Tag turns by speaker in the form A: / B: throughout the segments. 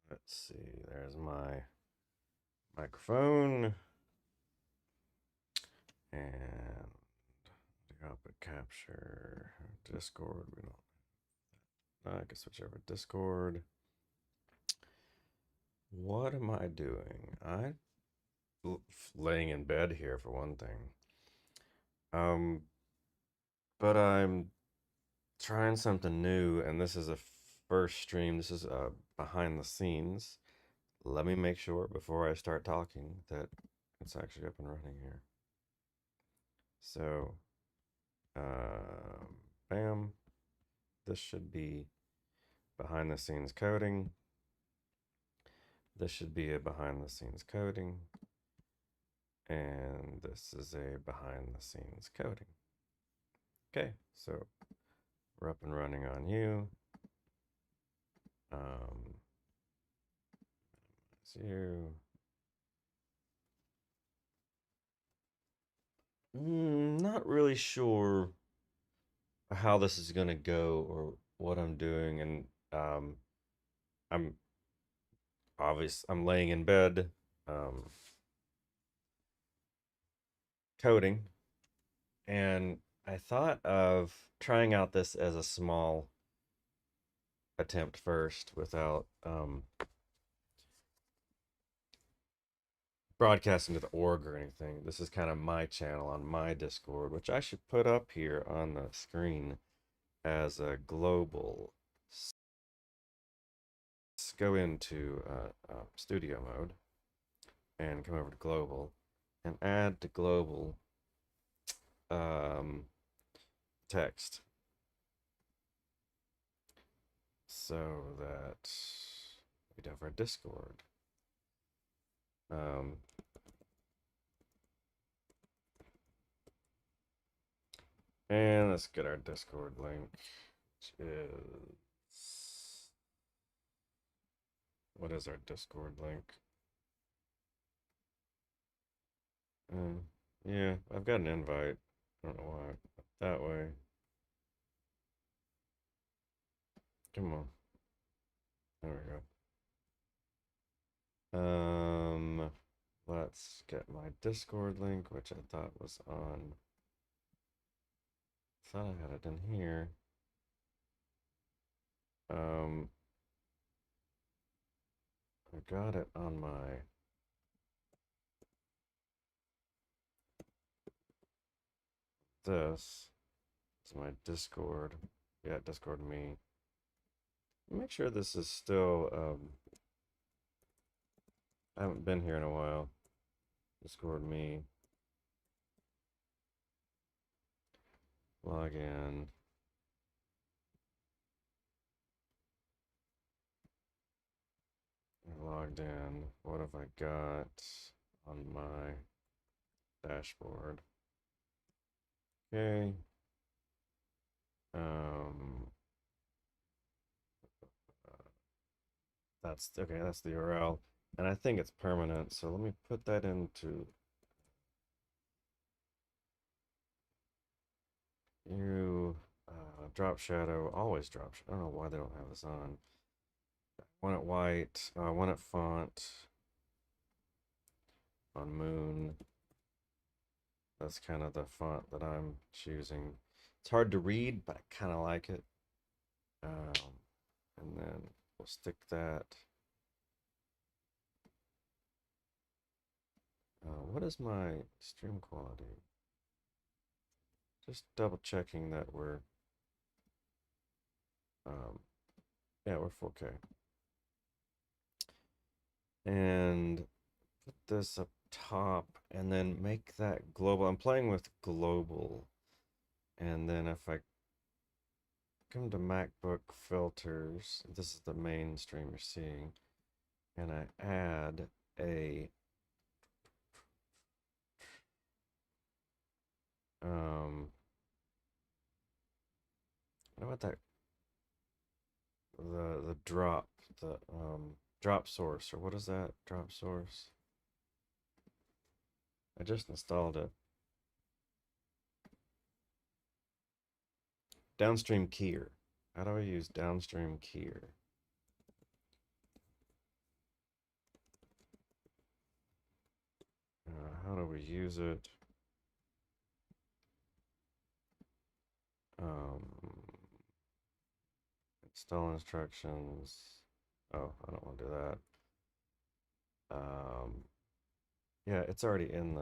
A: Let's see, there's my microphone and output capture, Discord. We don't. I can switch over to Discord. What am I doing? I'm laying in bed here for one thing. But I'm trying something new, and this is a first stream. This is behind the scenes. Let me make sure before I start talking that it's actually up and running here. So, bam. This should be behind the scenes coding. This should be a behind the scenes coding. And this is a behind the scenes coding. Okay, so we're up and running on you. It's you. Not really sure how this is gonna go or what I'm doing, and I'm I'm laying in bed, coding, and I thought of trying out this as a small attempt first without broadcasting to the org or anything. This is kind of my channel on my Discord, which I should put up here on the screen as a global. Let's go into studio mode and come over to global and add to global text so that we'd have our Discord. And let's get our Discord link, which is, what is our Discord link? Yeah, I've got an invite. I don't know why. That way. Come on. There we go. Let's get my Discord link, which I thought was on. Thought I had it in here. I got it on my this is my Discord. Yeah, Discord me. Make sure this is still I haven't been here in a while. Discord me. Log in. I logged in. What have I got on my dashboard? Okay. That's okay, that's the URL. And I think it's permanent, so let me put that into you. Drop shadow, always drop. I don't know why they don't have this on. I want it white. I want it font on moon. That's kind of the font that I'm choosing. It's hard to read, but I kind of like it. And then we'll stick that. What is my stream quality? Just double checking that we're, yeah, we're 4K. And put this up top and then make that global. I'm playing with global. And then if I come to MacBook filters, this is the main stream you're seeing, and I add a what about that, the drop, the drop source, or what is that, drop source? I just installed it. Downstream keyer. How do I use downstream keyer? How do we use it? Install instructions. Oh, I don't want to do that. Yeah, it's already in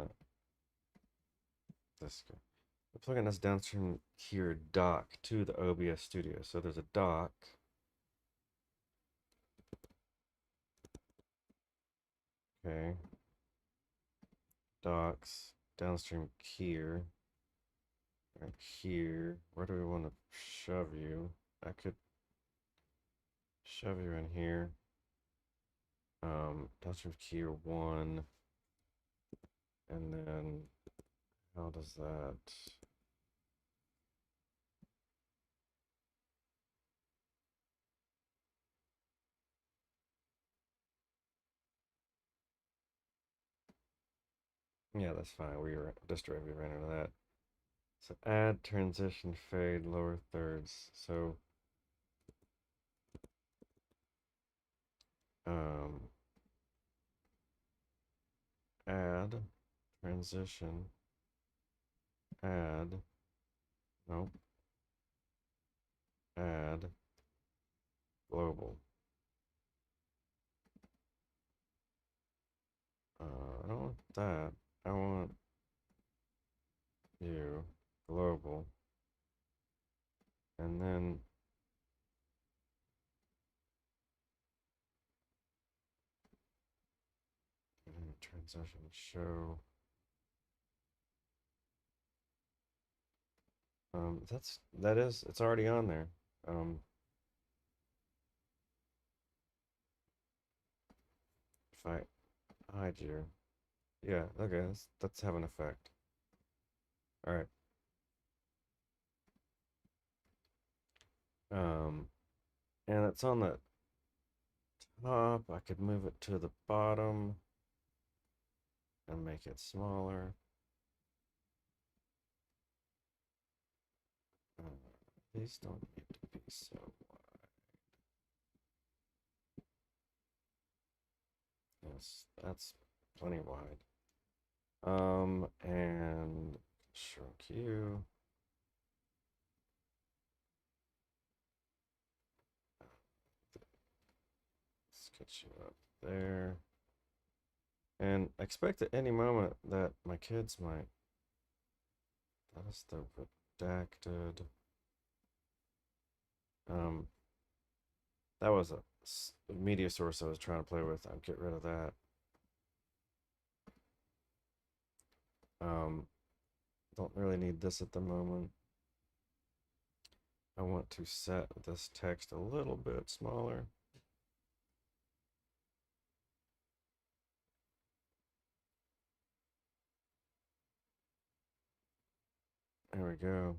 A: this. We're plugging this downstream here dock to the OBS Studio. So there's a dock. Okay. Docks, downstream here. Right here. Where do we want to shove you? I could shove you in here. Downstream here 1. And then how does that? Yeah, that's fine. We ran into that. So add transition fade lower thirds. So add transition, add, nope, add global. I don't want that. I want you global, and then transition show. It's already on there. If I hide you, yeah, okay, that's have an effect. All right. And it's on the top. I could move it to the bottom and make it smaller. These don't need to be so wide. Yes, that's plenty wide. And shrink you. Let's get you up there. And I expect at any moment that my kids might. That is the redacted. That was a media source I was trying to play with. I'll get rid of that. Don't really need this at the moment. I want to set this text a little bit smaller. There we go.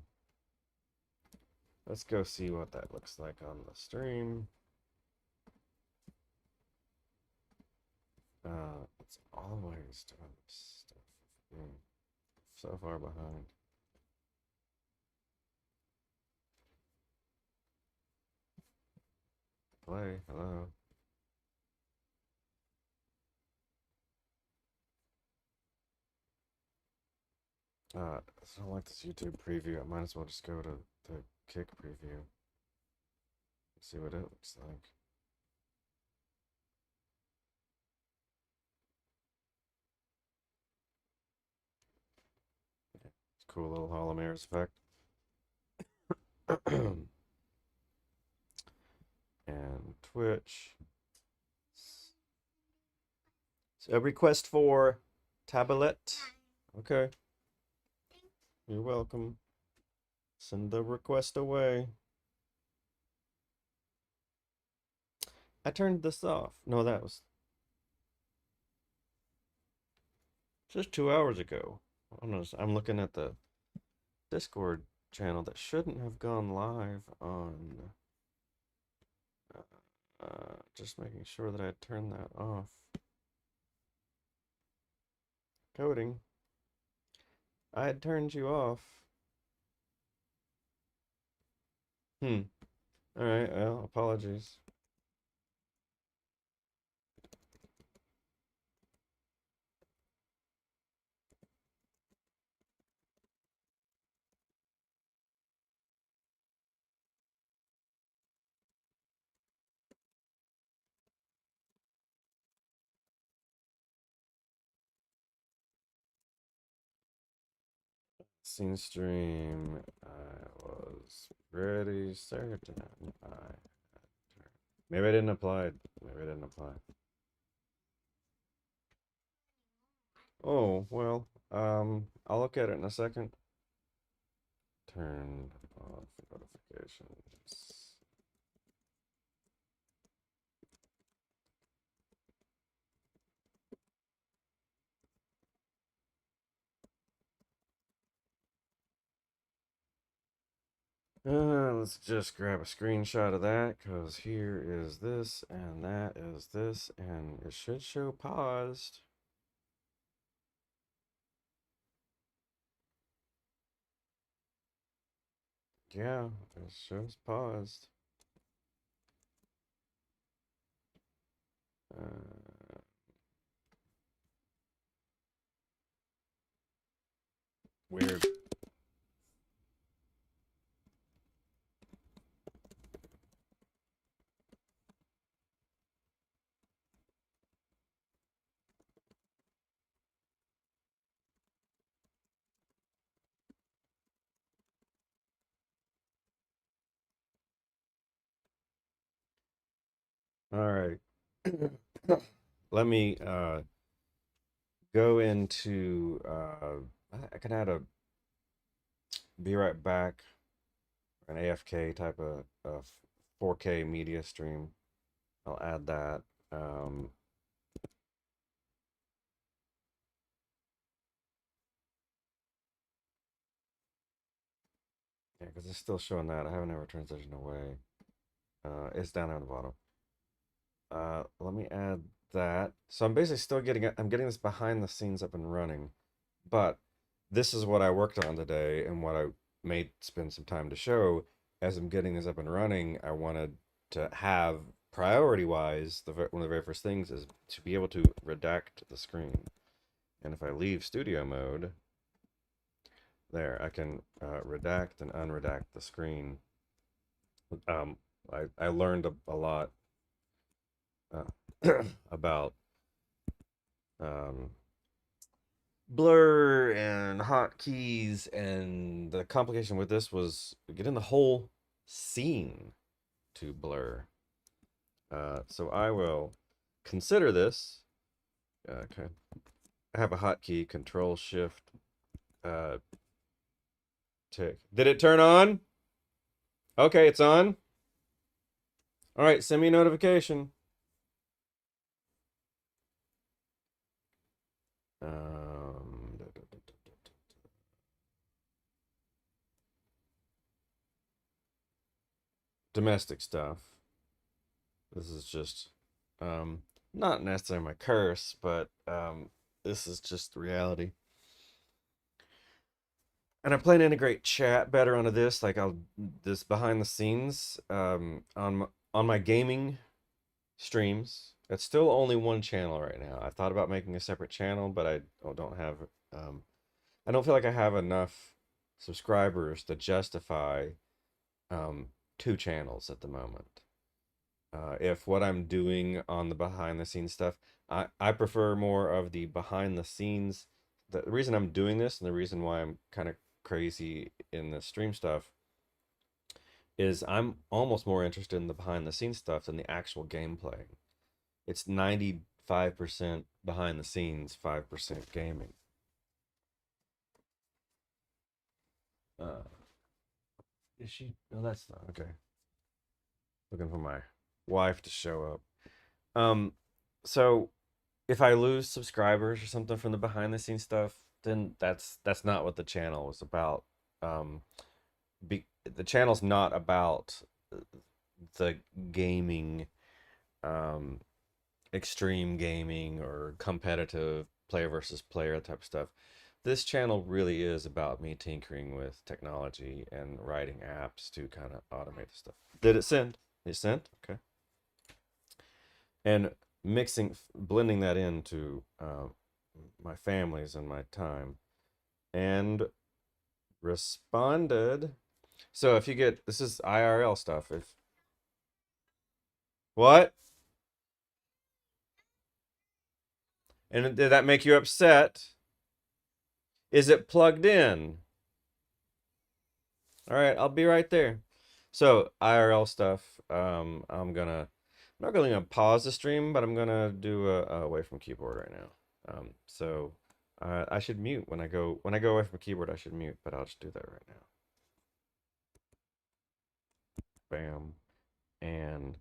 A: Let's go see what that looks like on the stream. It's always doing stuff. So far behind. Play, hello. I don't like this YouTube preview. I might as well just go to the Kick preview. See what it looks like. Yeah, it's a cool little Hall of Mirrors effect. And Twitch. So a request for tablet. Okay. You're welcome. Send the request away. I turned this off. No, that was just 2 hours ago. I'm looking at the Discord channel that shouldn't have gone live on. Just making sure that I turned that off. Coding. I had turned you off. All right, well, apologies. Scene stream. I was ready, certain. Maybe I didn't apply. Maybe I didn't apply. Oh, well, I'll look at it in a second. Turn off notifications. Let's just grab a screenshot of that, because here is this, and that is this, and it should show paused. Yeah, it shows paused. Weird. All right. Let me go into I can add a be right back, an AFK type of 4K media stream. I'll add that. Yeah, because it's still showing that. I haven't ever transitioned away. It's down there on the bottom. Let me add that. So I'm basically still I'm getting this behind the scenes up and running, but this is what I worked on today and what I may spend some time to show. As I'm getting this up and running, I wanted to have priority wise, one of the very first things is to be able to redact the screen. And if I leave studio mode, there, I can redact and unredact the screen. I learned a lot about blur and hotkeys, and the complication with this was getting the whole scene to blur. So I will consider this. Okay, I have a hotkey, Control Shift. Tick. Did it turn on? Okay, it's on. All right, send me a notification. Domestic stuff. This is just not necessarily my curse, but this is just reality. And I plan to integrate chat better onto this, like this behind the scenes on my gaming streams. It's still only one channel right now. I thought about making a separate channel, but I don't have I don't feel like I have enough subscribers to justify two channels at the moment. If what I'm doing on the behind the scenes stuff, I prefer more of the behind the scenes. The reason I'm doing this and the reason why I'm kind of crazy in the stream stuff is I'm almost more interested in the behind the scenes stuff than the actual gameplay. It's 95% behind the scenes, 5% gaming. Is she? No, that's not okay. Looking for my wife to show up. So if I lose subscribers or something from the behind the scenes stuff, then that's not what the channel was about. The channel's not about the gaming, extreme gaming or competitive player versus player type stuff. This channel really is about me tinkering with technology and writing apps to kind of automate the stuff. Did it send? It sent? Okay. And blending that into my families and my time, and responded. So if you get, this is IRL stuff. If what? And did that make you upset? Is it plugged in? All right, I'll be right there. So IRL stuff. I'm not gonna pause the stream, but I'm gonna do a away from keyboard right now. So I should mute when I go away from keyboard. I should mute, but I'll just do that right now. Bam, and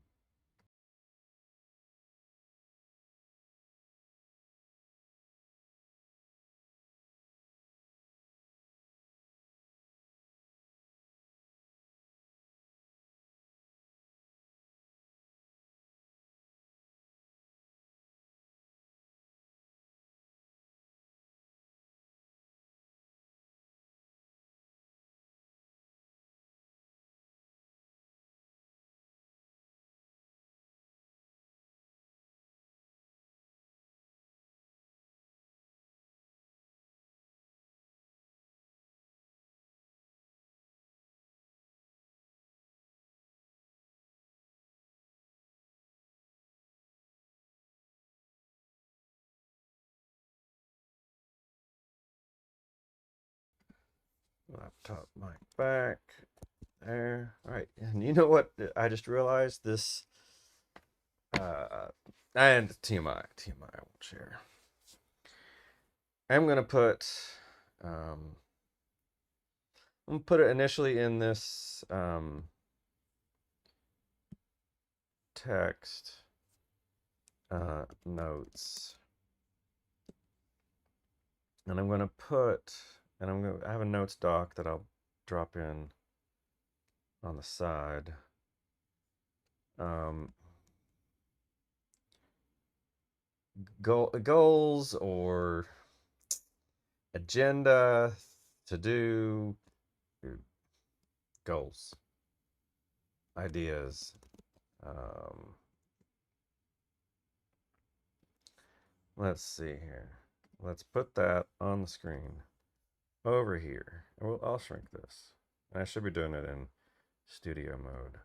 A: laptop mic back there. All right, and you know what? I just realized this. And TMI, I won't share. I'm gonna put, I'm gonna put it initially in this text notes, and I'm gonna put, and I have a notes doc that I'll drop in on the side. Goals or agenda, to do, goals, ideas. Let's see here. Let's put that on the screen over here. I'll shrink this. I should be doing it in studio mode.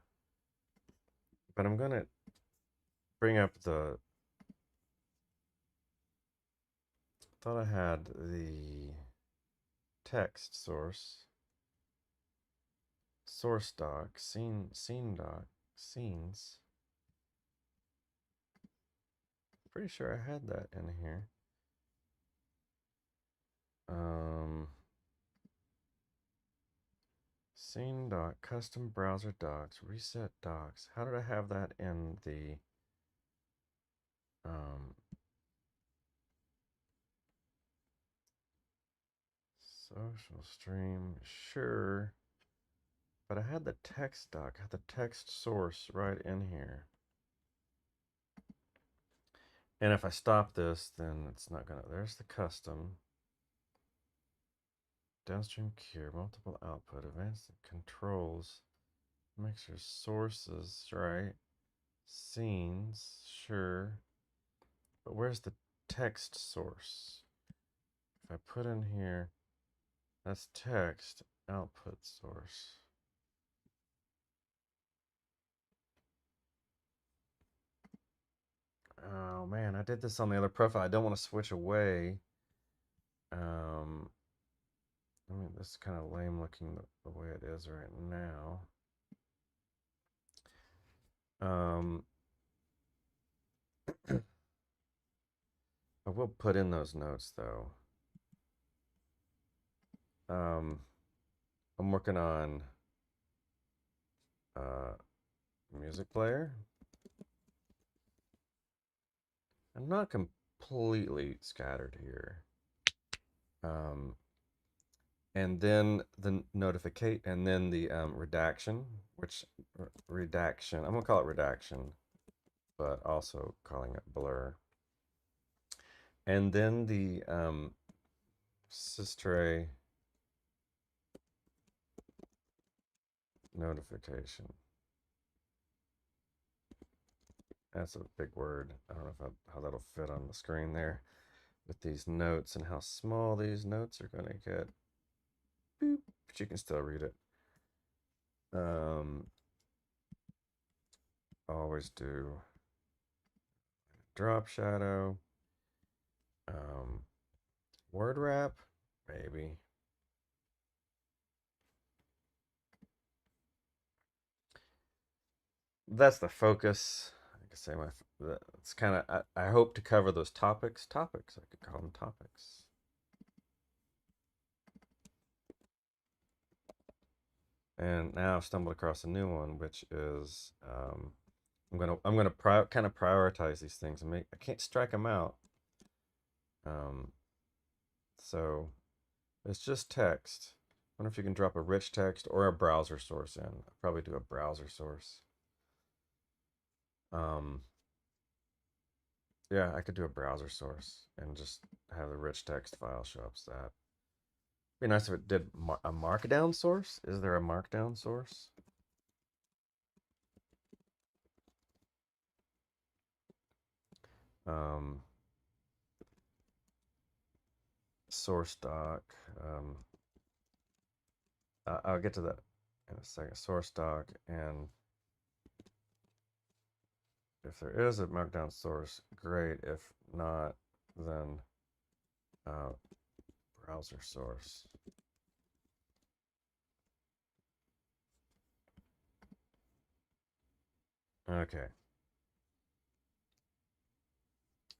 A: But I'm going to bring up the, thought I had the text source doc, scene doc, scenes. Pretty sure I had that in here. Scene doc, custom browser docs, reset docs. How did I have that in the social stream? Sure. But I had the text doc, I had the text source right in here. And if I stop this, then it's not gonna, there's the custom. Downstream cure, multiple output, advanced controls, mixer sources, right? Scenes, sure. But where's the text source? If I put in here, that's text, output source. Oh man, I did this on the other profile. I don't want to switch away. I mean, this is kind of lame looking the way it is right now. I will put in those notes though. I'm working on music player. I'm not completely scattered here. And then the notification, and then the redaction, which redaction, I'm gonna call it redaction, but also calling it blur. And then the systray notification. That's a big word. I don't know how that'll fit on the screen there with these notes and how small these notes are going to get. Boop, but you can still read it. Always do drop shadow. Word wrap, maybe. that's the focus. I could say it's kind of, I hope to cover those topics. Topics, I could call them topics. And now I've stumbled across a new one, which is I'm gonna kind of prioritize these things and I can't strike them out. Um, so it's just text. I wonder if you can drop a rich text or a browser source in. I'll probably do a browser source. Yeah, I could do a browser source and just have the rich text file show up as that. Be nice if it did a markdown source. Is there a markdown source? Um, source doc. I'll get to that in a second. Source doc, and if there is a markdown source, great. If not, then uh, browser source. Okay.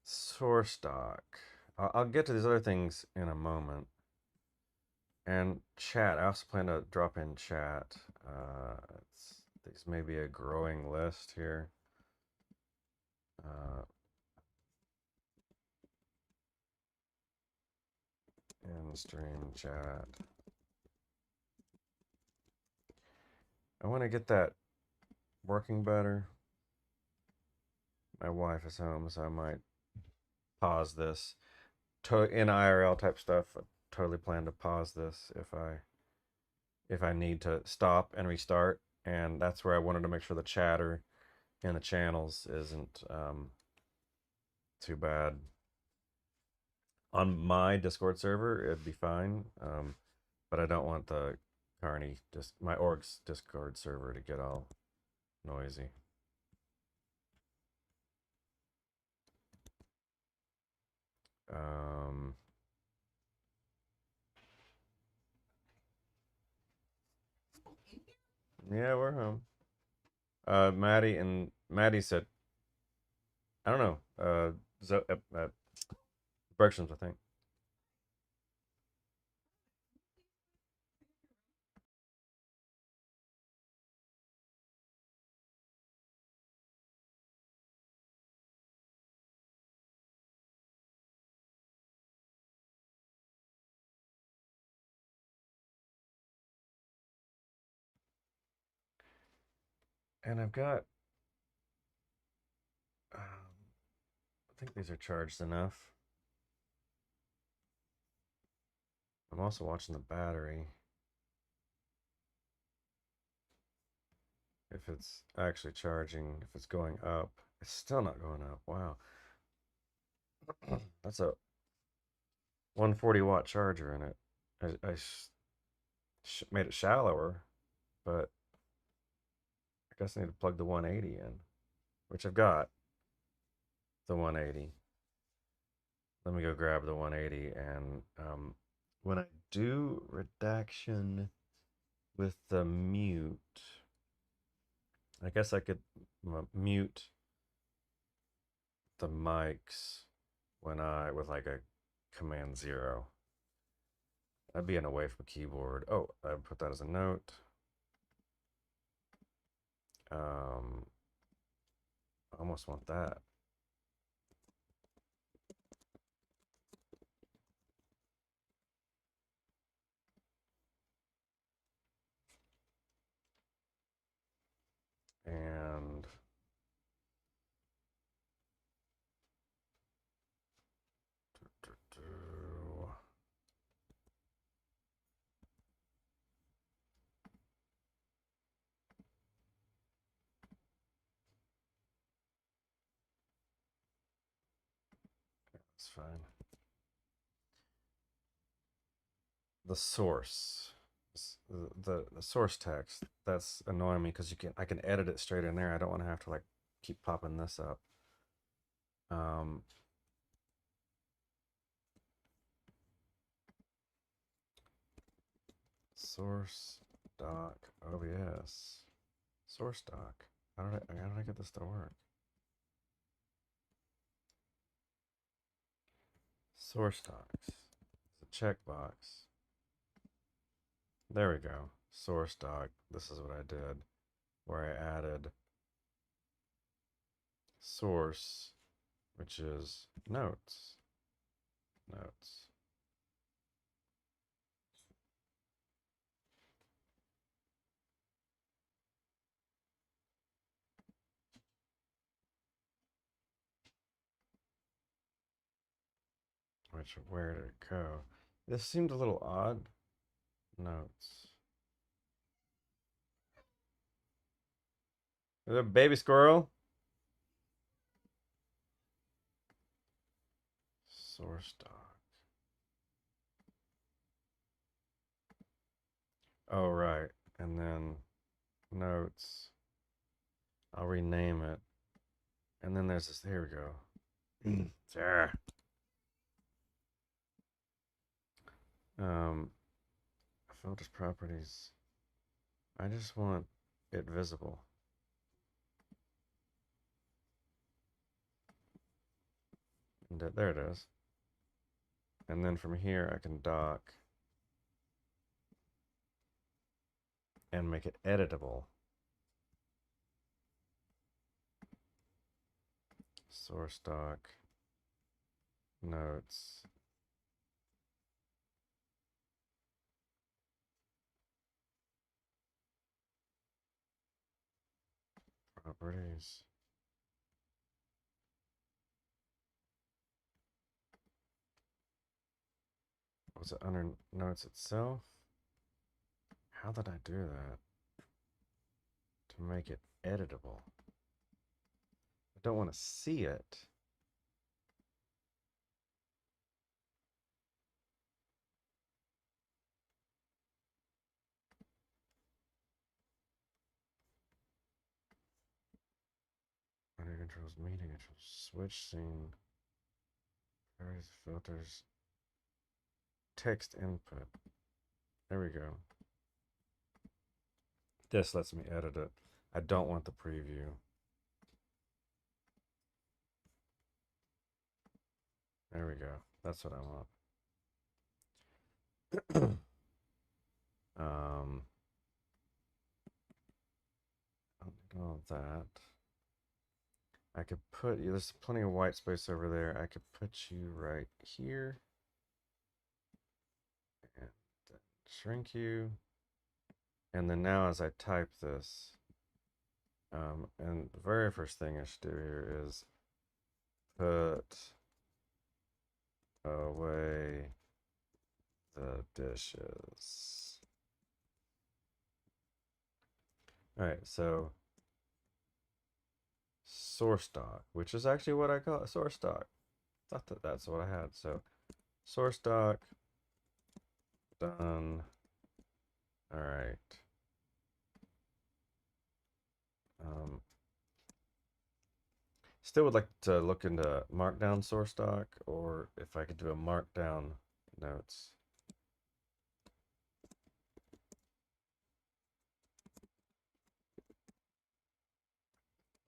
A: Source doc. I'll get to these other things in a moment. And chat. I also plan to drop in chat. These may be a growing list here. In stream chat. I want to get that working better. My wife is home, so I might pause this. In IRL type stuff, I totally plan to pause this if I need to stop and restart. And that's where I wanted to make sure the chatter in the channels isn't too bad. On my Discord server, it'd be fine, but I don't want the Carney, my org's Discord server to get all noisy. Yeah, we're home. Maddie said, I don't know, Bergstrom's, I think. And I've got, I think these are charged enough. I'm also watching the battery. If it's actually charging, if it's going up. It's still not going up. Wow. That's a 140-watt charger in it. I made it shallower, but I guess I need to plug the 180 in, which I've got the 180. Let me go grab the 180, and when I do redaction with the mute, I guess I could mute the mics with like a command 0. I'd be away from keyboard. Oh, I put that as a note. I almost want that. And it's fine. The source, the source text. That's annoying me because I can edit it straight in there. I don't want to have to like keep popping this up. Source doc OBS source doc. How did I get this to work? Source docs. It's a checkbox. There we go. Source doc. This is what I did, where I added source, which is notes. Notes. Which, where did it go? This seemed a little odd. Notes. Is it a baby squirrel? Source doc. Oh, right. And then notes. I'll rename it. And then there's this. Here we go. There. Filters properties. I just want it visible. And there it is. And then from here I can dock and make it editable. Source doc, notes. Properties. Was it under notes itself? How did I do that? To make it editable. I don't want to see it. Under controls, meeting controls, switch scene, various filters, text input. There we go. This lets me edit it. I don't want the preview. There we go. That's what I want. All of that. I could put you, there's plenty of white space over there. I could put you right here. And then shrink you. And then now as I type this, and the very first thing I should do here is put away the dishes. All right, so source doc, which is actually what I call a source doc. Thought that that's what I had. So source doc, done. All right. Still would like to look into markdown source doc, or if I could do a markdown notes.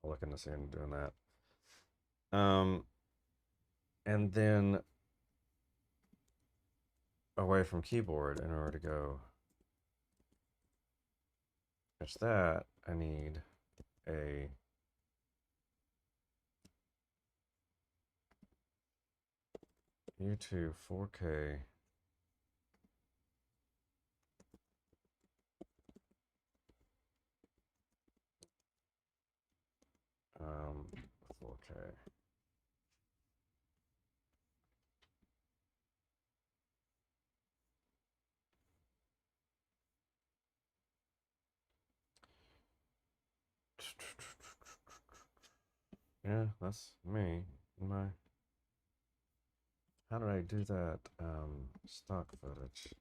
A: I'll look into seeing doing that. And then away from keyboard, in order to go catch that, I need a YouTube 4K um 4K. Yeah, that's me. How did I do that? Stock footage.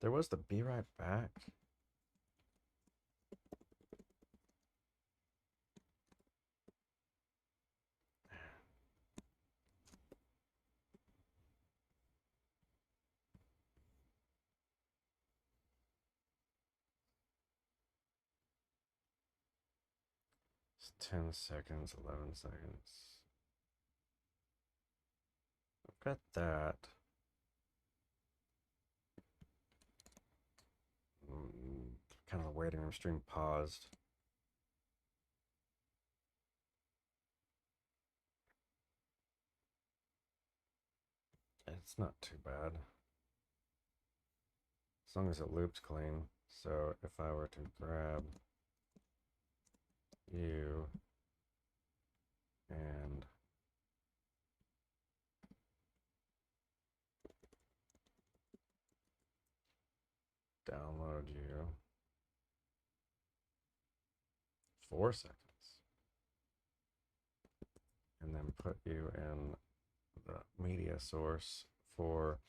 A: There was the be right back. 10 seconds, 11 seconds. I've got that. Kind of the waiting room stream paused. It's not too bad. As long as it looped clean. So if I were to grab you and download you 4 seconds and then put you in the media source for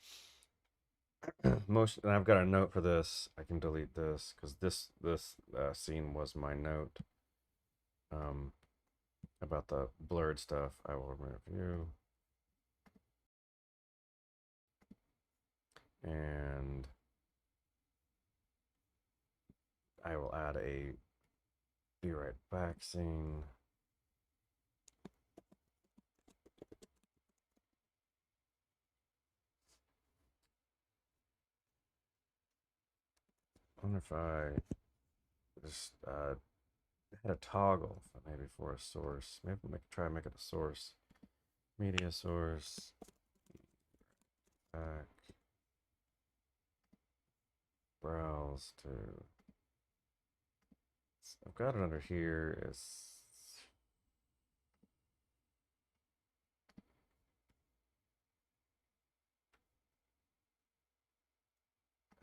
A: motion. And I've got a note for this. I can delete this because this scene was my note about the blurred stuff. I will remove you. And I will add a be right back scene. I wonder if I just had a toggle maybe for a source. Maybe try and make it a source. Media source. Back. Browse to. I've got it under here. I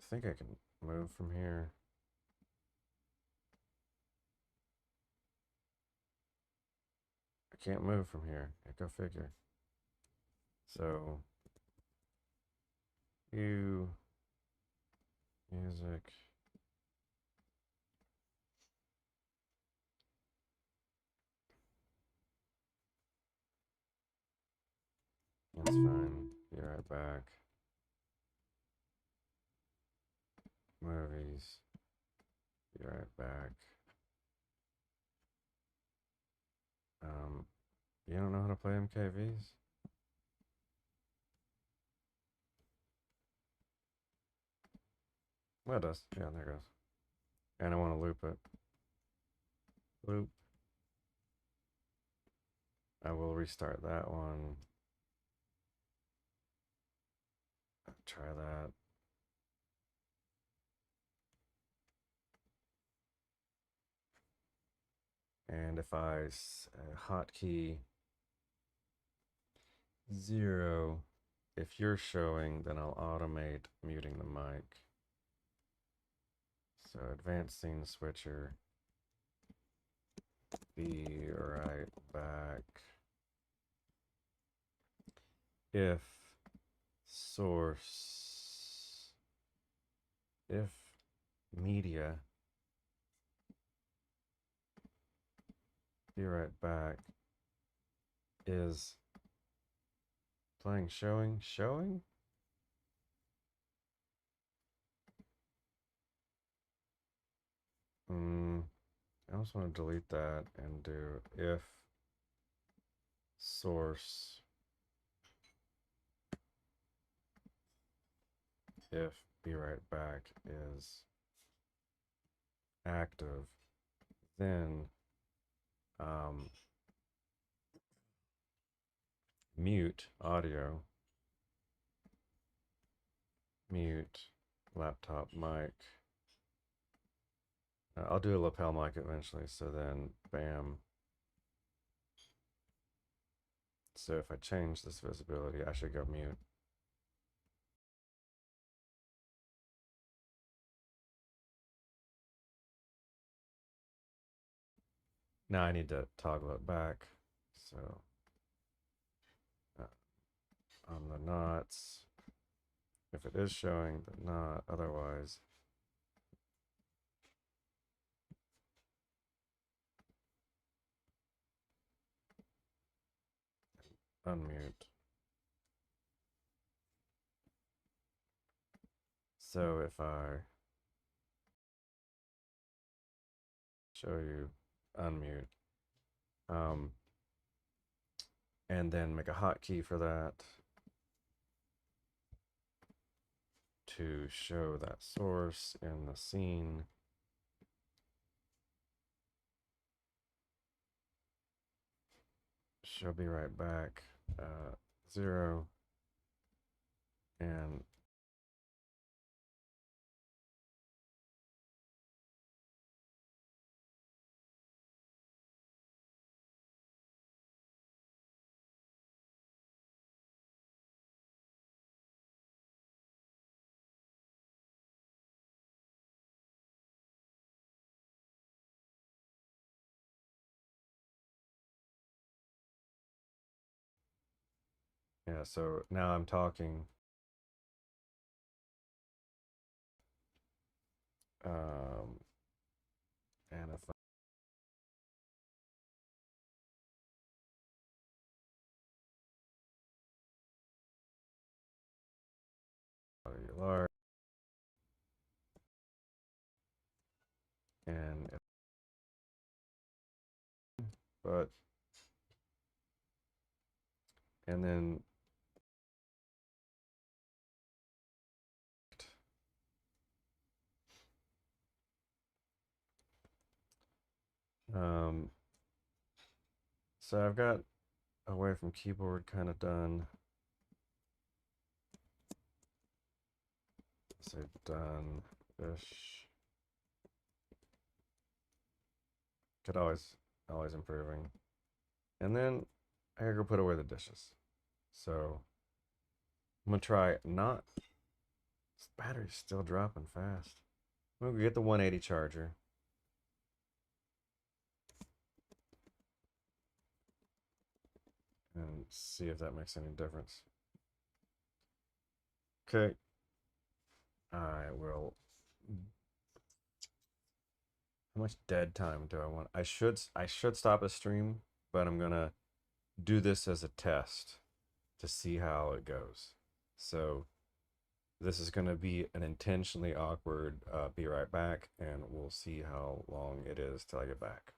A: think I can move from here. I can't move from here. Go figure. So, music. That's fine. Be right back. Movies. Be right back. You don't know how to play MKVs? Well, it does. Yeah, there it goes. And I want to loop it. Loop. I will restart that one. Try that. And if I hotkey 0, if you're showing, then I'll automate muting the mic. So advanced scene switcher. Be right back. If source, if media, be right back is playing showing. I also want to delete that and do if source, if be right back is active, then mute audio, mute laptop mic. I'll do a lapel mic eventually, so then bam. So if I change this visibility, I should go mute. Now I need to toggle it back. So on the knots, if it is showing, but not otherwise. Unmute. So if I show you unmute, And then make a hotkey for that to show that source in the scene. She'll be right back. 0 and yeah, so now I'm talking. And if I large and if, but and then so I've got away from keyboard kind of done. So done ish. Could always improving. And then I gotta go put away the dishes. So I'm gonna try not. This battery's still dropping fast. I'm gonna get the 180 charger. And see if that makes any difference. Okay. I will. How much dead time do I want? I should stop a stream, but I'm gonna do this as a test to see how it goes. So this is gonna be an intentionally awkward be right back, and we'll see how long it is till I get back.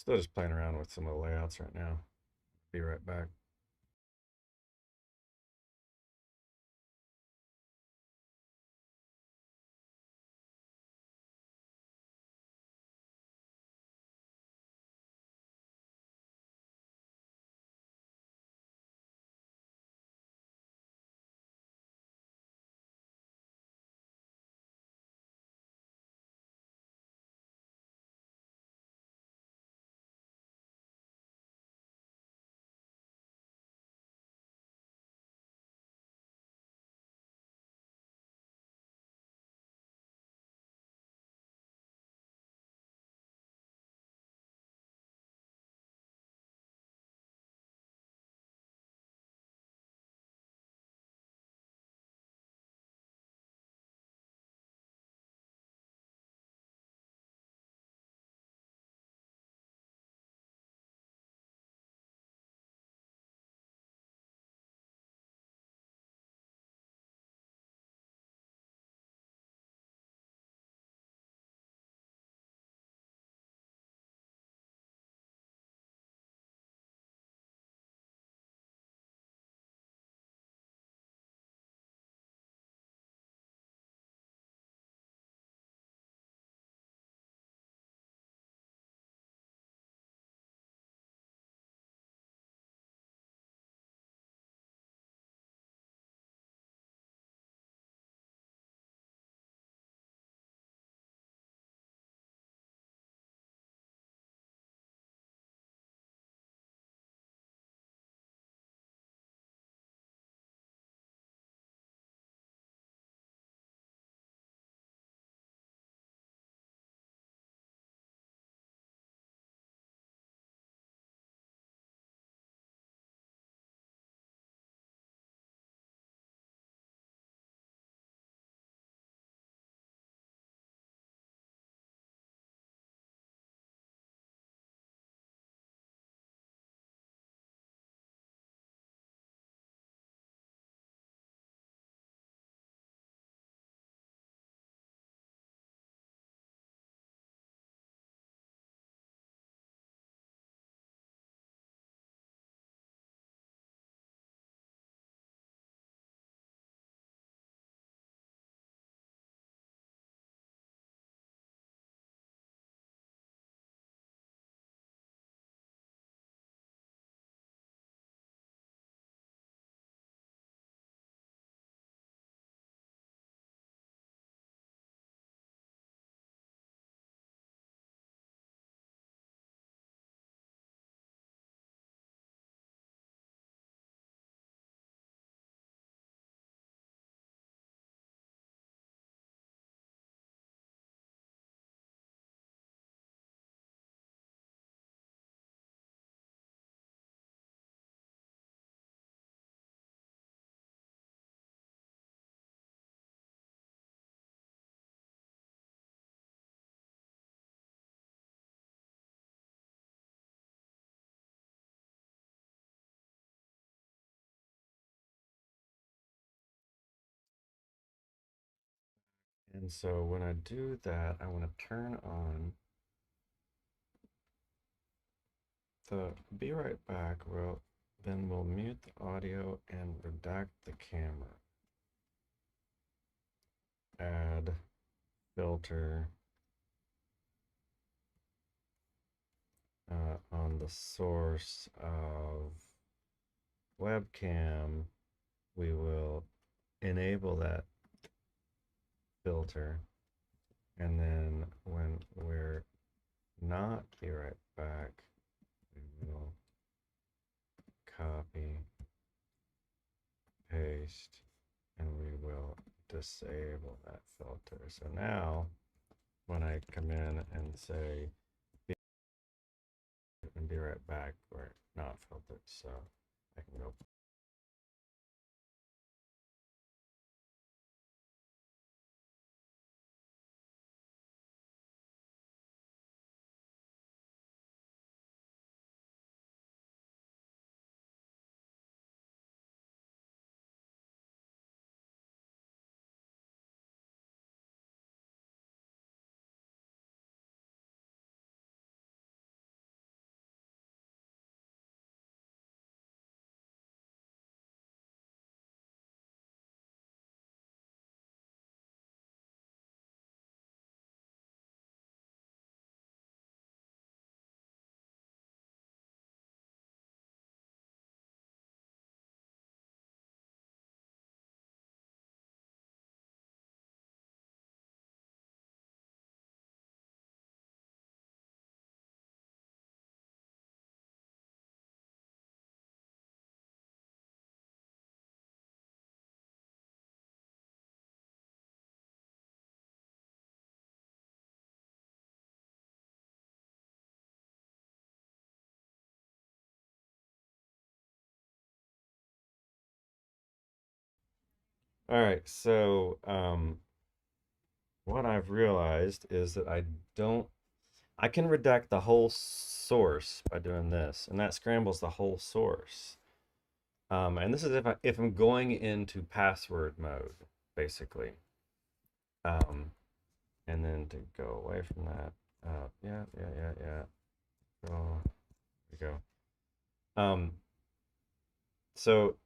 A: Still just playing around with some of the layouts right now. Be right back. And so when I do that, I want to turn on the be right back. Well, then we'll mute the audio and redact the camera. Add filter on the source of webcam. We will enable that filter, and then when we're not be right back, we will copy, paste, and we will disable that filter. So now when I come in and say be right back, we're not filtered, so I can go All right, so what I've realized is that I can redact the whole source by doing this, and that scrambles the whole source. And this is if I'm going into password mode, basically. And then to go away from that. Yeah. Oh, there we go. So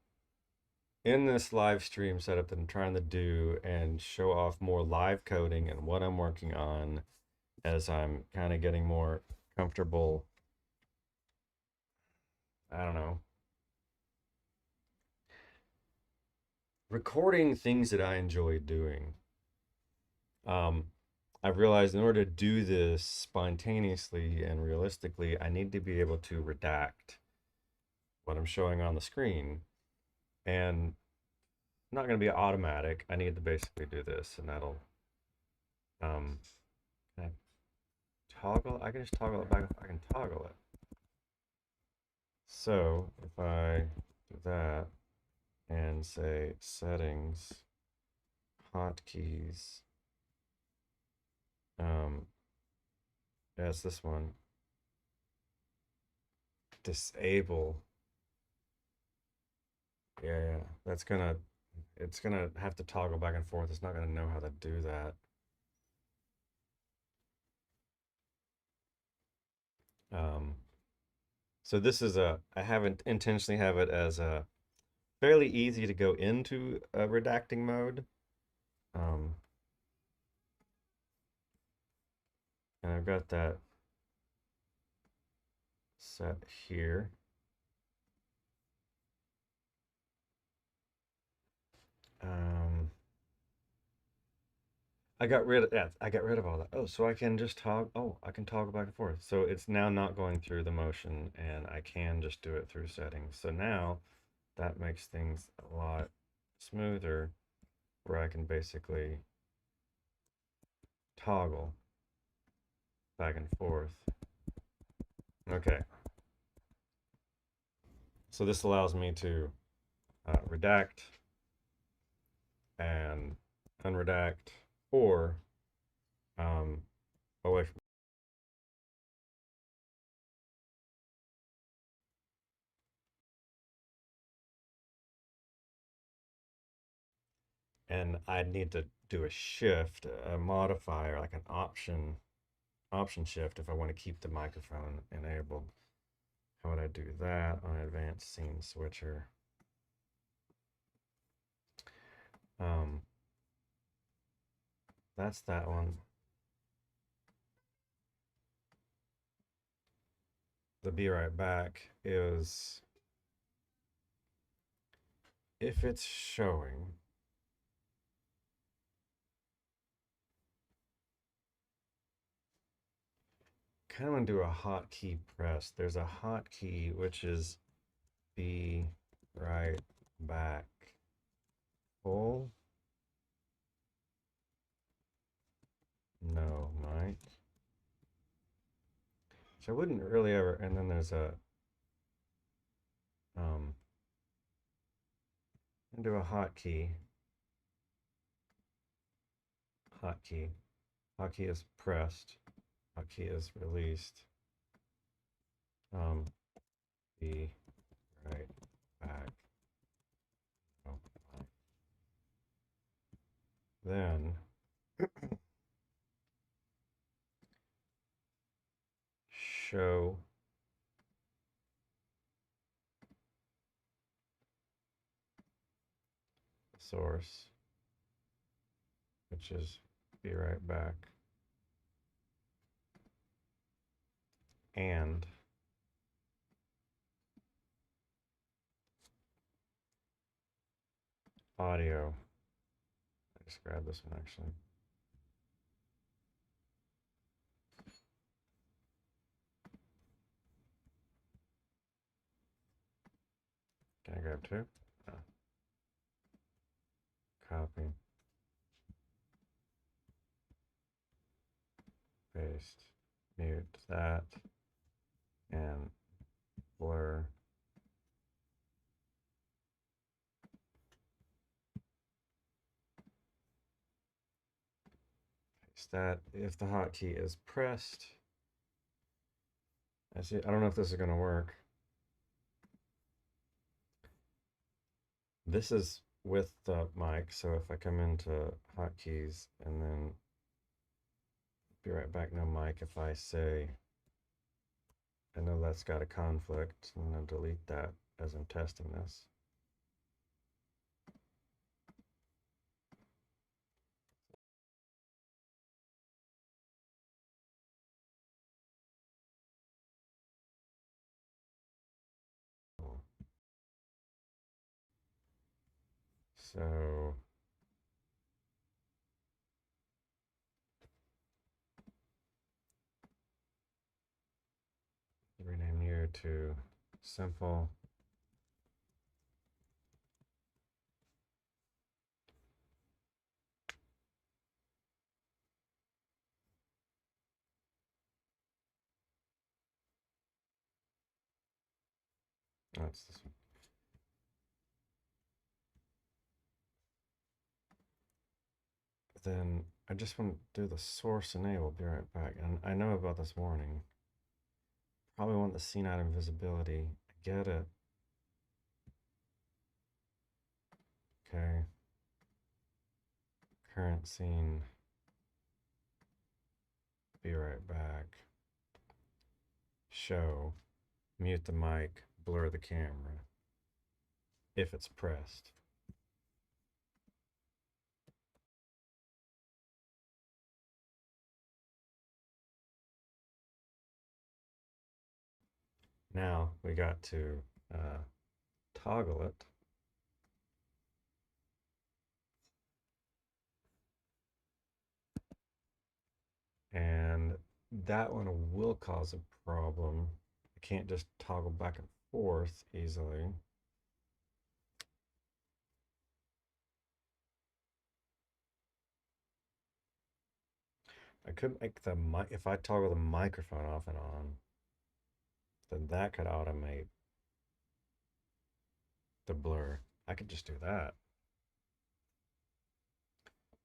A: in this live stream setup that I'm trying to do and show off more live coding and what I'm working on as I'm kind of getting more comfortable, I don't know, recording things that I enjoy doing. I've realized in order to do this spontaneously and realistically, I need to be able to redact what I'm showing on the screen. And not going to be automatic. I need to basically do this, and that'll can I toggle. I can just toggle it back. I can toggle it. So if I do that and say settings, hotkeys, that's this one. Disable. Yeah. It's gonna have to toggle back and forth. It's not gonna know how to do that. So this is I haven't intentionally have it as a fairly easy to go into redacting mode. Um, and I've got that set here. I got rid of all that. Oh, so I can just toggle. Oh, I can toggle back and forth. So it's now not going through the motion, and I can just do it through settings. So now that makes things a lot smoother, where I can basically toggle back and forth. Okay. So this allows me to redact and unredact, or away from. And I need to do a shift, a modifier, like an option shift if I want to keep the microphone enabled. How would I do that on advanced scene switcher? Um, that's that one. The be right back is if it's showing. Kind of want to do a hotkey press. There's a hotkey which is be right back full. No, mic. So I wouldn't really ever. And then there's a do a hotkey. Hotkey. Hotkey is pressed. Hotkey is released. Be right back. Oh, then show source, which is be right back, and audio. I just grabbed this one actually. Can I grab two? Copy. Paste. Mute that. And blur. that if the hotkey is pressed, I don't know if this is going to work. This is with the mic, so if I come into hotkeys and then be right back, no mic, if I say, I know that's got a conflict, I'm going to delete that as I'm testing this. So rename you to simple. That's this one. Then I just want to do the source enable, be right back. And I know about this warning. Probably want the scene item visibility. I get it. Okay. Current scene. Be right back. Show. Mute the mic. Blur the camera. If it's pressed. Now we got to toggle it. And that one will cause a problem. I can't just toggle back and forth easily. I could make the mic, if I toggle the microphone off and on, then that could automate the blur. I could just do that.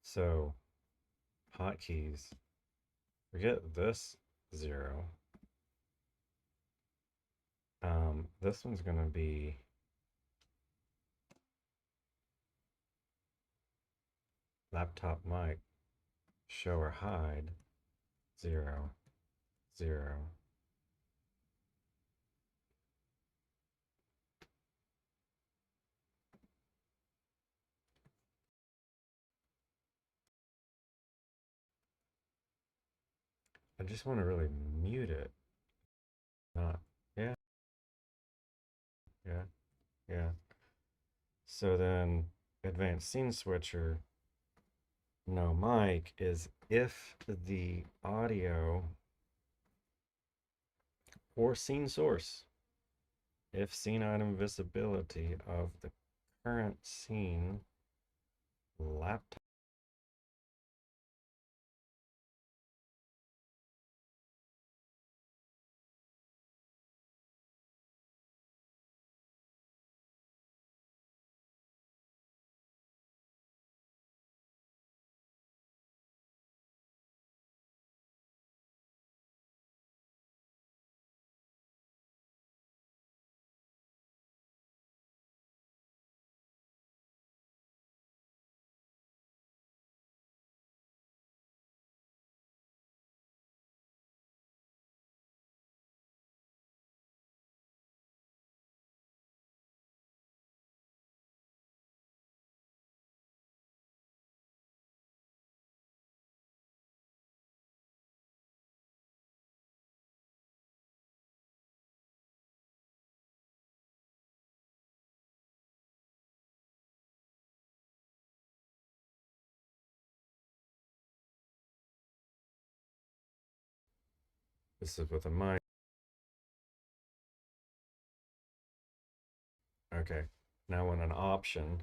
A: So hotkeys, forget this 0. This one's going to be laptop mic, show or hide, 0, 0. I just want to really mute it. Not, yeah, yeah, yeah. So then advanced scene switcher, no mic, is if the audio or scene source, if scene item visibility of the current scene laptop. This is with a mic. Okay, now I want an option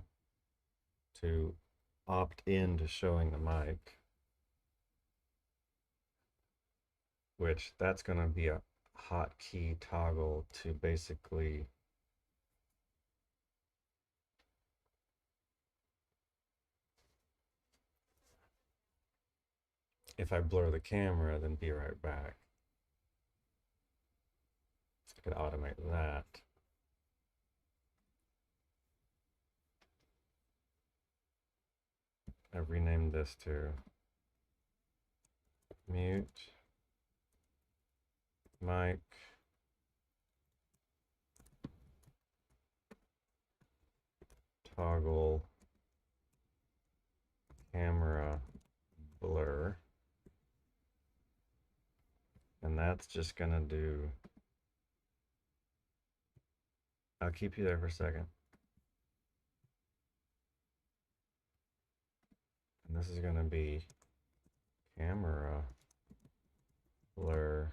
A: to opt in to showing the mic, which that's going to be a hotkey toggle to basically if I blur the camera, then be right back. I could automate that. I've renamed this to mute mic toggle camera blur. And that's just gonna do, I'll keep you there for a second. And this is gonna be camera blur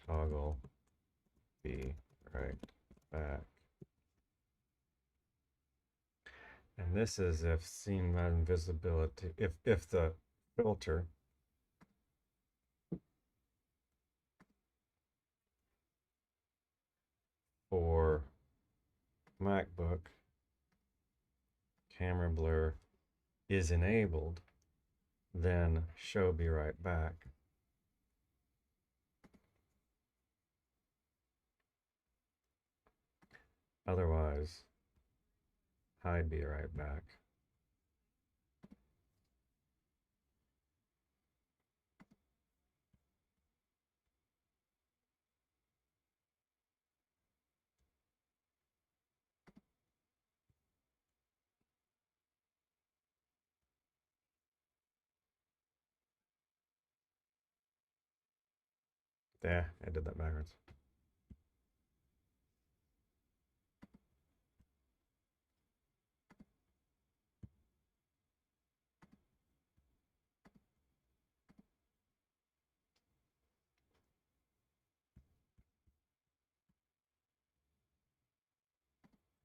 A: toggle be right back. And this is if scene mode invisibility, if the filter for MacBook camera blur is enabled, then show be right back. Otherwise, hide be right back. There, I did that backwards.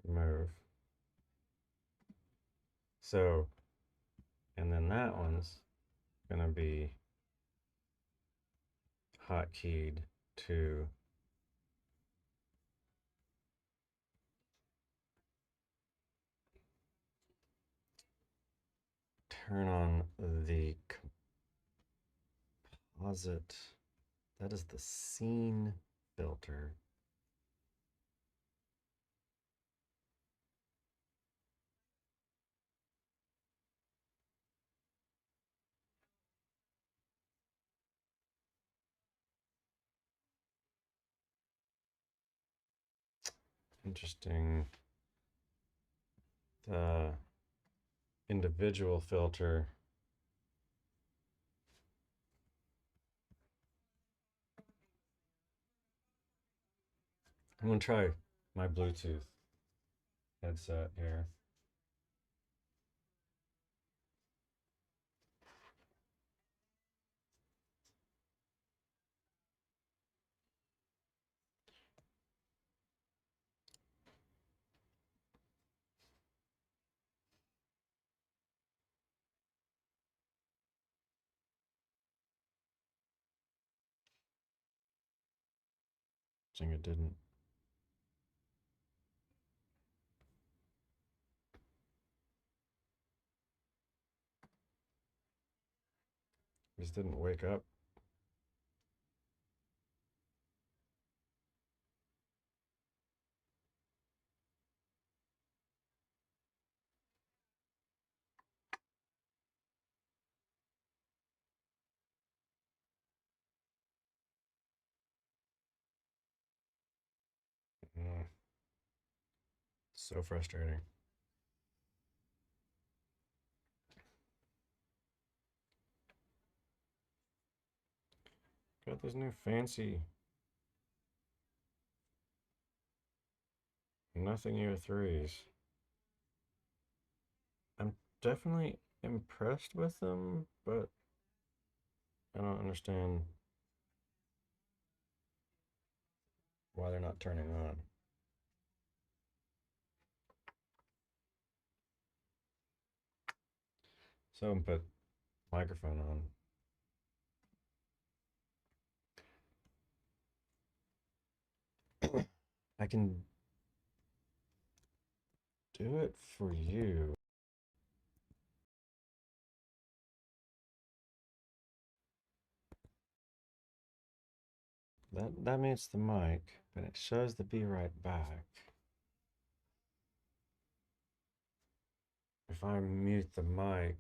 A: Remove. So, and then that one's gonna be hotkeyed to turn on the composite. That is the scene filter. Interesting. The individual filter. I'm gonna try my Bluetooth headset here. I think it didn't. It just didn't wake up. Mm. So frustrating. Got those new fancy Nothing Ear 3s. I'm definitely impressed with them, but I don't understand why they're not turning on. So put microphone on. I can do it for you. That mutes the mic, but it shows the be right back. If I mute the mic,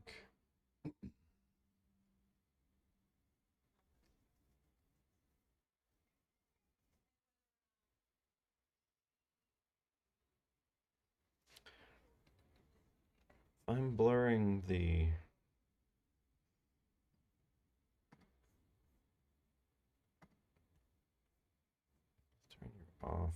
A: I'm blurring the turn you off.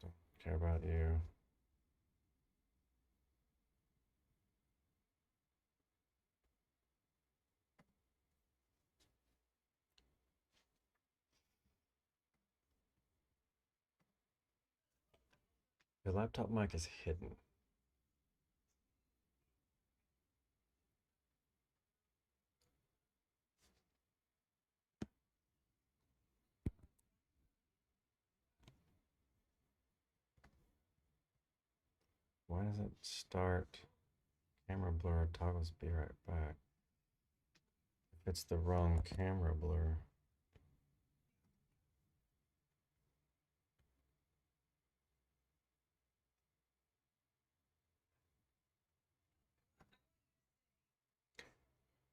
A: Don't care about you. The laptop mic is hidden. Why does it start camera blur toggles be right back? If it's the wrong camera blur.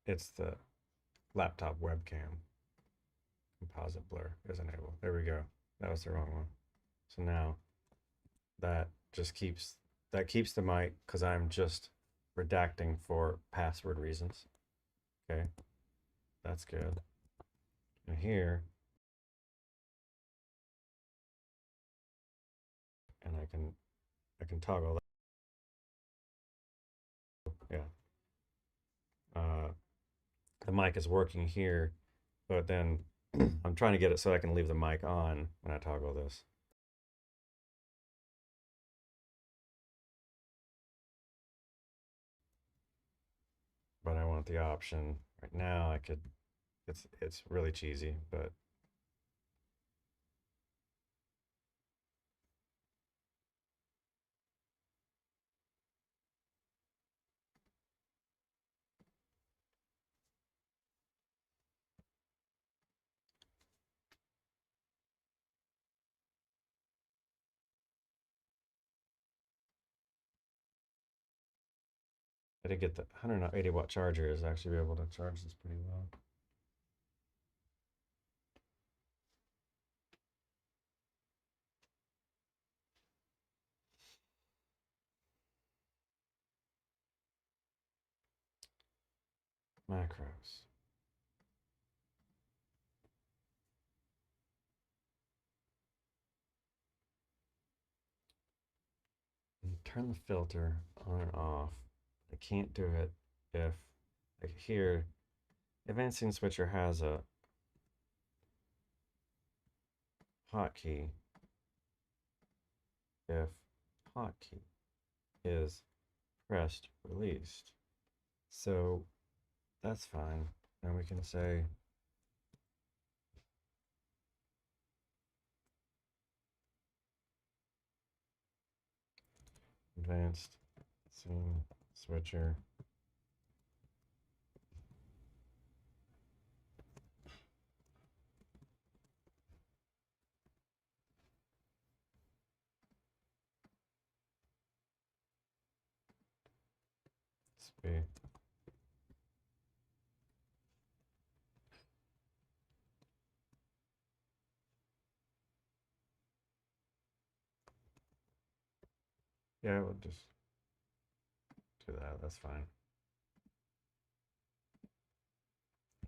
A: It's the laptop webcam. Composite blur is enabled. There we go. That was the wrong one. So now that just keeps the mic because I'm just redacting for password reasons. Okay, that's good. And here, and I can toggle that. Yeah. The mic is working here, but then I'm trying to get it so I can leave the mic on when I toggle this. But I want the option right now. I could, it's really cheesy, but I did get the 180-watt charger is actually be able to charge this pretty well. Macros. And turn the filter on and off. I can't do it if, like here, advancing switcher has a hotkey if hotkey is pressed released. So that's fine. And we can say advanced scene switcher speed. Yeah, we'll just do that. That's fine.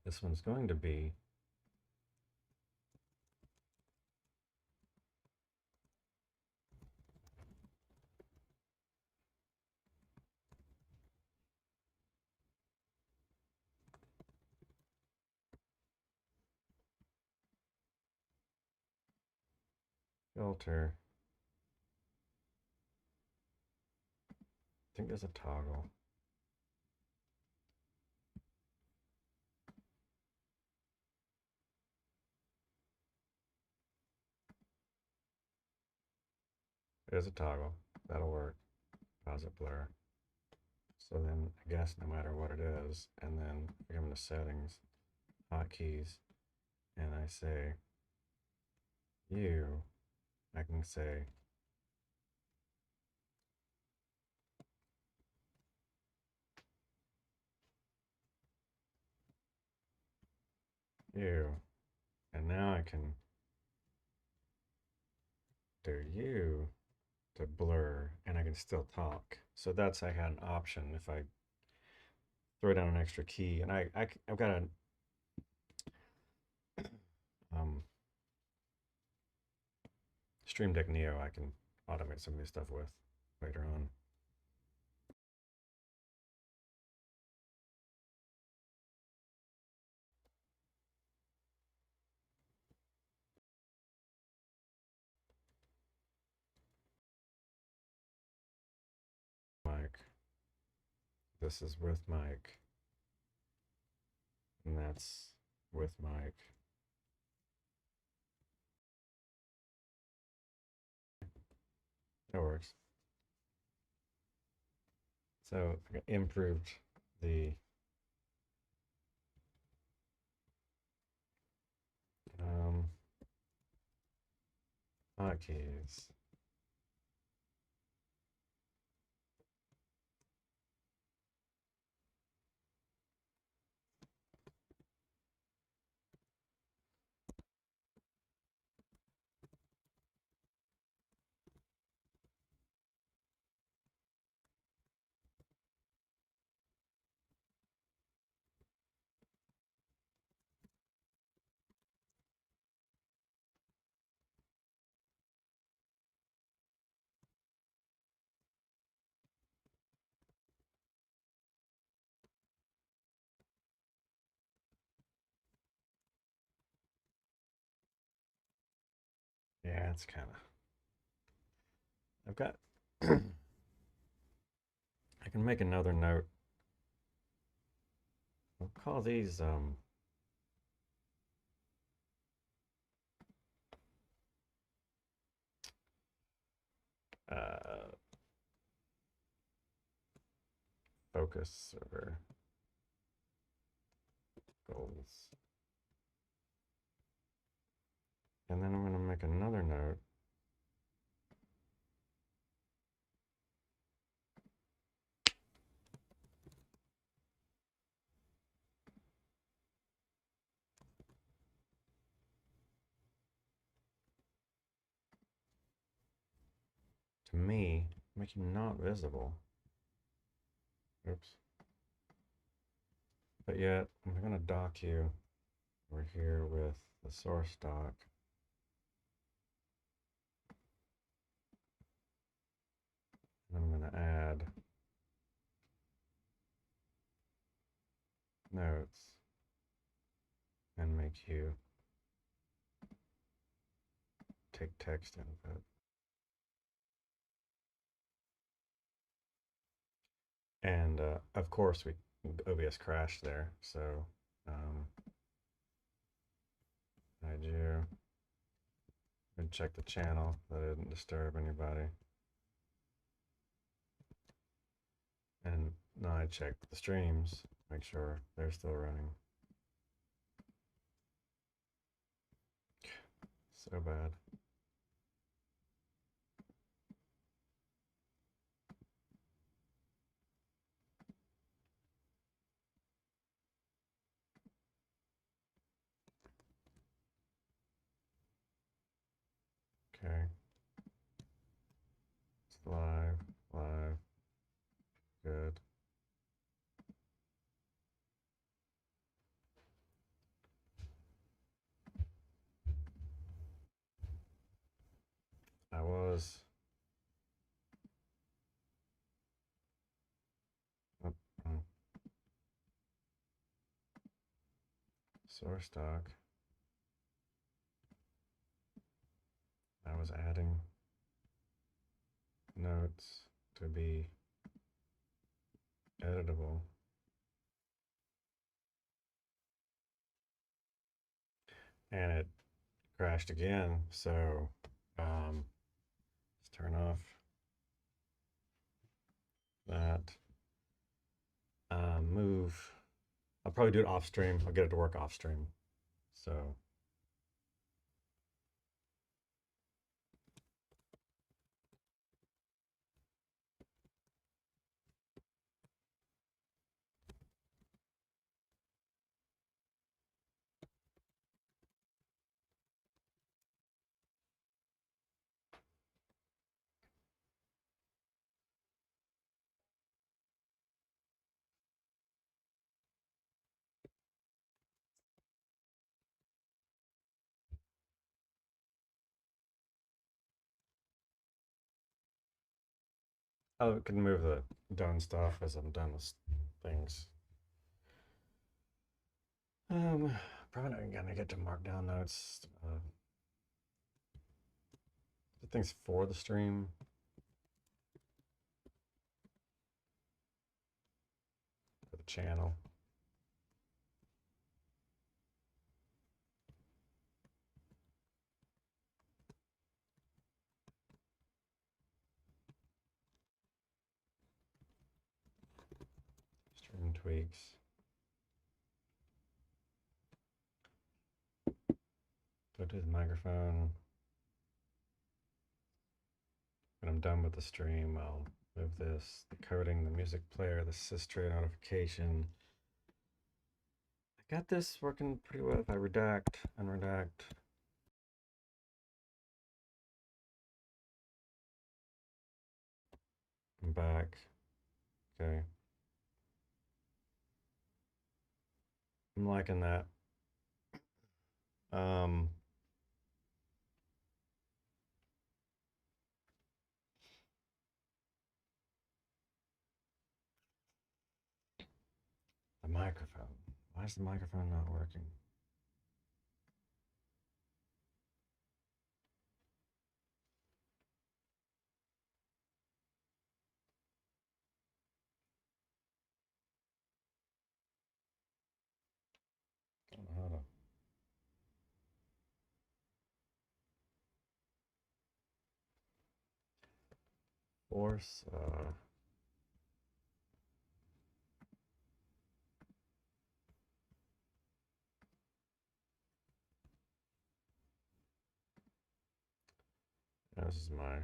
A: This one's going to be filter. I think there's a toggle. There's a toggle. That'll work. Composite blur. So then I guess no matter what it is, and then I come into settings, hotkeys, and I say you, I can say you, and now I can do you to blur, and I can still talk. So that's, I had an option if I throw down an extra key, and I've got a Stream Deck Neo I can automate some of this stuff with later on. Mic. This is with mic. And that's with mic. That works. So I improved the hotkeys. Yeah, it's kind of, I've got, I can make another note. We'll call these, focus server goals. And then I'm going to make another note. To me, make you not visible. Oops. But yet, I'm going to dock you over here with the source doc. And I'm going to add notes and make you take text input. And of course, OBS crashed there, so I do. And check the channel that it didn't disturb anybody. And now I check the streams, make sure they're still running. So bad. Okay. It's live, live. Good. I was. Oh, oh. Source doc. I was adding notes to be editable. And it crashed again, so let's turn off that. move. I'll probably do it off stream. I'll get it to work off stream. So. I can move the done stuff as I'm done with things. Probably not gonna get to markdown notes. The things for the stream. For the channel. Stream tweaks. Go to the microphone. When I'm done with the stream, I'll move this, the coding, the music player, the sys notification. I got this working pretty well. If I redact, unredact. I'm back. Okay. I'm liking that. The microphone. Why is the microphone not working? I don't know how to force. This is my.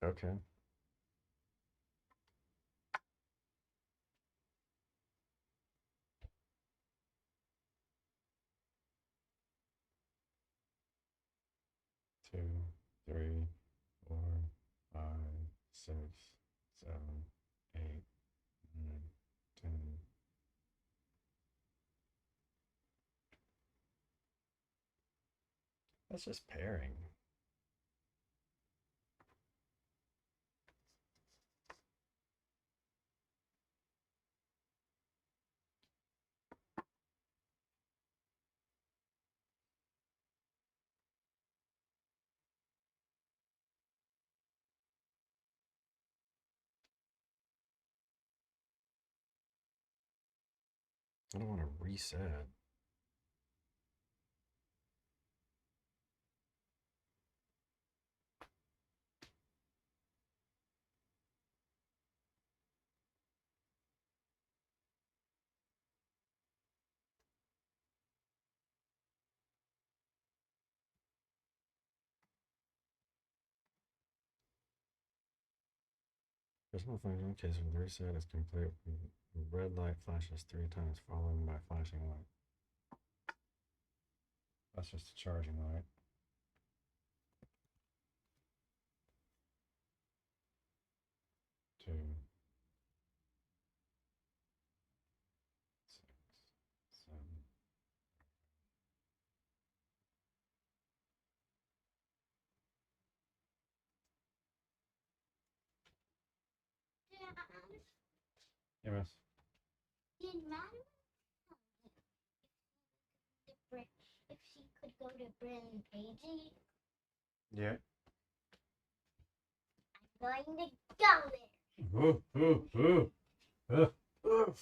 A: Okay. Two, three, 4, 5, 6, 7, 8, 9, 10. That's just pairing. I don't want to reset. There's no function in case when the reset is complete. Red light flashes 3 times, followed by flashing light. That's just a charging light. Two, 6, 7. Yes.
B: go to Brandon Pagey?
A: Yeah.
B: I'm going to go there.
A: Ooh, ooh, ooh.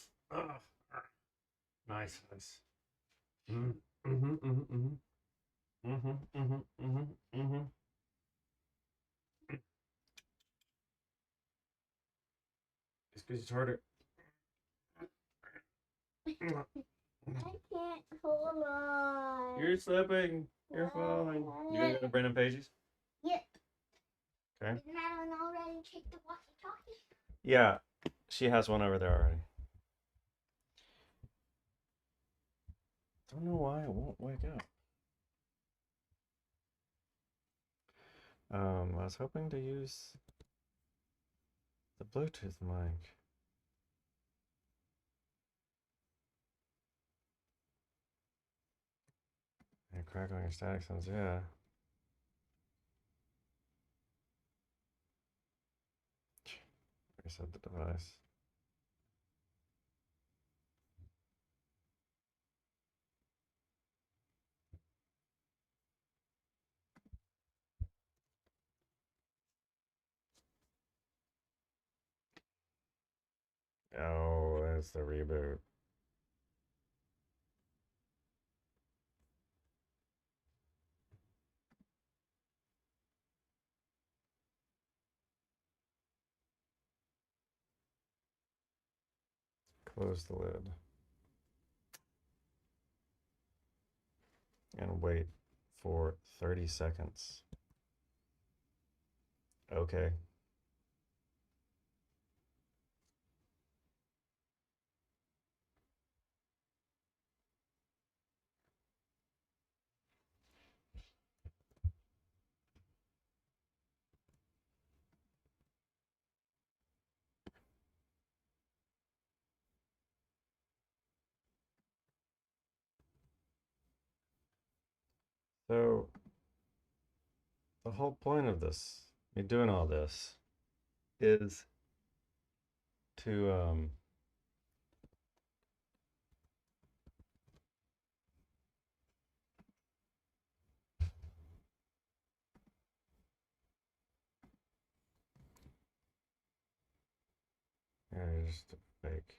A: Nice, nice. It's because it's harder.
B: I can't hold on.
A: You're slipping. You're falling. You gonna go to Brandon Pages?
B: Yep.
A: Okay.
B: Did Madeline already take the walkie-talkie?
A: Yeah, she has one over there already. Don't know why it won't wake up. I was hoping to use the Bluetooth mic. And crackling and static sounds, yeah. Reset the device. Oh, it's the reboot. Close the lid. And wait for 30 seconds. Okay. So the whole point of this, me doing all this, is to yeah, just a fake.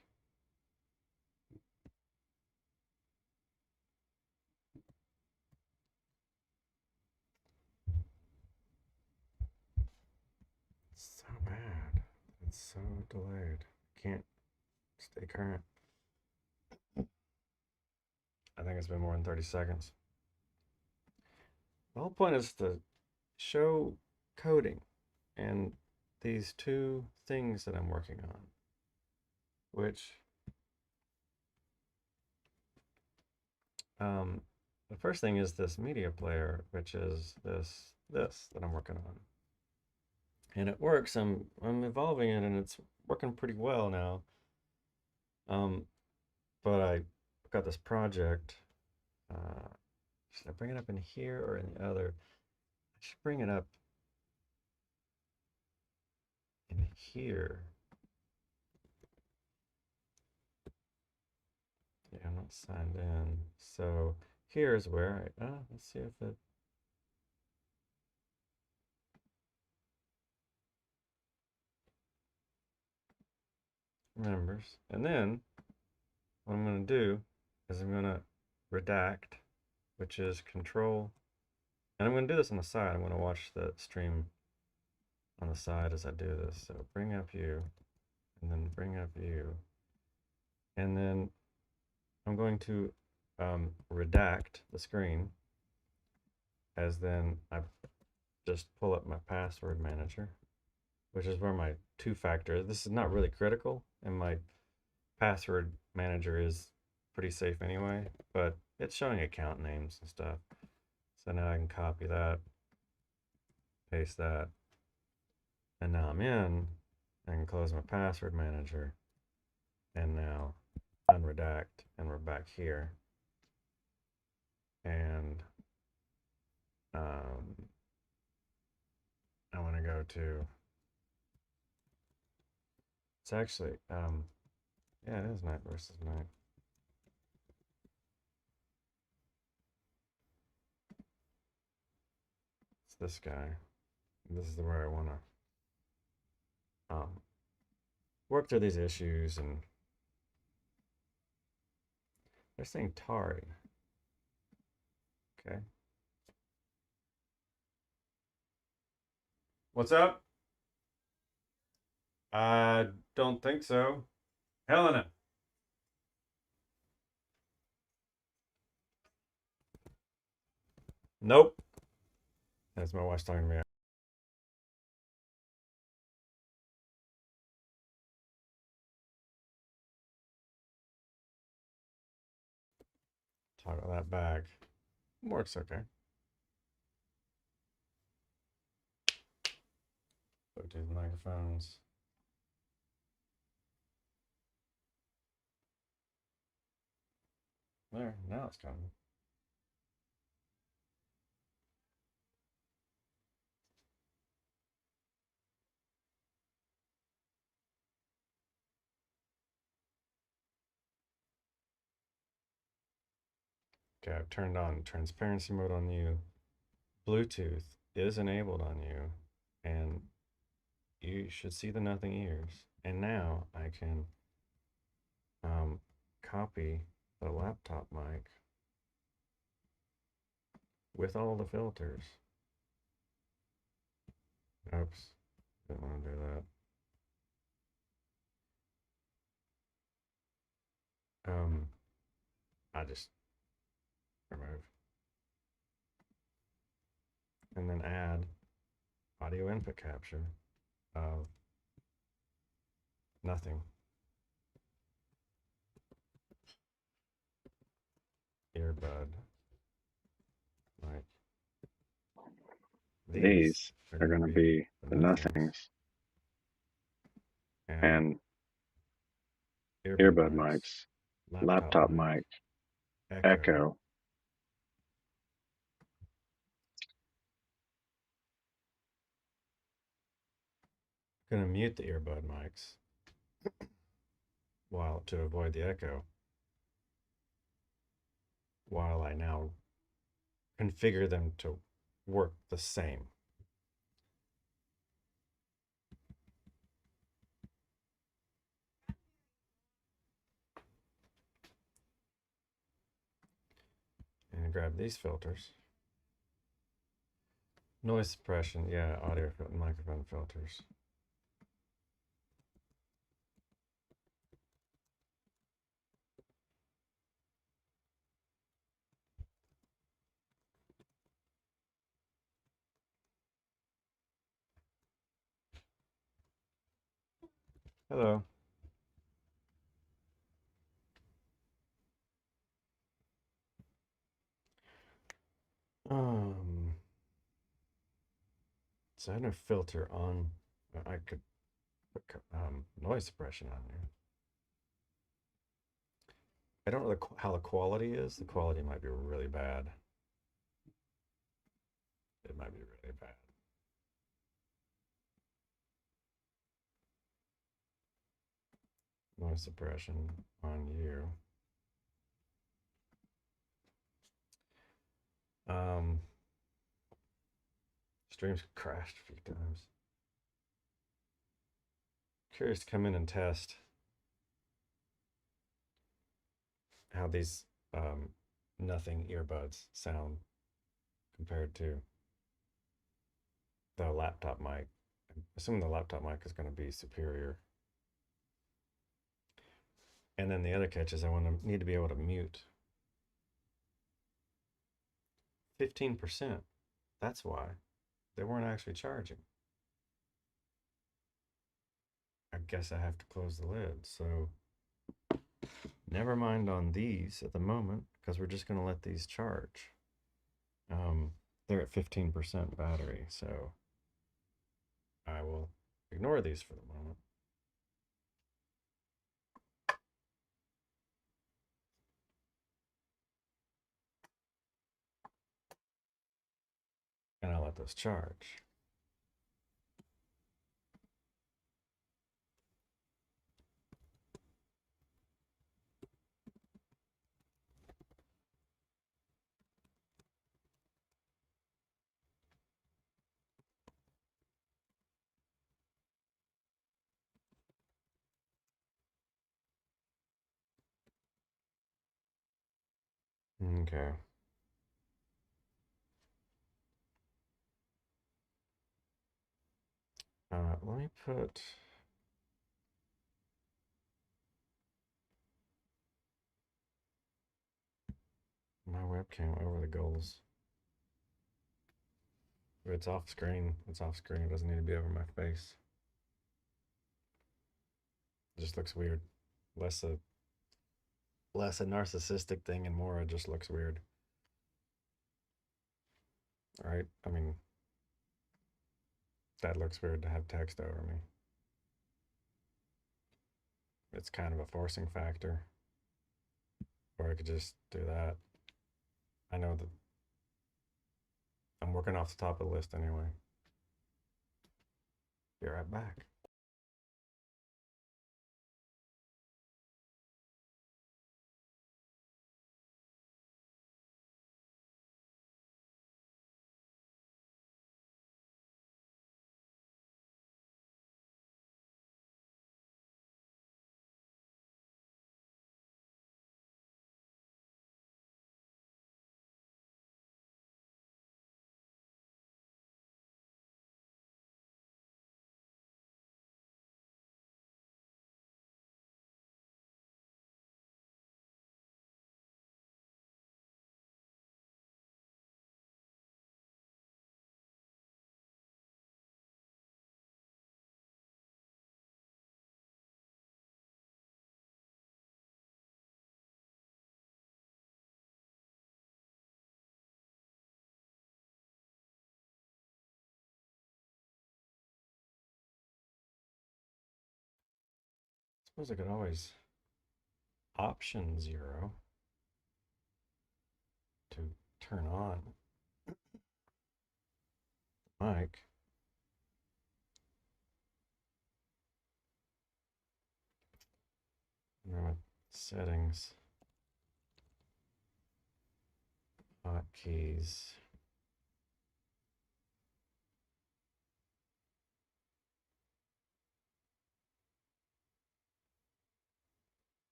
A: It's so bad. It's so delayed. Can't stay current. I think it's been more than 30 seconds. The whole point is to show coding and these two things that I'm working on, which the first thing is this media player, which is this that I'm working on. And it works. I'm evolving it and it's working pretty well now. But I got this project. Should I bring it up in here or in the other? I should bring it up in here. Yeah, I'm not signed in. So here's where I, let's see if it, remembers. And then what I'm going to do is I'm going to redact, which is control. And I'm going to do this on the side. I'm going to watch the stream on the side as I do this. So bring up you, and then bring up you. And then I'm going to redact the screen as then I just pull up my password manager, which is where my two-factor, this is not really critical, and my password manager is pretty safe anyway, but it's showing account names and stuff. So now I can copy that, paste that, and now I'm in. I can close my password manager, and now unredact, and we're back here. And I want to go to, it's actually, yeah, it is night versus night. this guy. This is where I want to work through these issues. And they're saying Tari. Okay. What's up? I don't think so. Helena. Nope. That's my wife talking to me. Toggle that back. Works okay. Bluetooth microphones. There, now it's coming. Okay, I've turned on transparency mode on you. Bluetooth is enabled on you, and you should see the nothing ears. And now I can copy the laptop mic with all the filters. Oops, didn't want to do that. I just remove. And then add audio input capture of nothing. Earbud. Like
C: these are going to be the nothings and earbud mics, laptop mic, echo.
A: I'm going to mute the earbud mics while to avoid the echo, while I now configure them to work the same. And grab these filters. Noise suppression, yeah, audio and microphone filters. Hello. So I had a filter on. I could put noise suppression on there. I don't know how the quality is. The quality might be really bad. It might be really bad. Noise suppression on you. Streams crashed a few times. Curious to come in and test how these nothing earbuds sound compared to the laptop mic. I'm assuming the laptop mic is going to be superior. And then the other catch is I need to be able to mute 15%. That's why they weren't actually charging. I guess I have to close the lid. So never mind on these at the moment, because we're just going to let these charge. They're at 15% battery, so I will ignore these for the moment. And I'll let those charge. Okay. Let me put my webcam over the goals. If it's off screen, it's off screen. It doesn't need to be over my face. It just looks weird. Less a narcissistic thing and more it just looks weird. Right? I mean, that looks weird to have text over me. It's kind of a forcing factor. Or I could just do that. I know that I'm working off the top of the list anyway. Be right back. I suppose I could always option 0 to turn on mic. Settings, hotkeys.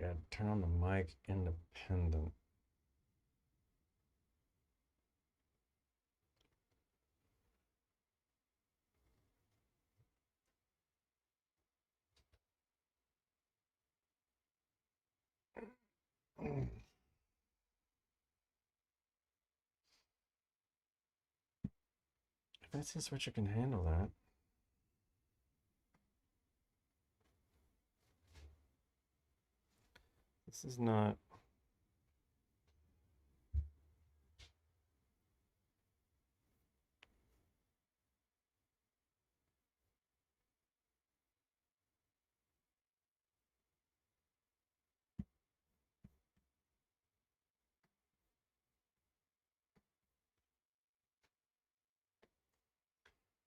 A: Yeah, turn on the mic independent. If that's a switcher can handle that. This is not.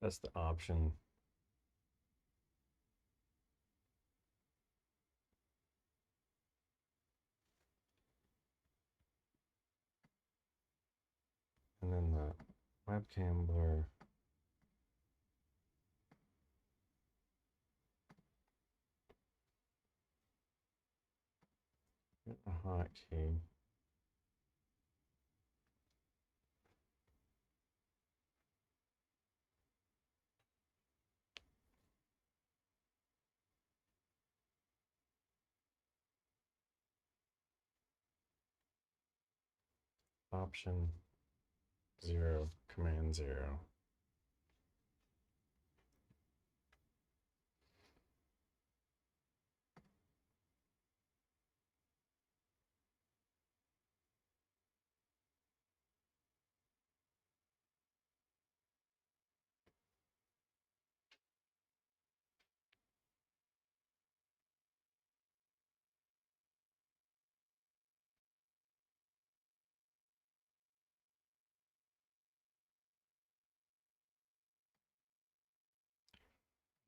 A: That's the option. And then the webcam blur. Get the hotkey. Option 0, command 0.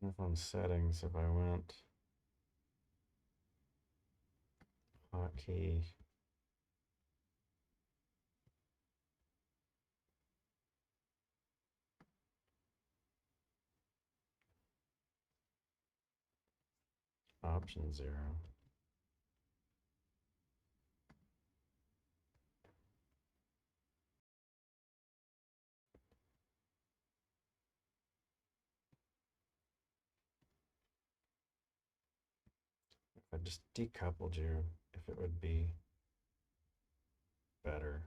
A: If on settings, if I went hotkey, option 0. If I just decoupled you, if it would be better.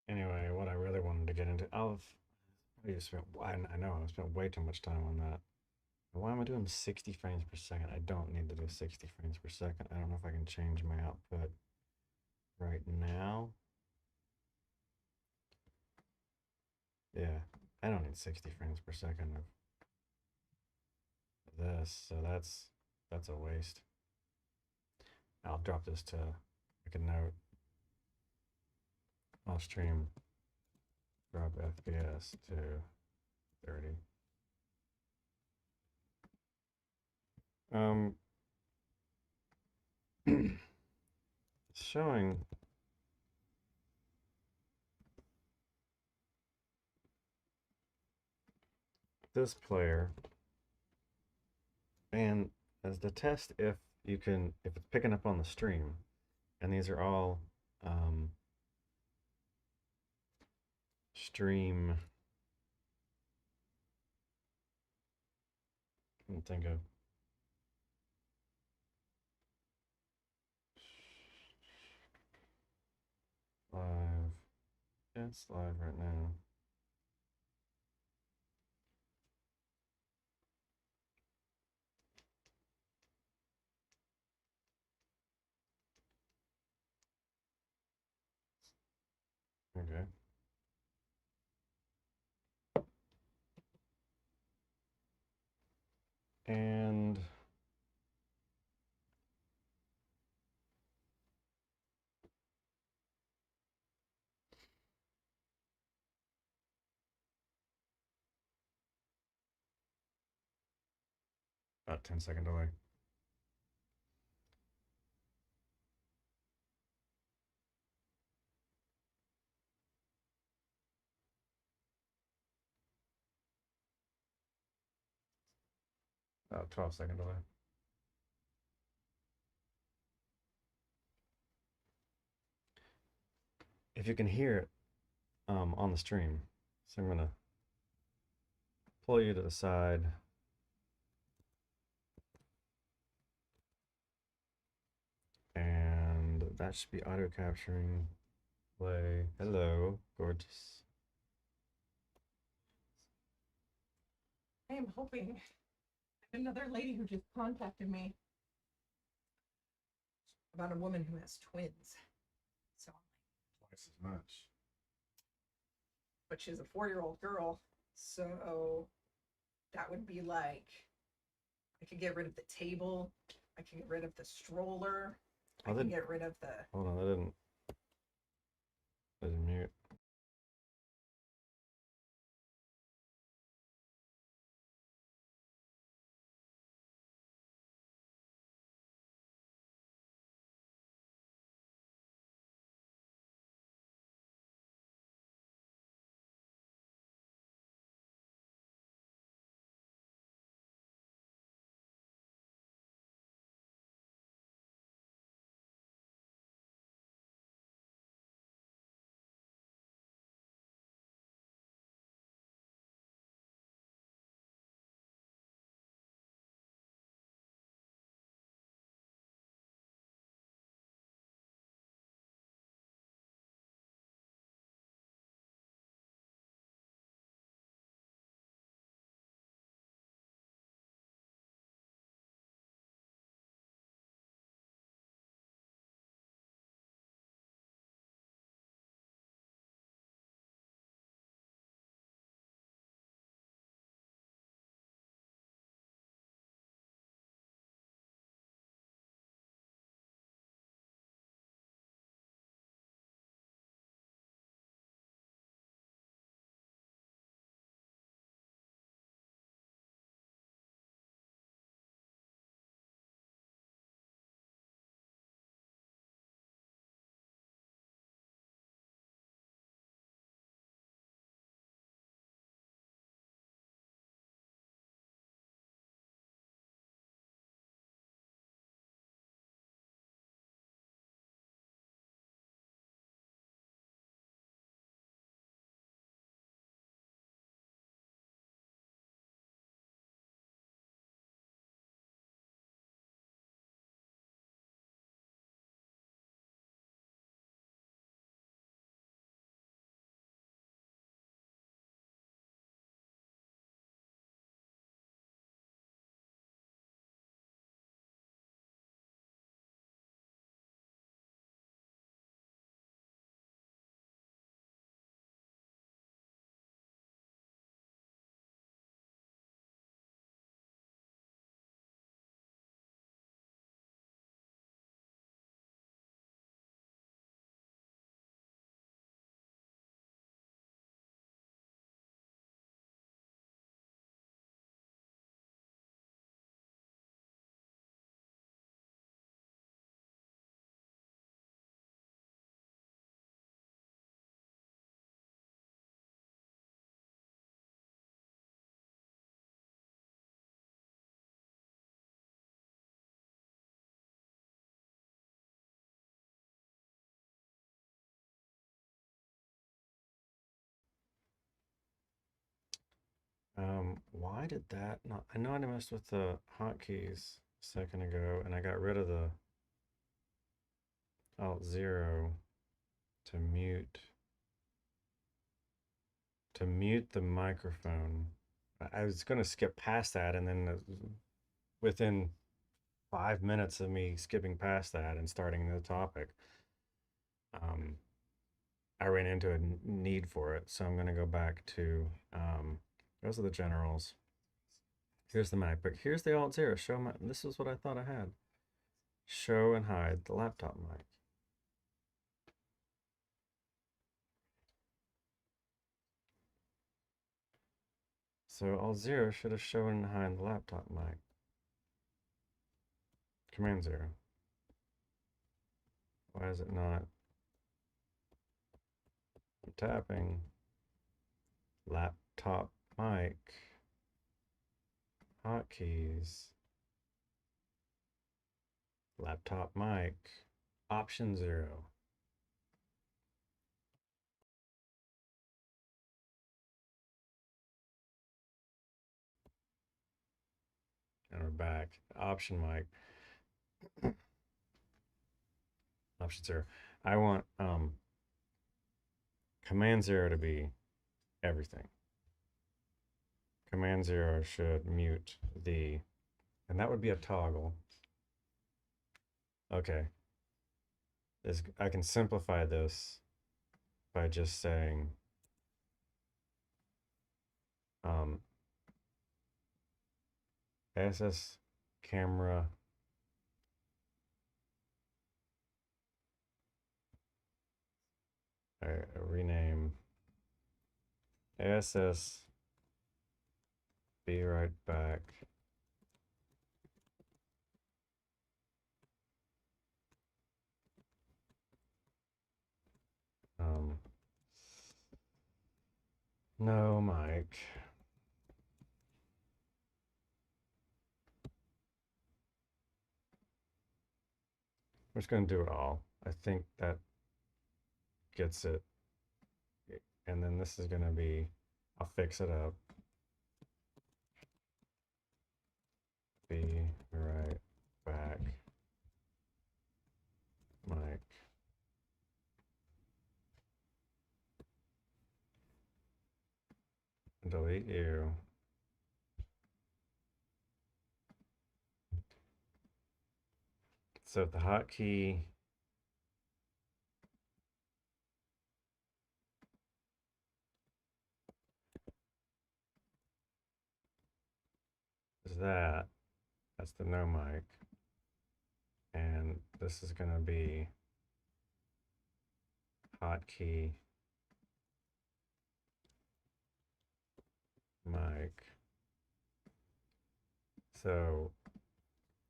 A: Anyway, what I really wanted to get into, I know I've spent way too much time on that. Why am I doing 60 frames per second? I don't need to do 60 frames per second. I don't know if I can change my output right now. Yeah, I don't need 60 frames per second of this, so that's a waste. I'll drop this to make a note. I'll stream drop FPS to 30. It's showing this player, and as the test, if it's picking up on the stream, and these are all stream. I can think of live. Yeah, it's live right now. Okay. And about 10-second delay. About 12-second delay. If you can hear it on the stream, so I'm gonna pull you to the side. And that should be auto capturing. Play. Hello, gorgeous.
D: I am hoping another lady who just contacted me about a woman who has twins. So,
A: Twice as much.
D: but she's a 4-year-old girl. So that would be like, I could get rid of the table. I can get rid of the stroller. I can get rid of the.
A: Hold on, I didn't mute. why did that not? I know I messed with the hotkeys a second ago, and I got rid of the Alt 0 to mute the microphone. I was going to skip past that, and then within 5 minutes of me skipping past that and starting the topic, I ran into a need for it. So I'm going to go back to, those are the generals. Here's the MacBook. Here's the Alt 0. Show my, this is what I thought I had. Show and hide the laptop mic. So Alt 0 should have shown and hide the laptop mic. Command 0. Why is it not? I'm tapping laptop mic, hotkeys, laptop mic, option 0. And we're back. Option mic. Option 0. I want command 0 to be everything. Command 0 should mute the, and that would be a toggle. Okay. I can simplify this by just saying ASS camera rename ASS be right back no mic. We're just going to do it all. I think that gets it. And then this is going to be, I'll fix it up. Be right back mic. Delete you. So if the hotkey is that's the no mic. And this is going to be hotkey mic. So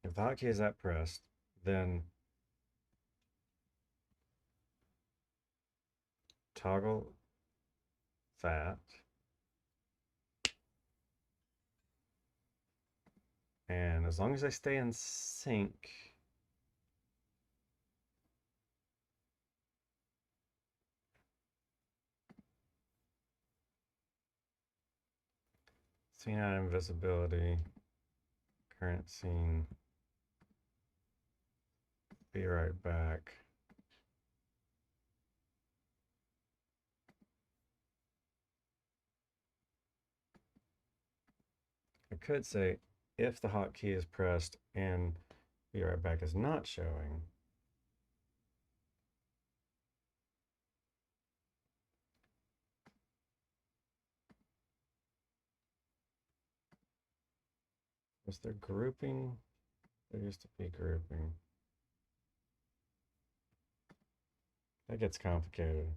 A: if the hotkey is that pressed, then toggle that. And as long as I stay in sync, scene item visibility, current scene, be right back. I could say if the hotkey is pressed and be right back is not showing, was there grouping? There used to be grouping. That gets complicated.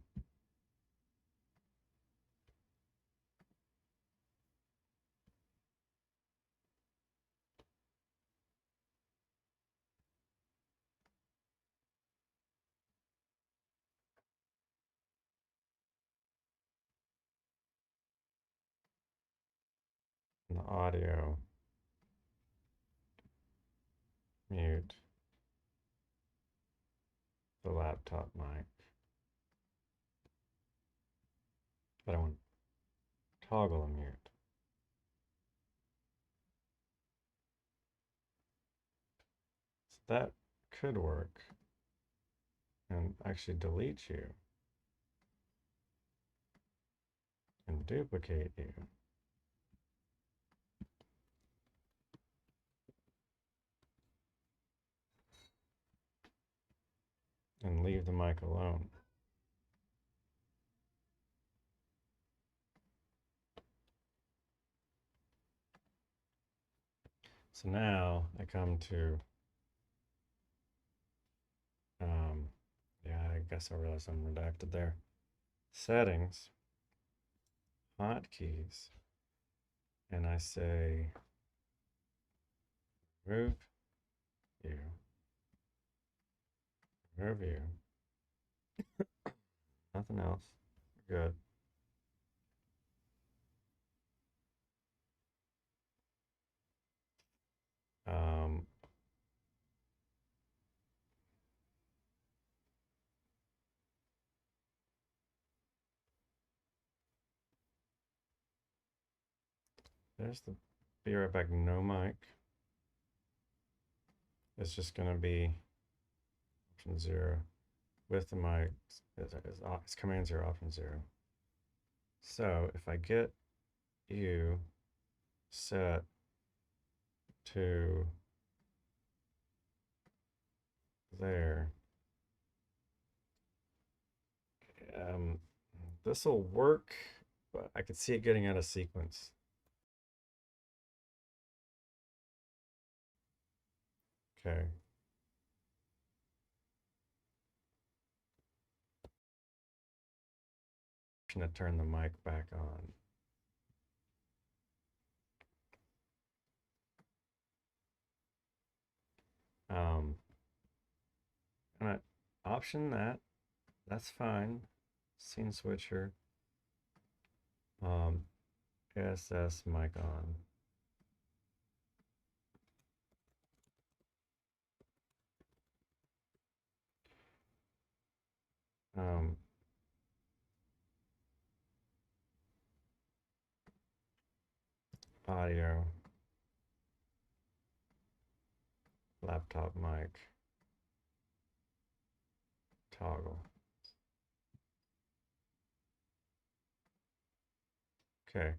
A: And the audio, mute the laptop mic. But I want toggle and mute. that could work and actually delete you and duplicate you. And leave the mic alone. So now I come to, yeah, I guess I realized I'm redacted there. Settings, hotkeys, and I say remove you, remove you. Nothing else. Good. There's the be right back no mic. It's just going to be option 0 with the mic. It's command 0, option 0. So if I get you set to there, this will work, but I could see it getting out of sequence. Okay. To turn the mic back on. And I option that. That's fine. Scene switcher. ASS mic on. Audio. Laptop mic. Toggle. Okay.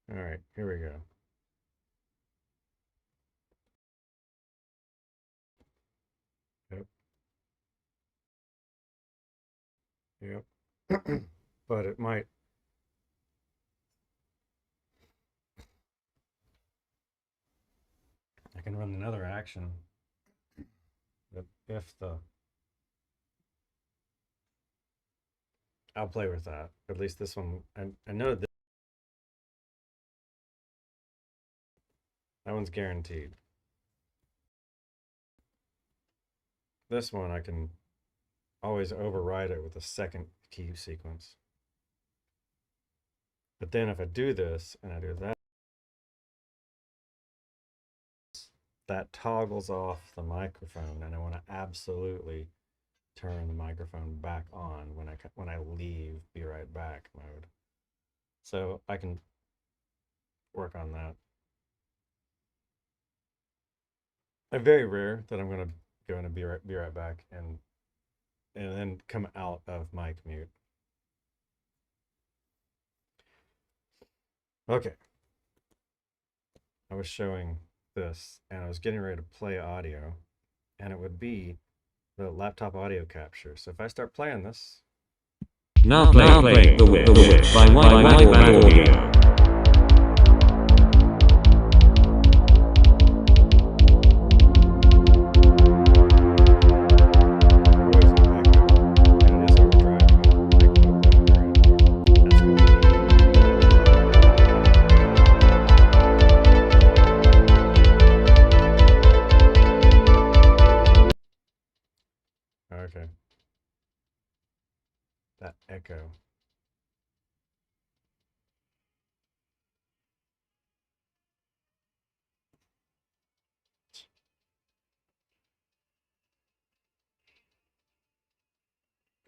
A: All right, here we go. Yep. Yep. But it might. I can run another action. If the. I'll play with that. At least this one. I know that one's guaranteed. This one I can always override it with a second key sequence. But then if I do this and I do that, that toggles off the microphone, and I want to absolutely turn the microphone back on when I leave be right back mode. So I can work on that. It's very rare that I'm going to go into be right back and then come out of mic mute. Okay. I was showing this and I was getting ready to play audio, and it would be the laptop audio capture. So if I start playing this.
E: Now play The Witch by Michael Audio.
A: Okay. That echo.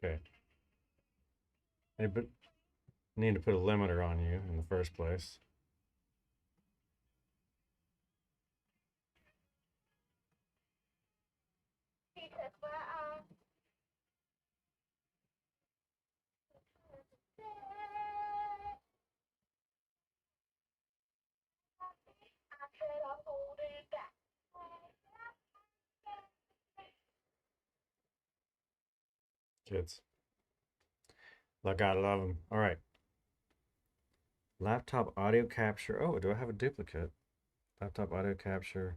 A: Okay. But need to put a limiter on you in the first place. Kids. I gotta love them. All right. Laptop audio capture. Oh, do I have a duplicate? Laptop audio capture.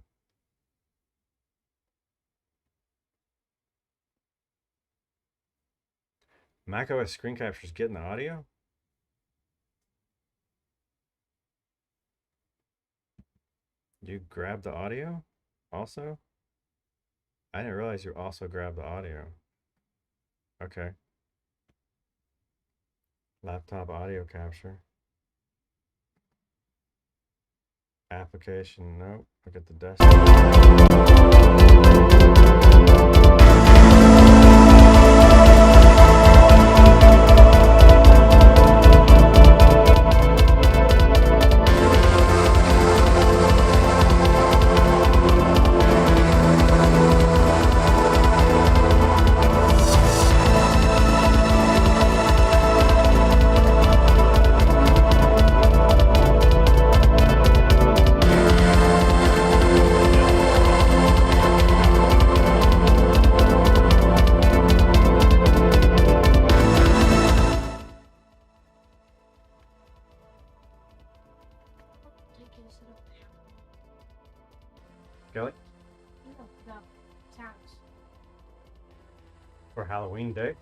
A: macOS screen capture is getting the audio? You grab the audio also? I didn't realize you also grabbed the audio. Okay. Laptop audio capture. Application, nope. Look at the desktop. Kelly?
B: No, the sounds.
A: For Halloween Day?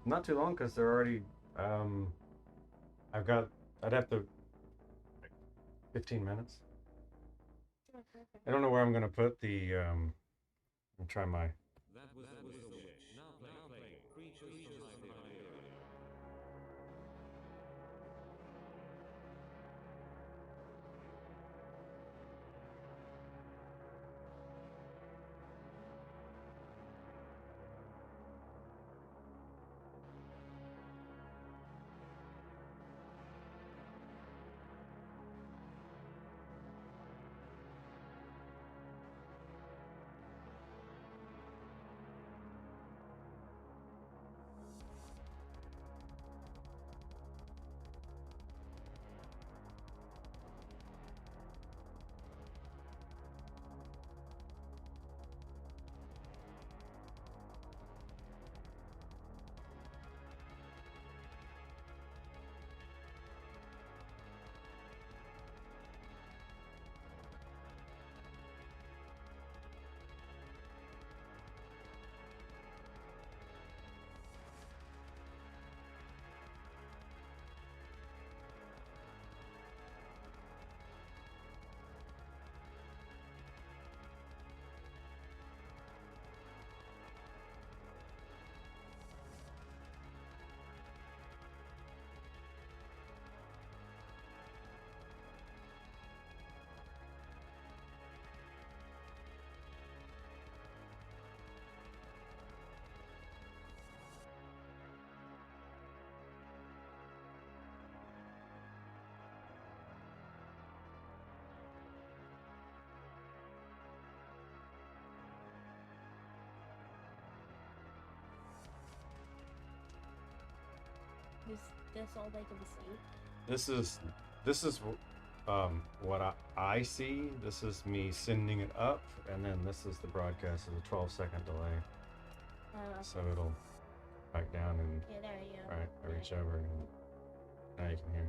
A: Not too long because they're already. I'd have to. 15 minutes.
B: Oh, perfect.
A: I don't know where I'm gonna put the. I'll try my.
B: Is this all they can see?
A: This is what I see. This is me sending it up, and then this is the broadcast of a 12-second delay. So it'll back down and
B: Yeah, there you go.
A: right. I reach over and now you can hear.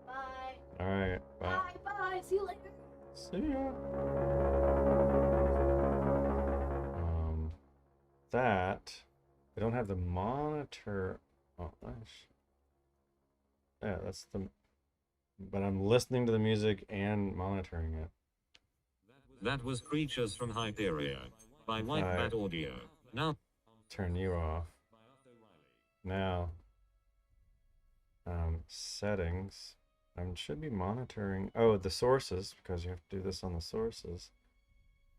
B: Bye.
A: All right. Bye.
B: Bye. See you later.
A: See ya. That I don't have the monitor. Oh, nice. Yeah, that's the. But I'm listening to the music and monitoring it.
E: That was Creatures from Hyperia by White Bat Audio. Now
A: turn you off. Now, settings. I should be monitoring. Oh, the sources, because you have to do this on the sources.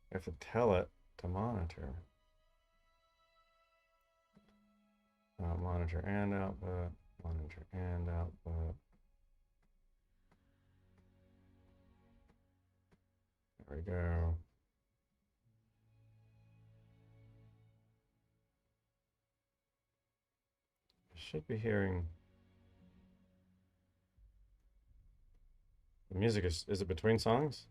A: You have to tell it to monitor. Monitor and output, monitor and output. There we go. I should be hearing the music. Is it between songs?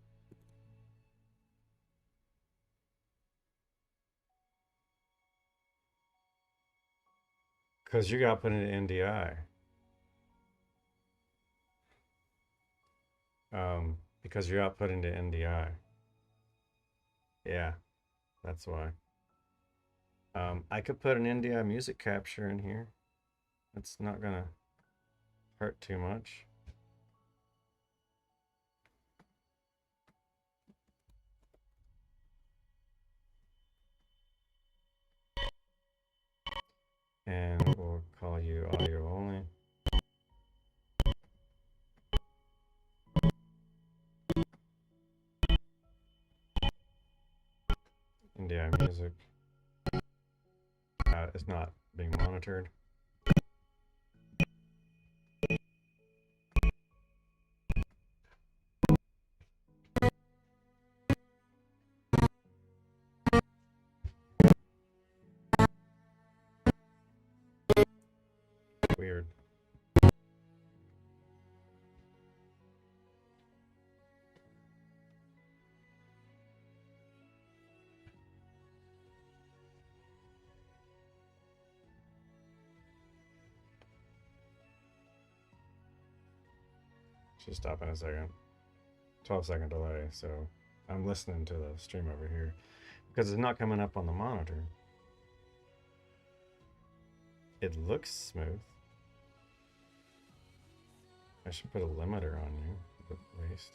A: Because you got put into NDI. Because you're output into NDI. Yeah, that's why. I could put an NDI music capture in here. It's not gonna hurt too much. And we'll call you audio only. NDI music. It's not being monitored. Weird. Should stop in a second. 12-second delay, so I'm listening to the stream over here because it's not coming up on the monitor. It looks smooth. I should put a limiter on you at least.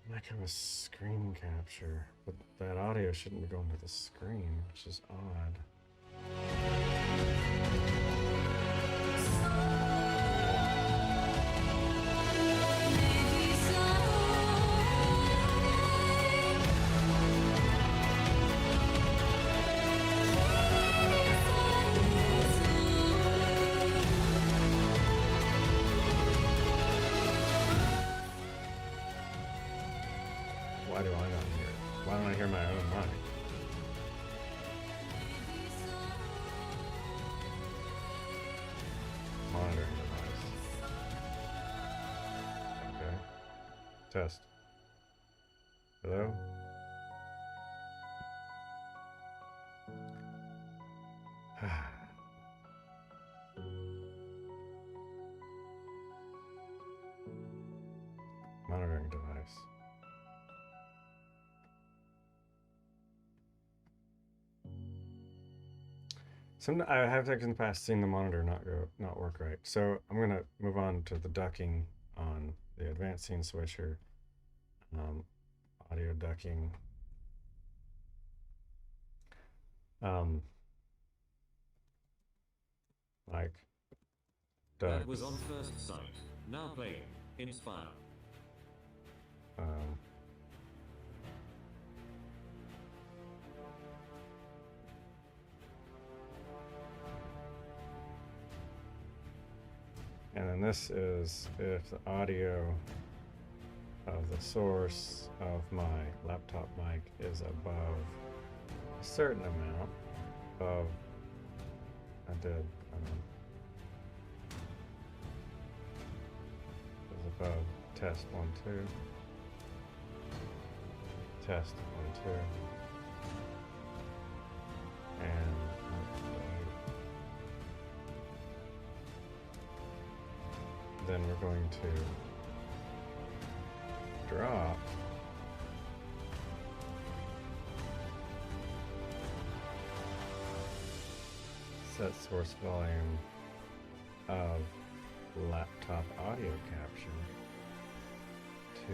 A: Might have a screen capture, but that audio shouldn't be going to the screen, which is odd. Why do I not hear it? Why don't I hear my own mic? Monitoring device. Okay. Test. Hello? Monitoring device. I have in the past seen the monitor not work right. So I'm gonna move on to the ducking on the advanced scene switcher. Audio ducking. Like duck.
E: That was on first sight. Now playing. Inspire.
A: And then this is if the audio of the source of my laptop mic is above a certain amount of, is above test 1, 2, test 1, 2, and then we're going to drop set source volume of laptop audio capture to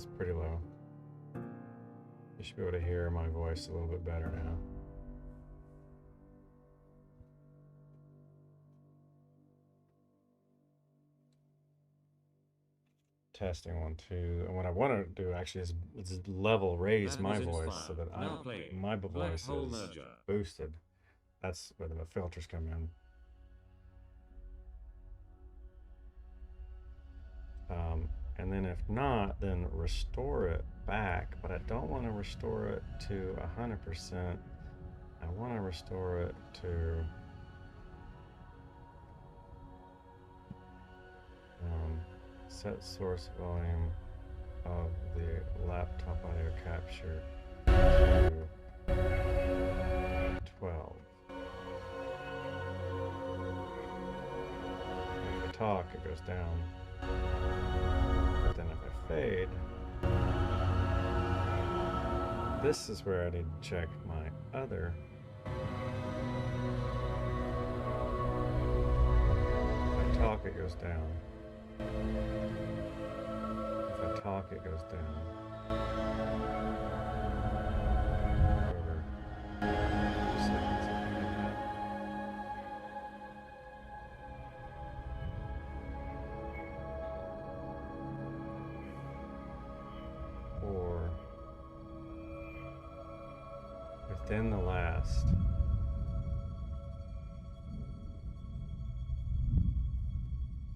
A: that's pretty low. You should be able to hear my voice a little bit better now. Testing 1, 2. And what I want to do actually is raise my voice so that my voice is boosted. That's where the filters come in. And then if not, then restore it back. But I don't want to restore it to 100%. I want to restore it to set source volume of the laptop audio capture to 12. If I talk, it goes down. But then if I fade, this is where I need to check my other. If I talk, it goes down. If I talk, it goes down. Over 2 seconds. Or within the last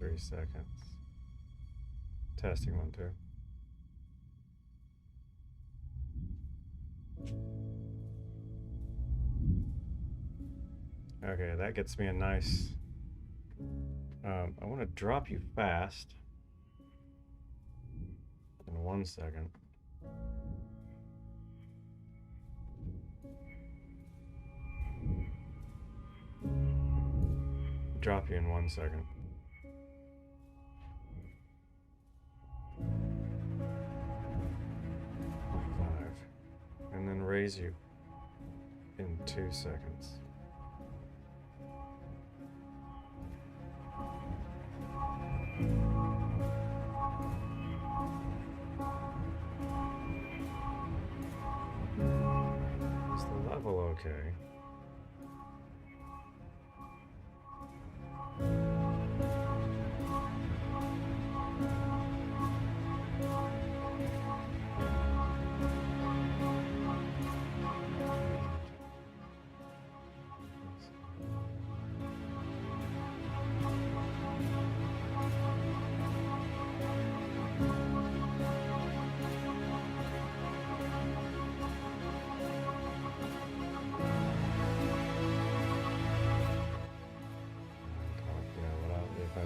A: 3 seconds. Testing 1, 2. Okay, that gets me a nice. I want to drop you fast in 1 second. Drop you in 1 second. 5. And then raise you in 2 seconds. Is the level okay?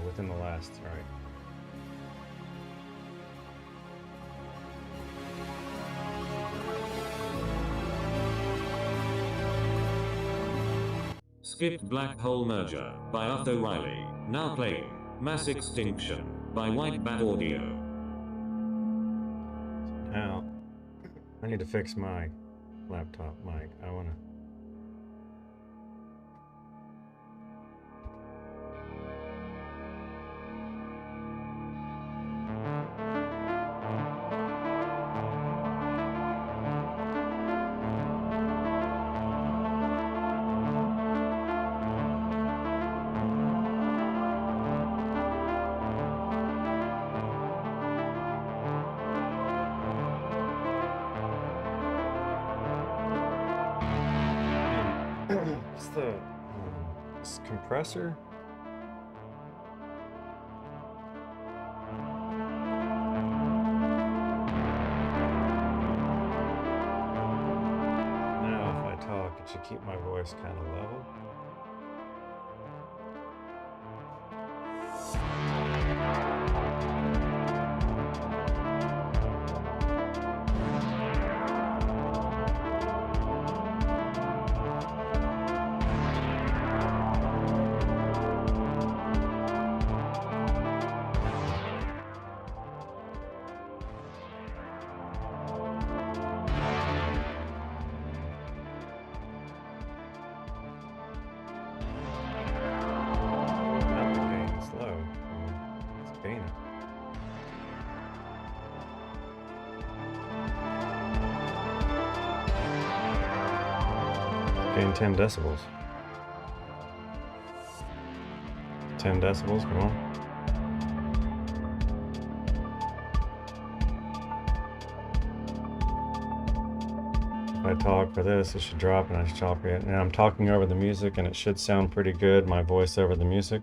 A: Within the last, all right.
E: Skipped Black Hole Merger by Arthur Riley. Now playing Mass Extinction by White Bat Audio.
A: Now, I need to fix my laptop mic. I want to. What's the compressor? Now, if I talk, it should keep my voice kind of level. Gain 10 decibels. 10 decibels, come on. If I talk for this, it should drop, and I should talk it. And I'm talking over the music, and it should sound pretty good, my voice over the music.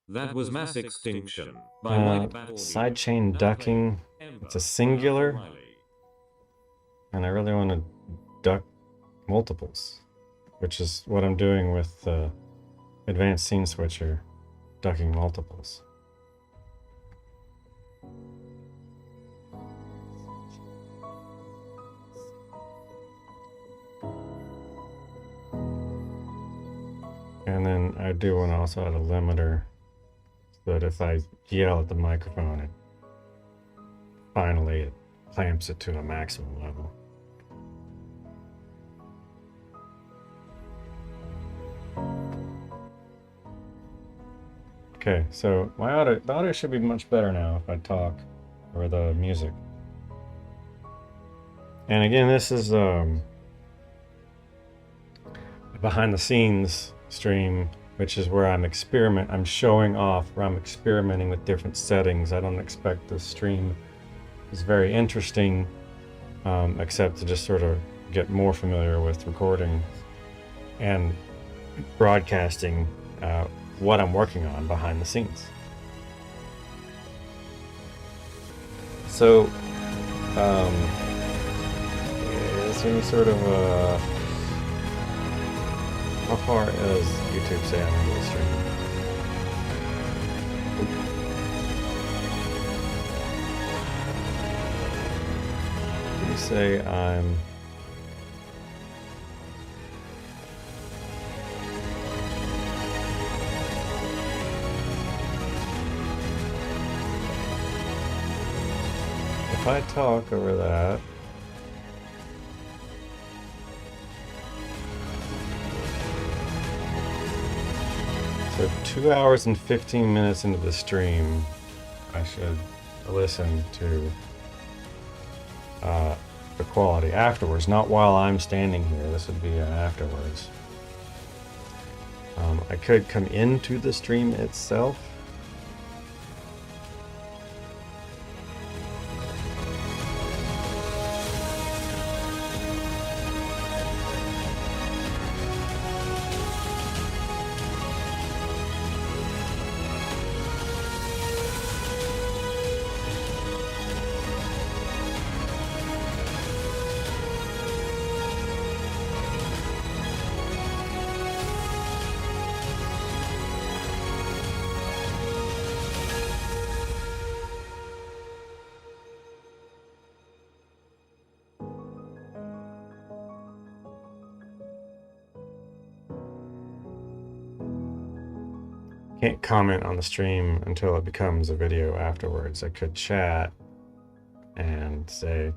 E: That was Mass Extinction by White Bat Audio.
A: Sidechain
E: Now
A: ducking.
E: playing
A: It's a
E: Ember
A: singular,
E: by Arthur Riley.
A: and I really want to duck multiples, which is what I'm doing with the advanced scene switcher, ducking multiples. And then I do want to also add a limiter so that if I yell at the microphone, it finally clamps it to a maximum level. Okay, so the audio should be much better now if I talk over the music. And again, this is behind the scenes stream, which is where I'm showing off, where I'm experimenting with different settings. I don't expect this stream is very interesting, except to just sort of get more familiar with recording and broadcasting what I'm working on behind the scenes. So, is there any sort of how far does YouTube say I'm into the stream? Did you say I'm... If I talk over that... So 2 hours and 15 minutes into the stream, I should listen to the quality afterwards, not while I'm standing here. This would be afterwards. I could come into the stream itself. Can't comment on the stream until it becomes a video afterwards. I could chat and say,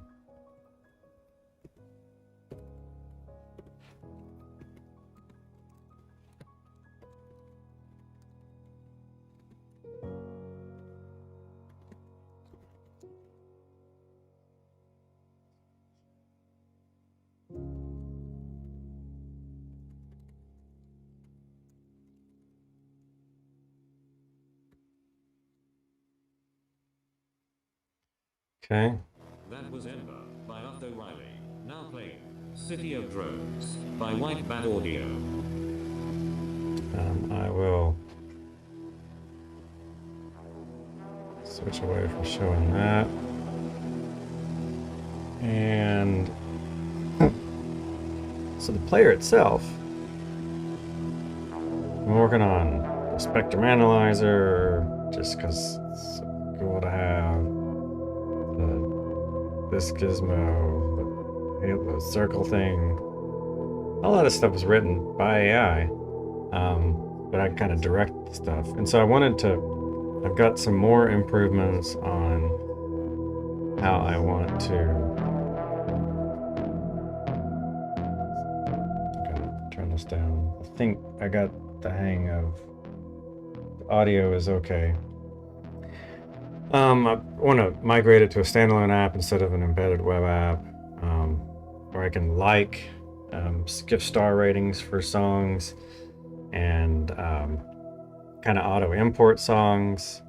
A: okay.
E: That was Ember by Arthur Riley. Now playing City of Drones by White Bat Audio.
A: I will switch away from showing that. And so the player itself, I'm working on the spectrum analyzer just because it's cool to have this gizmo, the circle thing. All that stuff was written by AI, but I kind of direct stuff. And so I've got some more improvements on how I want to. I'm gonna turn this down. I think I got the hang of the audio is okay. I want to migrate it to a standalone app instead of an embedded web app, where I can give star ratings for songs and kind of auto import songs.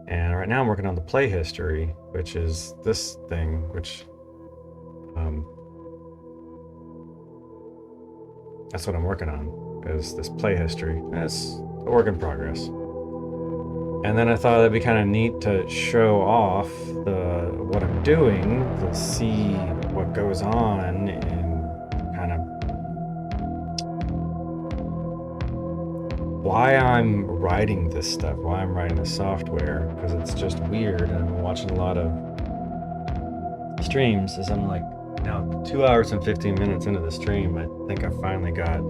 A: And right now I'm working on the play history, which is this thing, which that's what I'm working on, is this play history. And it's a work in progress. And then I thought it'd be kind of neat to show off what I'm doing, to see what goes on, and kind of why I'm writing this stuff, why I'm writing this software, because it's just weird. And I'm watching a lot of streams as I'm like now 2 hours and 15 minutes into the stream. I think I finally got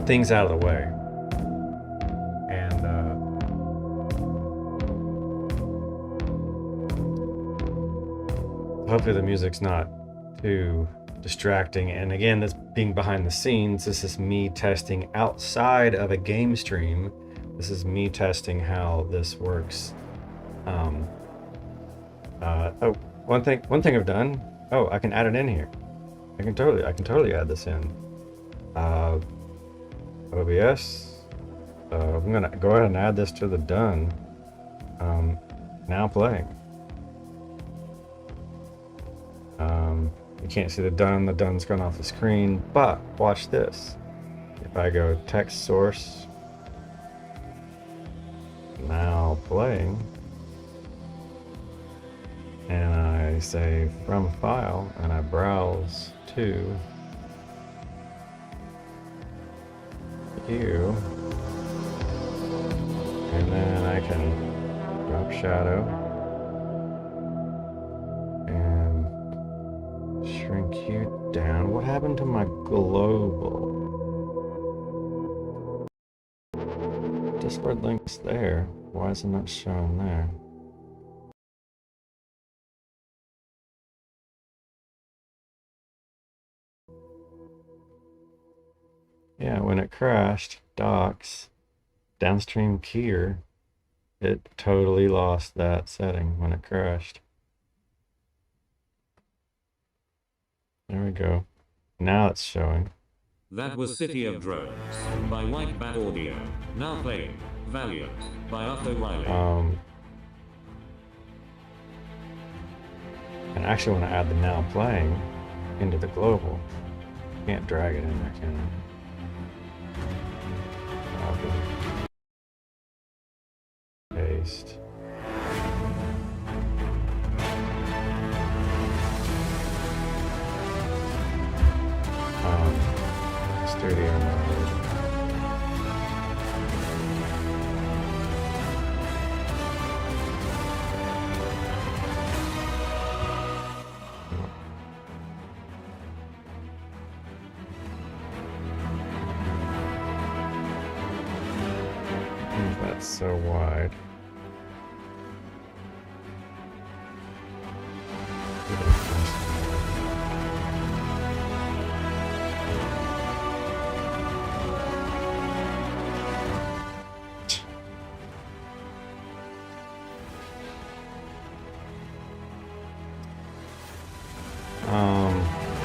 A: things out of the way. And hopefully the music's not too distracting. And again, this being behind the scenes, this is me testing outside of a game stream. This is me testing how this works. One thing I've done. Oh, I can add it in here. I can totally add this in. OBS. I'm gonna go ahead and add this to the done. Now playing. You can't see the done's gone off the screen, but watch this. If I go text source, now playing, and I say from file, and I browse to you, and then I can drop shadow and shrink you down. What happened to my global? Discord link's there. Why is it not shown there? Yeah, when it crashed, docs, downstream keyer, it totally lost that setting when it crashed. There we go. Now it's showing.
E: That was City of Drones by White Bat Audio. Now playing Valiant by Arthur Riley.
A: And actually want to add the now playing into the global. Can't drag it in there, can I? Paste. Studio mode. That's so wide.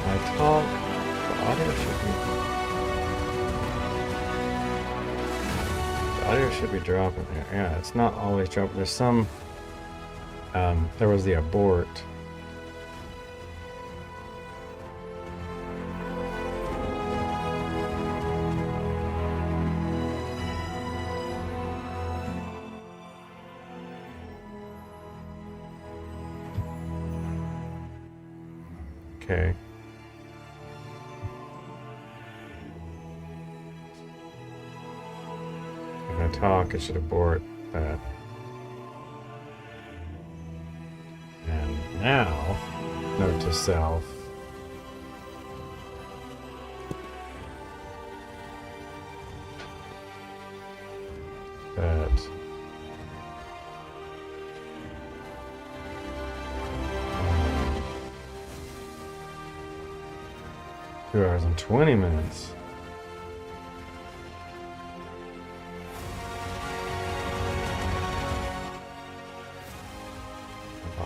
A: I talk, the audio should be dropping there. Yeah, it's not always dropping. There's some, there was the abort. Okay. If I talk, it should abort that. And now, note to self. That 2 hours and 20 minutes.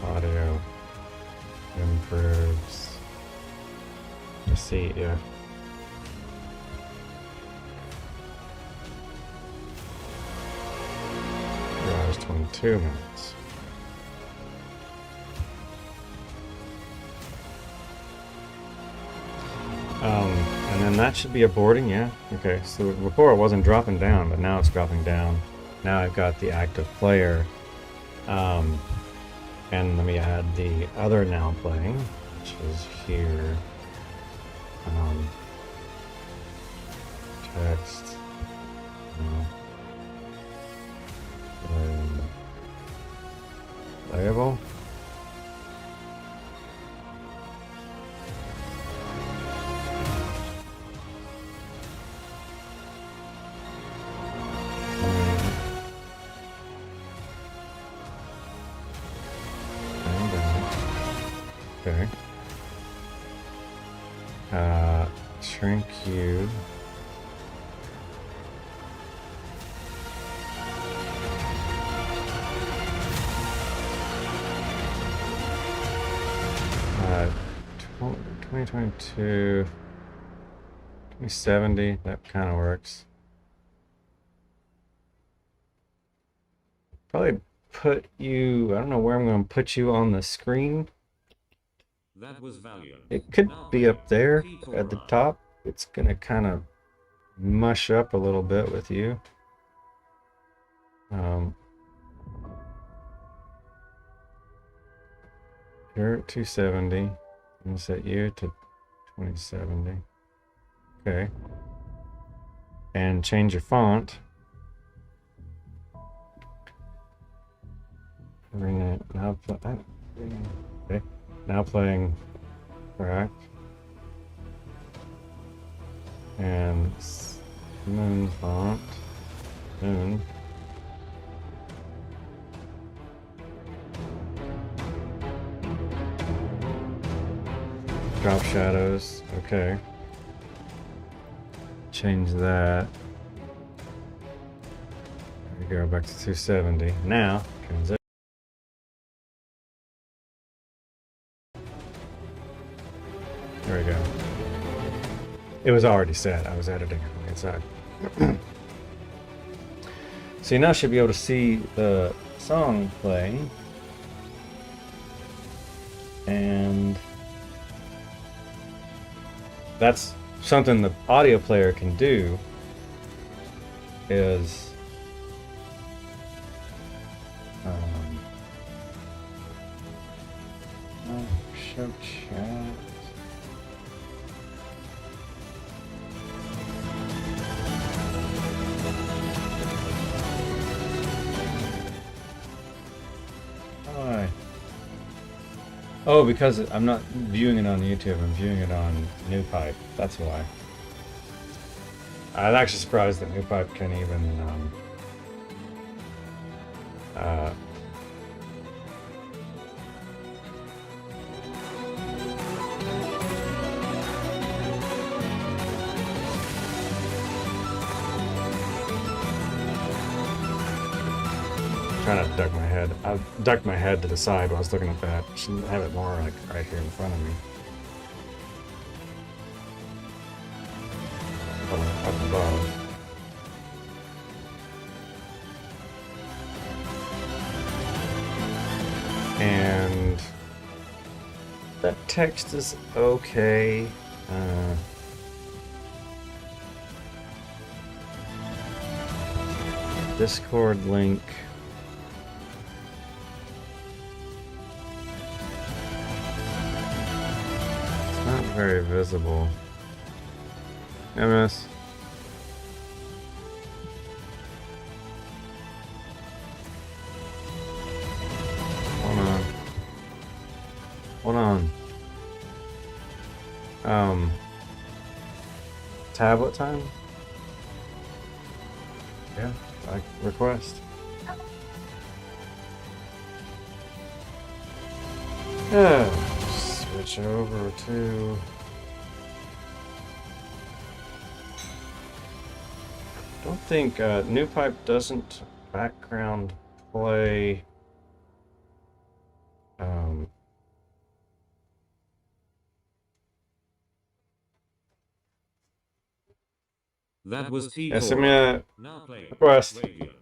A: Audio improves. Let's see, yeah. 2 hours 22 minutes. And then that should be aborting, yeah. Okay, so before it wasn't dropping down, but now it's dropping down. Now I've got the active player. And let me add the other now playing, which is here. Text. Playable. Okay. Shrink you. Uh, 2022, 2070, that kind of works. Probably put you, I don't know where I'm going to put you on the screen.
E: That was valiant.
A: It could be up there at the top. It's going to kind of mush up a little bit with you. Here at 270. I'm going to set you to 2070. Okay. And change your font. Bring it now. Okay. Now playing correct. And moon font. Moon. Drop shadows. Okay. Change that. There we go, back to 270. Now, transition. There we go. It was already set. I was editing it on the inside. So you now should be able to see the song play. And that's something the audio player can do is show chat. Why? Oh, because I'm not viewing it on YouTube, I'm viewing it on NewPipe. That's why. I'm actually surprised that NewPipe can even trying to duck my head. I ducked my head to the side while I was looking at that. I should have it more like right here in front of me. Up above. And that text is okay. Discord link. Not very visible. MS. Hold on. Hold on. Tablet time? Yeah, I request. Switch over to... I don't think new pipe doesn't background play
E: That was T4.
A: yeah, send me a
E: Now playing
A: request.
E: Radiant.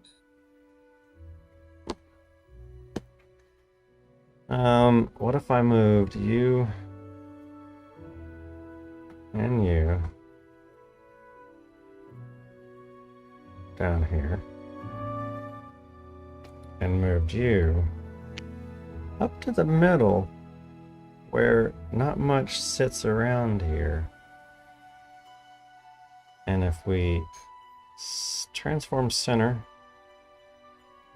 A: What if I moved you and you down here and moved you up to the middle where not much sits around here? And if we transform center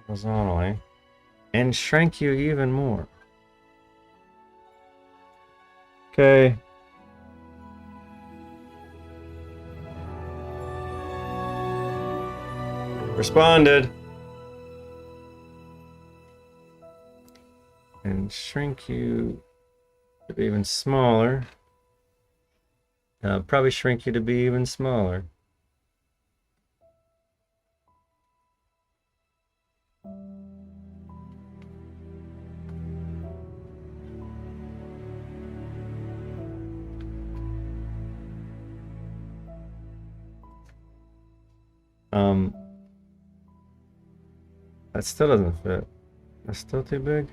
A: horizontally and shrink you even more. Okay. Responded. And shrink you to be even smaller. Probably shrink you to be even smaller. That still doesn't fit. That's still too big.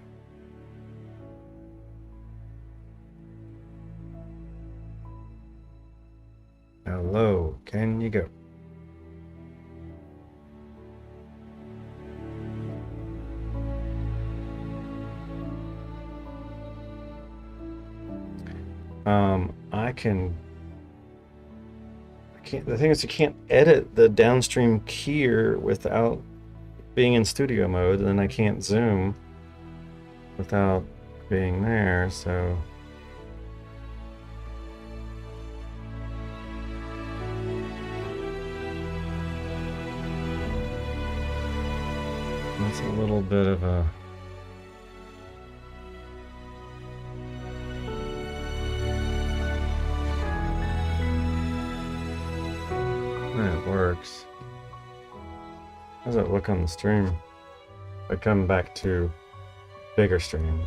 A: How low can you go? The thing is, you can't edit the downstream keyer without being in studio mode, and then I can't zoom without being there, so. That's a little bit of a... It works. How does it look on the stream? I come back to bigger stream.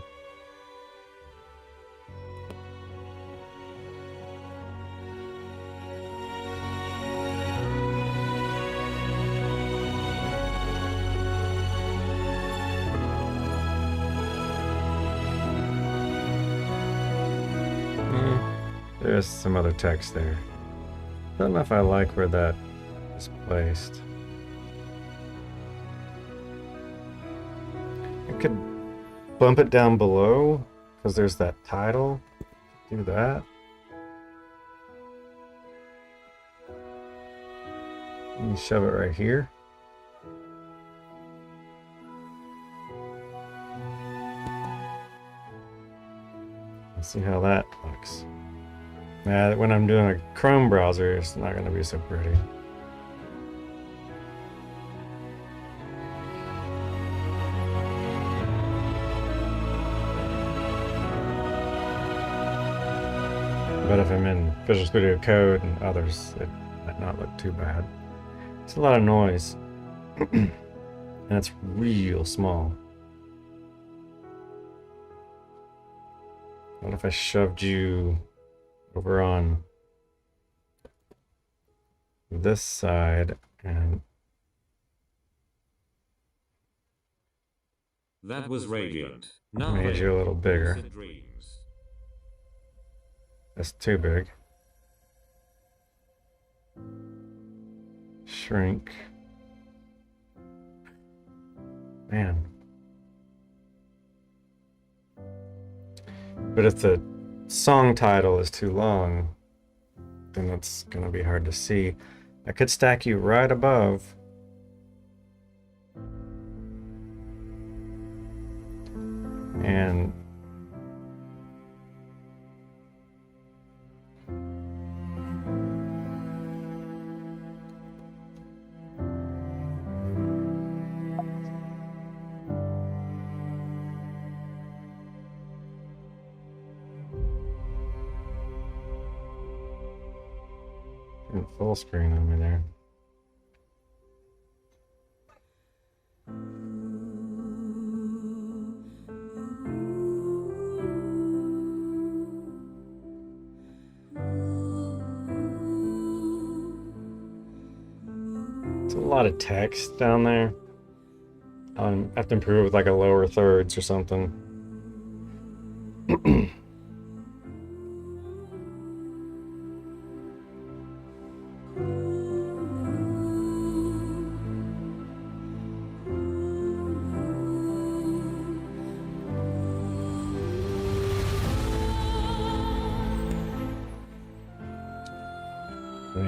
A: There's some other text there. Don't know if I like where that is placed. I could bump it down below because there's that title. Do that. And shove it right here. Let's see how that looks. When I'm doing a Chrome browser, it's not going to be so pretty. But if I'm in Visual Studio Code and others, it might not look too bad. It's a lot of noise. And it's real small. What if I shoved you over on this side and
E: that was Radiant. Now
A: made you a little bigger. That's too big. Shrink. Man. But if the song title is too long, then it's going to be hard to see. I could stack you right above. And Went full screen on me there. It's a lot of text down there. I have to improve with like a lower thirds or something. You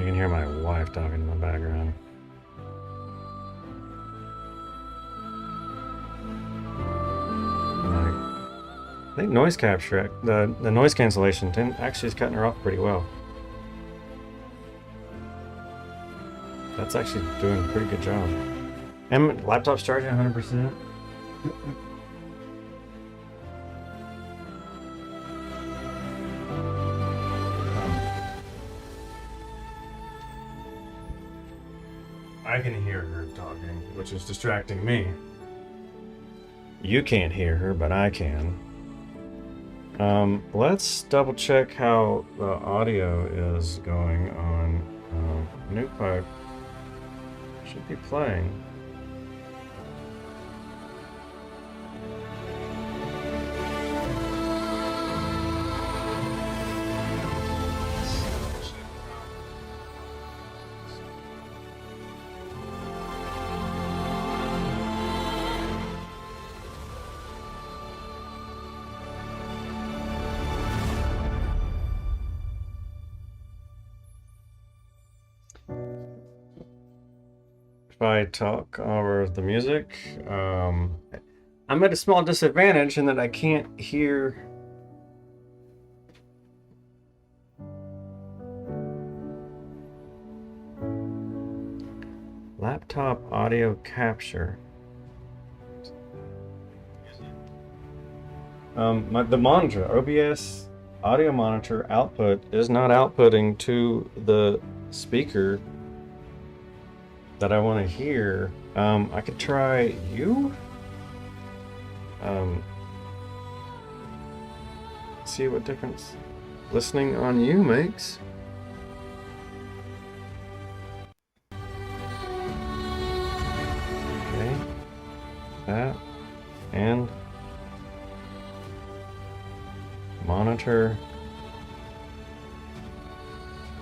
A: can hear my wife talking in the background. I think noise capture, the noise cancellation actually is cutting her off pretty well. That's actually doing a pretty good job. And laptop's charging 100%. I can hear her talking, which is distracting me. You can't hear her, but I can. Let's double check how the audio is going on new pipe. Should be playing. If I talk over the music, I'm at a small disadvantage in that I can't hear laptop audio capture. The monitor, OBS audio monitor output is not outputting to the speaker that I want to hear. I could try you. See what difference listening on you makes. Okay, that and monitor.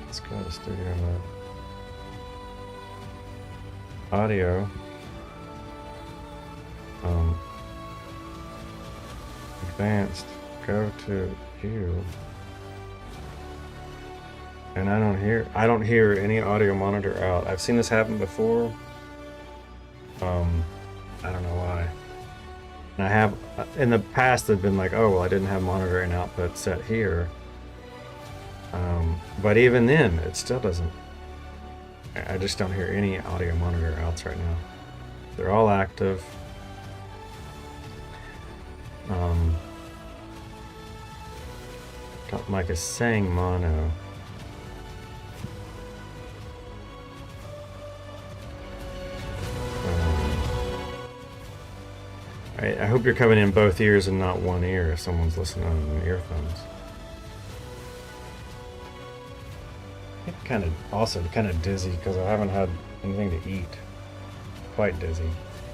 A: Let's go to studio mode. Audio. Advanced. Go to view. And I don't hear any audio monitor out. I've seen this happen before. I don't know why. And I have in the past I've been like, oh well, I didn't have monitor and output set here. But even then it still doesn't. I just don't hear any audio monitor outs right now. They're all active. Top mic is saying mono. I hope you're coming in both ears and not one ear if someone's listening on earphones. Kind of dizzy because I haven't had anything to eat. Quite dizzy.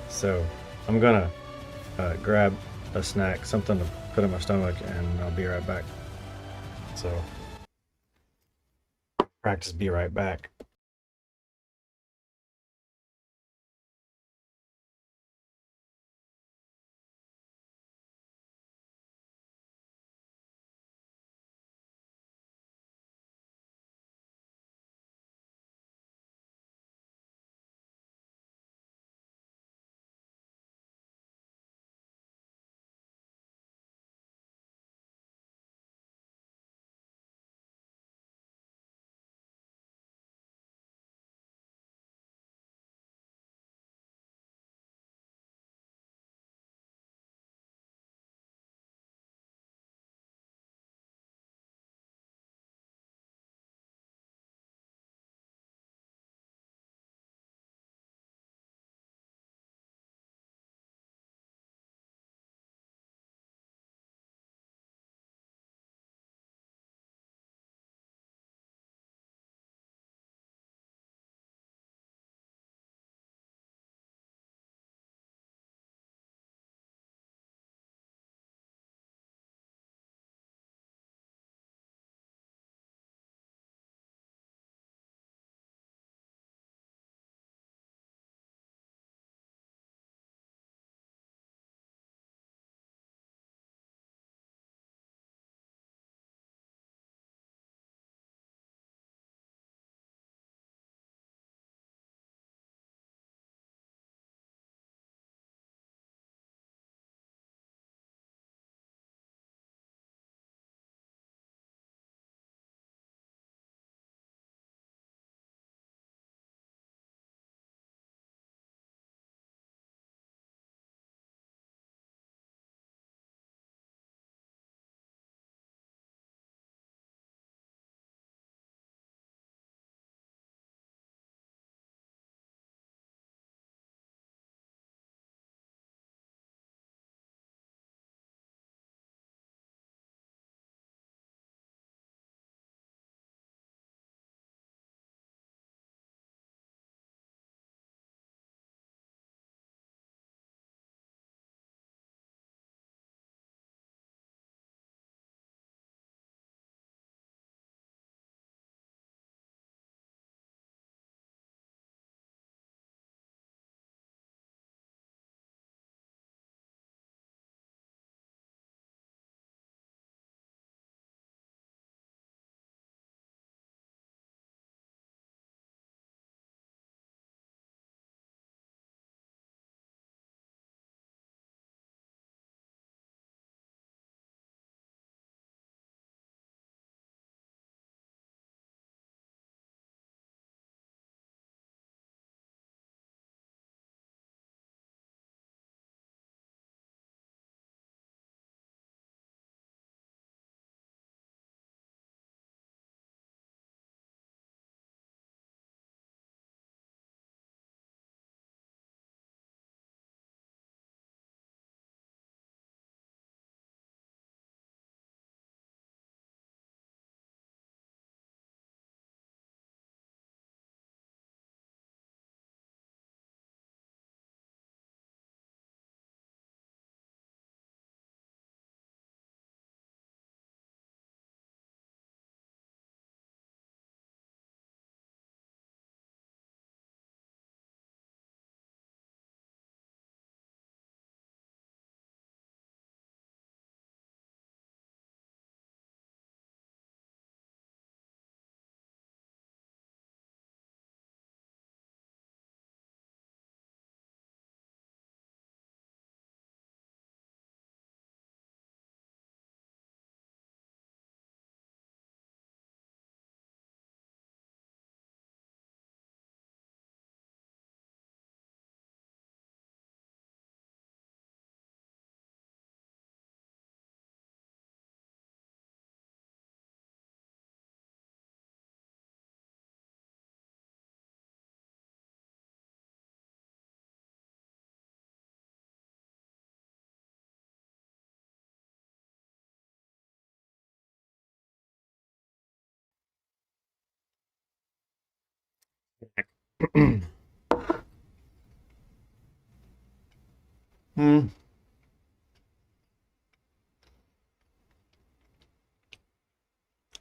A: So I'm gonna grab a snack, something to put in my stomach, and I'll be right back. So practice be right back.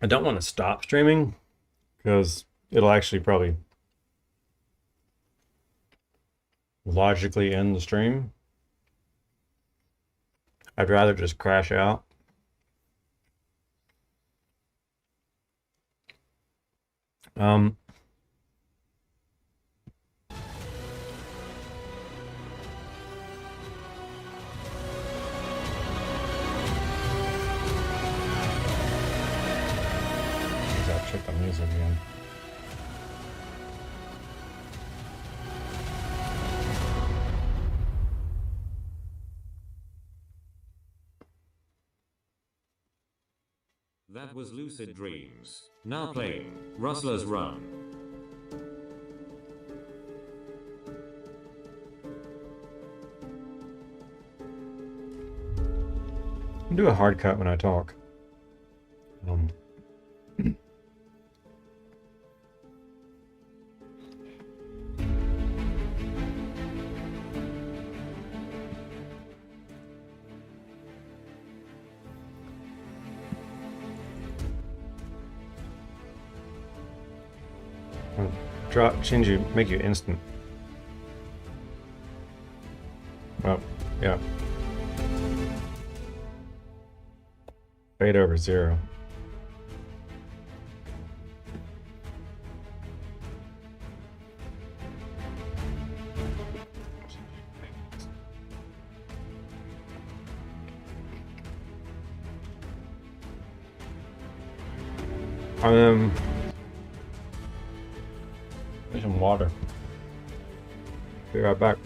A: I don't want to stop streaming because it'll actually probably logically end the stream. I'd rather just crash out. I'll check the music again.
E: That was Lucid Dreams. Now playing Rustler's Run.
A: I'll do a hard cut when I talk. Change you, make you instant. Oh, yeah. Fade over 0. There's some water. Be right back.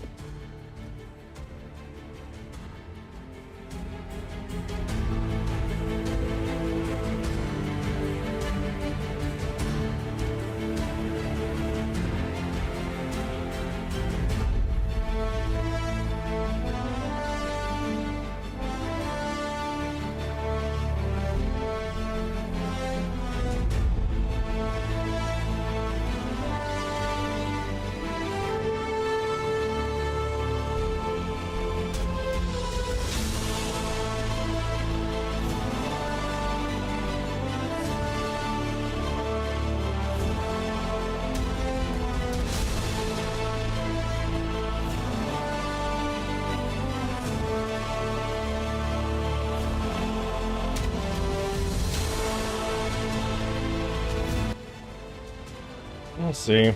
A: Let's see.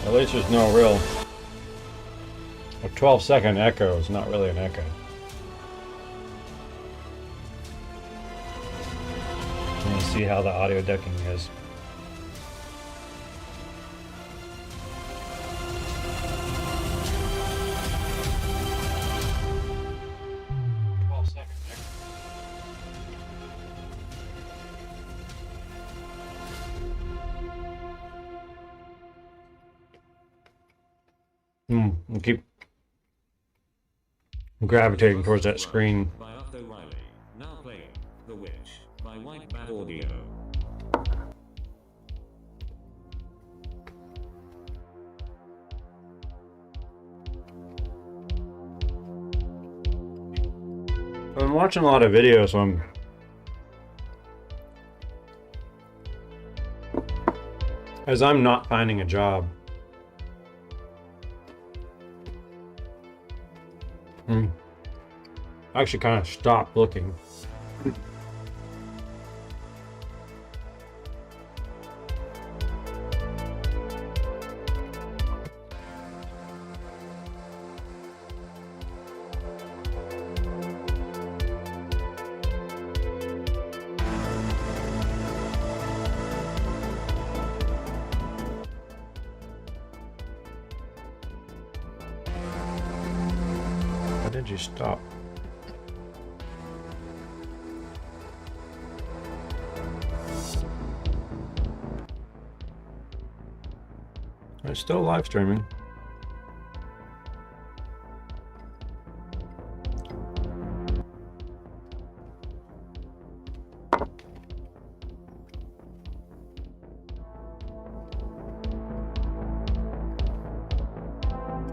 A: At least there's no real... A 12-second echo is not really an echo. Let me see how the audio decking is. I'll keep gravitating towards that screen.
E: By Otto Riley. Now playing The Witch by White Bat Audio.
A: I'm watching a lot of videos, so as I'm not finding a job. I actually kind of stopped looking. Why did you stop? It's still live streaming.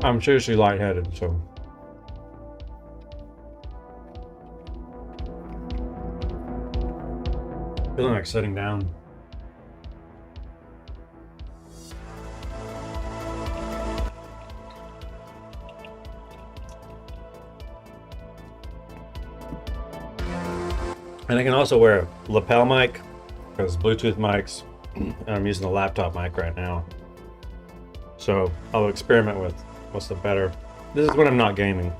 F: I'm seriously lightheaded, so. Feeling like sitting down. And I can also wear a lapel mic because Bluetooth mics, and I'm using the laptop mic right now. So I'll experiment with what's the better. This is when I'm not gaming.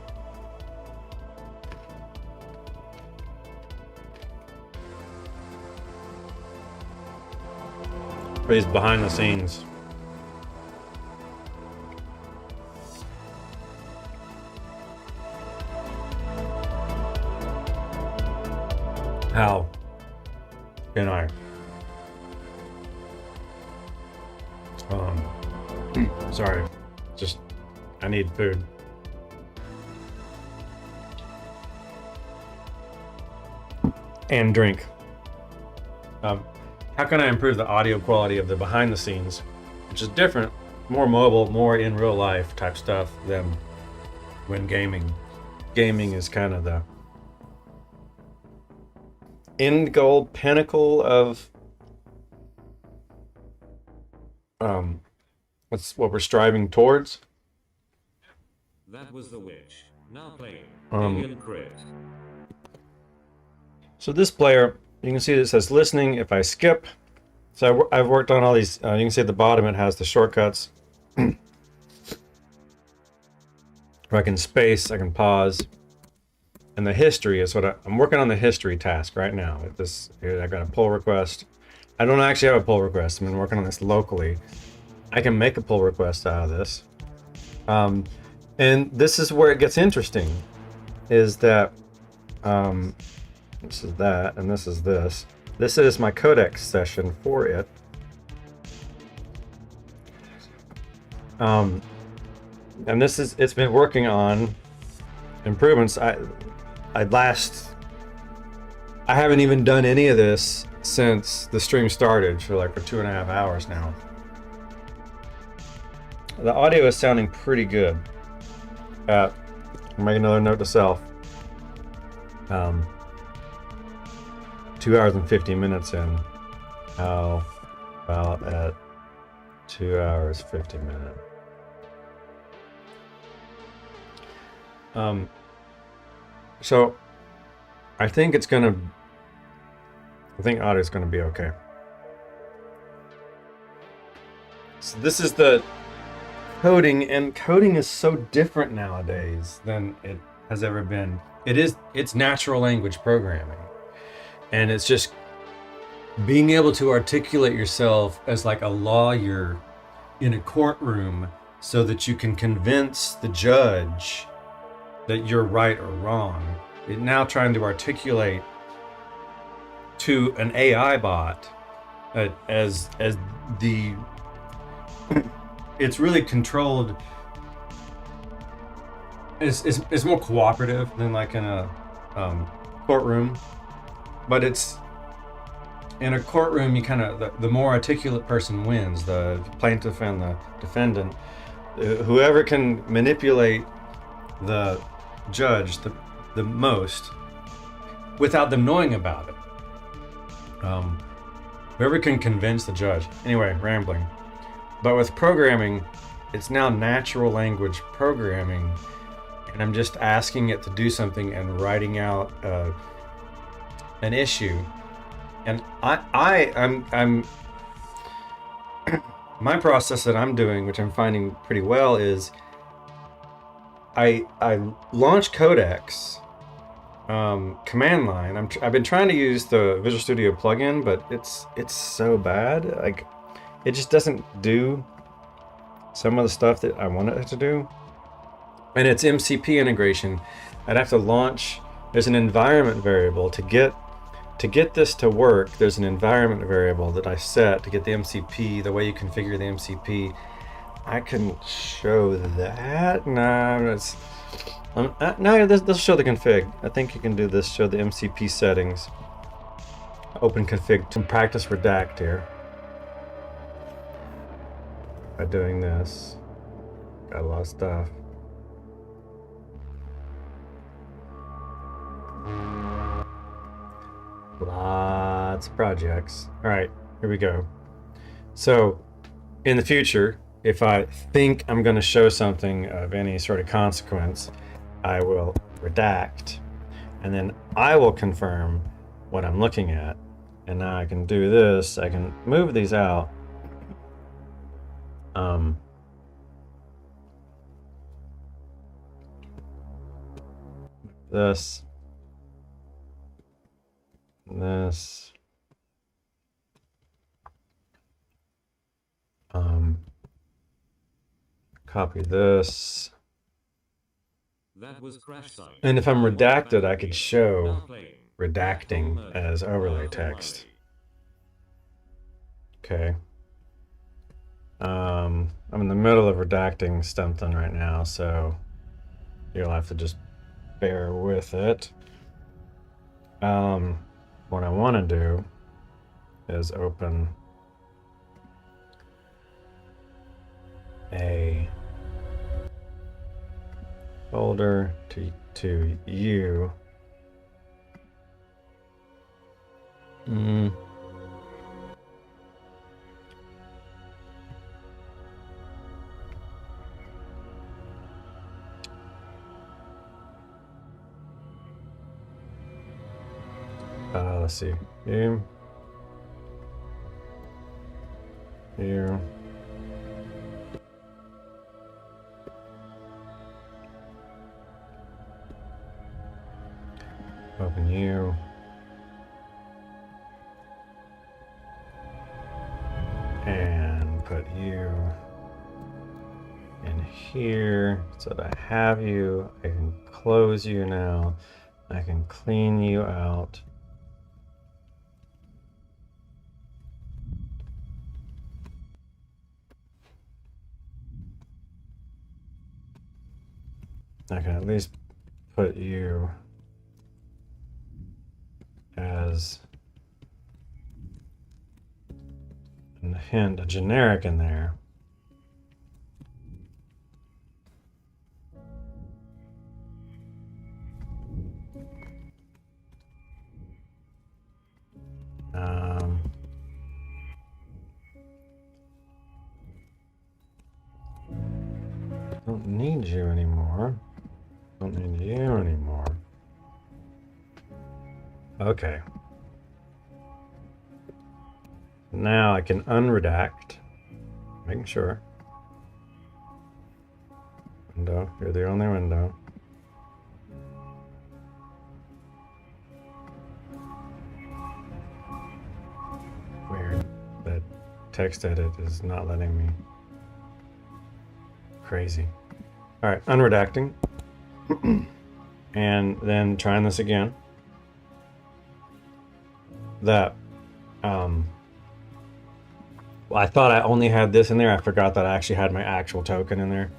F: For these behind the scenes. How can I sorry, just I need food. And drink. How can I improve the audio quality of the behind the scenes, which is different, more mobile, more in real life type stuff than when gaming. Gaming is kind of the end goal pinnacle of what's what we're striving towards.
E: That was the witch. Now playing Alien Crit.
F: So this player, you can see it says listening. If I skip, so I've worked on all these. You can see at the bottom it has the shortcuts. Where I can space, I can pause. And the history is what I'm working on the history task right now. This here, I got a pull request. I don't actually have a pull request. I've been working on this locally. I can make a pull request out of this. And this is where it gets interesting, is that this is that, and this is this. This is my Codex session for it. And this is, it's been working on improvements. I haven't even done any of this since the stream started for 2.5 hours now. The audio is sounding pretty good. I'll make another note to self. 2 hours and 50 minutes in. How about at 2 hours 50 minutes? So I think audio's gonna be okay. So this is the coding, and coding is so different nowadays than it has ever been. It's natural language programming. And it's just being able to articulate yourself as like a lawyer in a courtroom so that you can convince the judge that you're right or wrong. It's now trying to articulate to an AI bot as the it's really controlled. It's more cooperative than like in a courtroom, but it's in a courtroom. You kind of the more articulate person wins. The plaintiff and the defendant, whoever can manipulate the judge the most without them knowing about it. Whoever can convince the judge. Anyway, rambling. But with programming, it's now natural language programming, and I'm just asking it to do something and writing out an issue. And I'm my process that I'm doing, which I'm finding pretty well, is I launch Codex command line. I've been trying to use the Visual Studio plugin, but it's so bad. Like, it just doesn't do some of the stuff that I want it to do. And it's MCP integration. I'd have to launch. There's an environment variable to get this to work. There's an environment variable that I set to get the MCP, the way you configure the MCP. I can show that. No, this will show the config. I think you can do this. Show the MCP settings. Open config to practice redact here. By doing this, Got a lot of stuff. Lots of projects. All right, here we go. So in the future, if I think I'm going to show something of any sort of consequence, I will redact, and then I will confirm what I'm looking at. And now I can do this. I can move these out. This. This. Copy this.
E: That was crash site.
F: And if I'm redacted, I could show redacting as overlay text. Okay. I'm in the middle of redacting something right now, so you'll have to just bear with it. What I want to do is open a folder to you. Let's see. You. Open you. And put you in here so that I have you. I can close you now. I can clean you out. I can at least put you as a hint, a generic in there. Don't need you anymore. Don't need you anymore. Okay. Now I can unredact. Making sure. Window. You're the only window. Weird. That text edit is not letting me. Crazy. All right, unredacting. And then trying this again. That, well, I thought I only had this in there. I forgot that I actually had my actual token in there.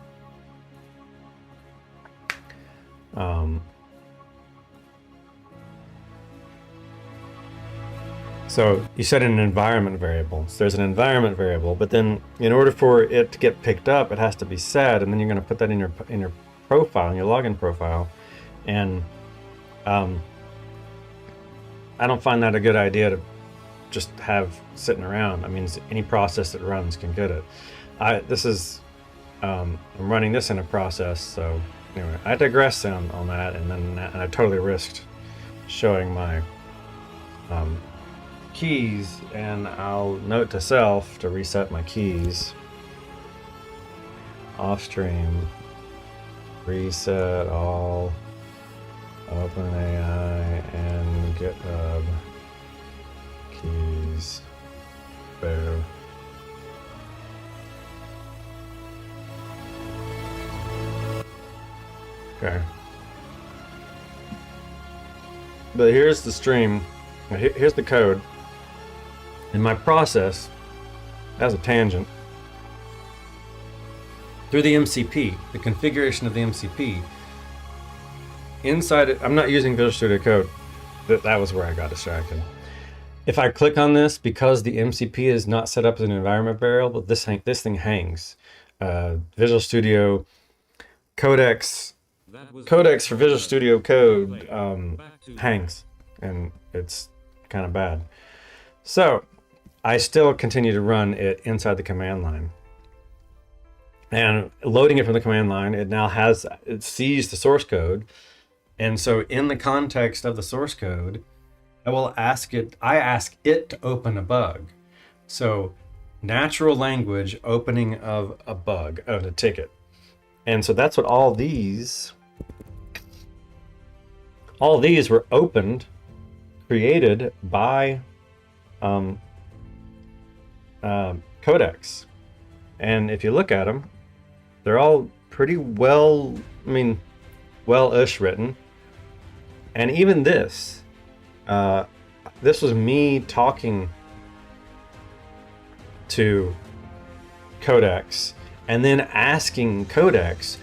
F: So you set an environment variable. So there's an environment variable, but then in order for it to get picked up, it has to be set, and then you're going to put that in your profile, in your login profile. And I don't find that a good idea to just have sitting around. I mean, any process that runs can get it. I'm running this in a process, so anyway, I digress on that, and I totally risked showing my keys, and I'll note to self to reset my keys. Off stream, reset all OpenAI and GitHub keys. Boo. Okay. But here's the stream. Here's the code. In my process, as a tangent, through the MCP, the configuration of the MCP, inside it, I'm not using Visual Studio Code. That was where I got distracted. If I click on this, because the MCP is not set up as an environment variable, this thing hangs. Visual Studio Codex for Visual Studio Code hangs, and it's kind of bad. So I still continue to run it inside the command line. And loading it from the command line, it sees the source code. And so in the context of the source code, I ask it to open a bug. So natural language opening of a bug, of a ticket. And so that's what all these were opened, created by Codex. And if you look at them, they're all pretty well-ish written. And even this was me talking to Codex and then asking Codex,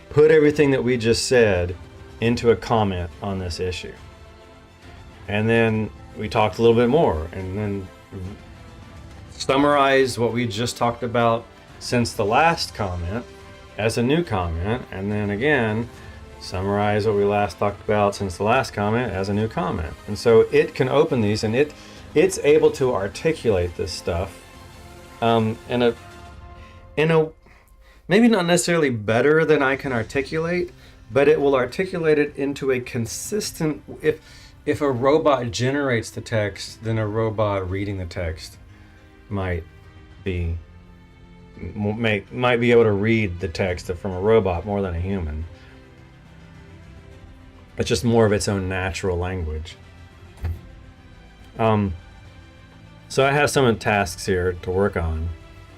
F: put everything that we just said into a comment on this issue. And then we talked a little bit more and then summarized what we just talked about since the last comment as a new comment, and then again summarize what we last talked about since the last comment as a new comment. And so it can open these, and it's able to articulate this stuff in a maybe not necessarily better than I can articulate, but it will articulate it into a consistent. If a robot generates the text, then a robot reading the text might be able to read the text from a robot more than a human. It's just more of its own natural language. So I have some tasks here to work on,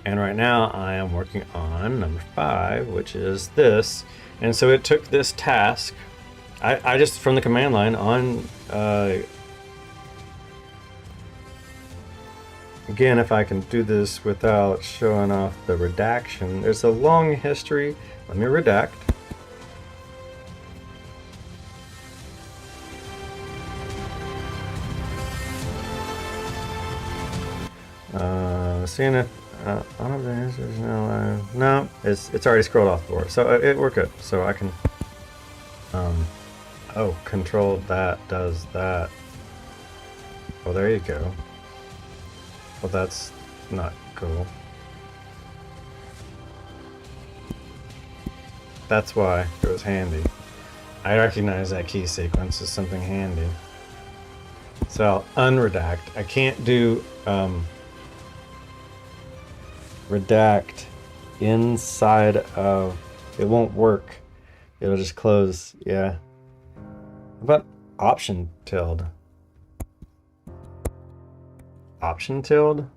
F: and right now I am working on number 5, which is this. And so it took this task, I just from the command line on again, if I can do this without showing off the redaction, there's a long history. Let me redact. Seeing if one of the answers now live. No, it's already scrolled off the board, so we're good. So I can control that does that. Oh, there you go. Well, that's not cool. That's why it was handy. I recognize that key sequence as something handy. So I'll unredact. I can't do redact inside of, it won't work. It'll just close, yeah. How about option tilde? Option tilde?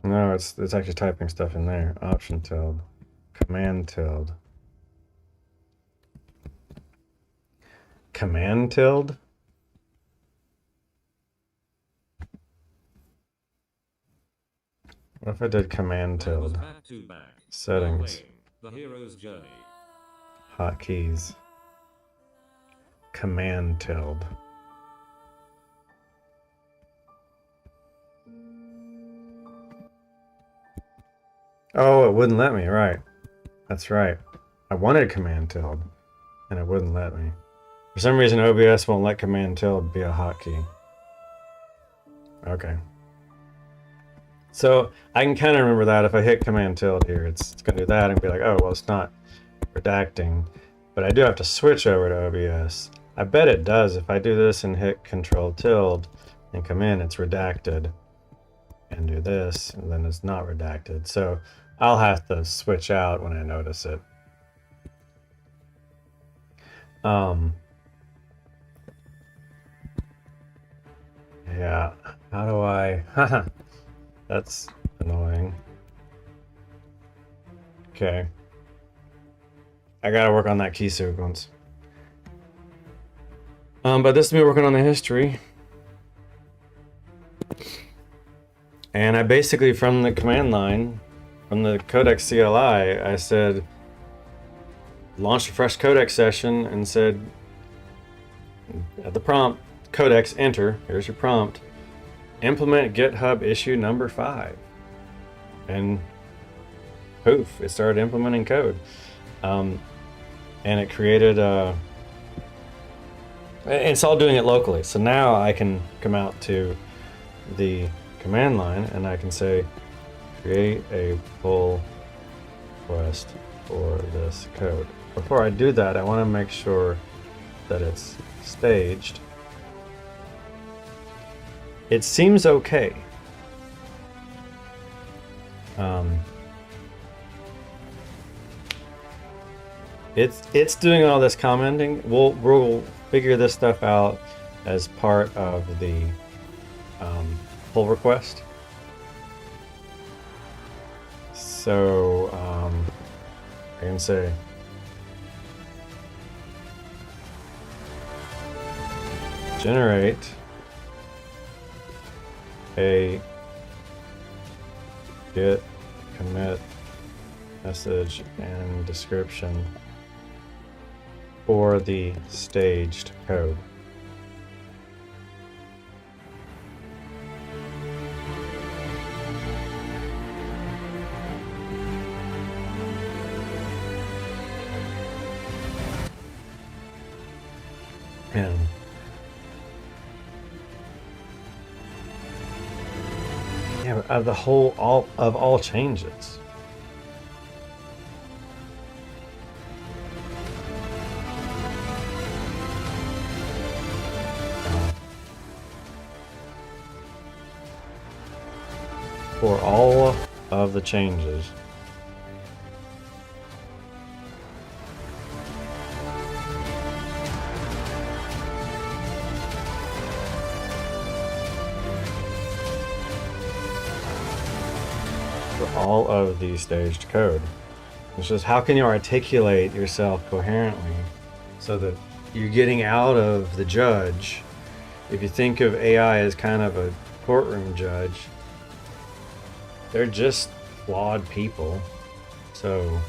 F: No, it's actually typing stuff in there. Option tilde. Command tilde. Command tilde? What if I did command tilde? Settings.
E: The hero's journey.
F: Hotkeys. Command tilde. Oh, it wouldn't let me, right. That's right. I wanted command tilde, and it wouldn't let me. For some reason, OBS won't let command tilde be a hotkey. Okay. So I can kind of remember that if I hit command tilde here, it's going to do that and be like, oh, well, it's not redacting. But I do have to switch over to OBS. I bet it does. If I do this and hit control tilde and come in, it's redacted. And do this, and then it's not redacted. So I'll have to switch out when I notice it. Yeah, how do I... That's annoying. Okay. I gotta work on that key sequence. But this is me working on the history. And I basically, from the command line, from the Codex CLI, I said, launched a fresh Codex session and said, at the prompt, Codex, enter, here's your prompt. implement GitHub issue number 5. And poof, it started implementing code. And it created it's all doing it locally. So now I can come out to the command line and I can say, create a pull request for this code. Before I do that, I want to make sure that it's staged. It seems okay. It's doing all this commenting. We'll figure this stuff out as part of the pull request. So I can say generate a git commit message and description for the staged code. And yeah, but of the whole all changes. For all of the changes. For all of the staged code. It's just how can you articulate yourself coherently so that you're getting out of the judge. If you think of AI as kind of a courtroom judge, they're just flawed people. So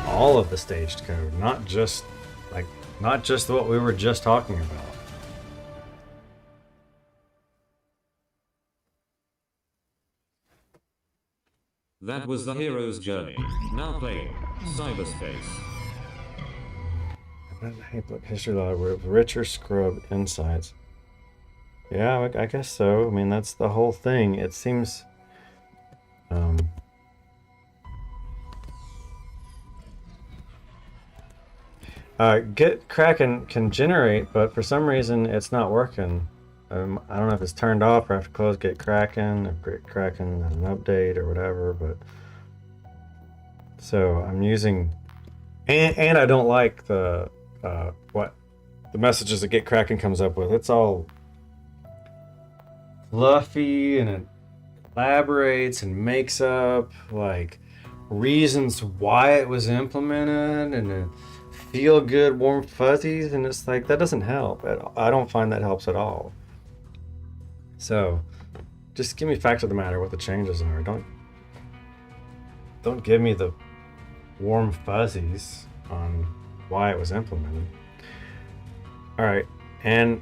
F: all of the staged code, not just what we were just talking about.
E: That was the hero's journey. Now playing cyberspace.
F: History log with richer scrub insights. Yeah, I guess so. I mean, that's the whole thing. It seems Git Kraken can generate, but for some reason it's not working. I don't know if it's turned off or I have to close Git Kraken, if Git Kraken has an update or whatever, but so I'm using and I don't like the what the messages that Git Kraken comes up with. It's all fluffy and it elaborates and makes up like reasons why it was implemented and feel good warm fuzzies, and it's like that doesn't help at all. I don't find that helps at all. So just give me facts of the matter, what the changes are. Don't give me the warm fuzzies on why it was implemented. All right, and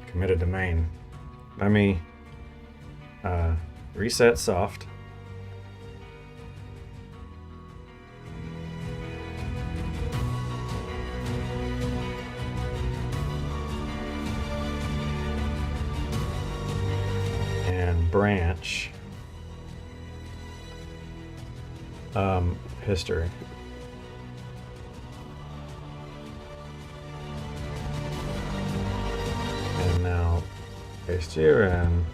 F: committed domain. Let me reset soft. And branch history. And now paste here and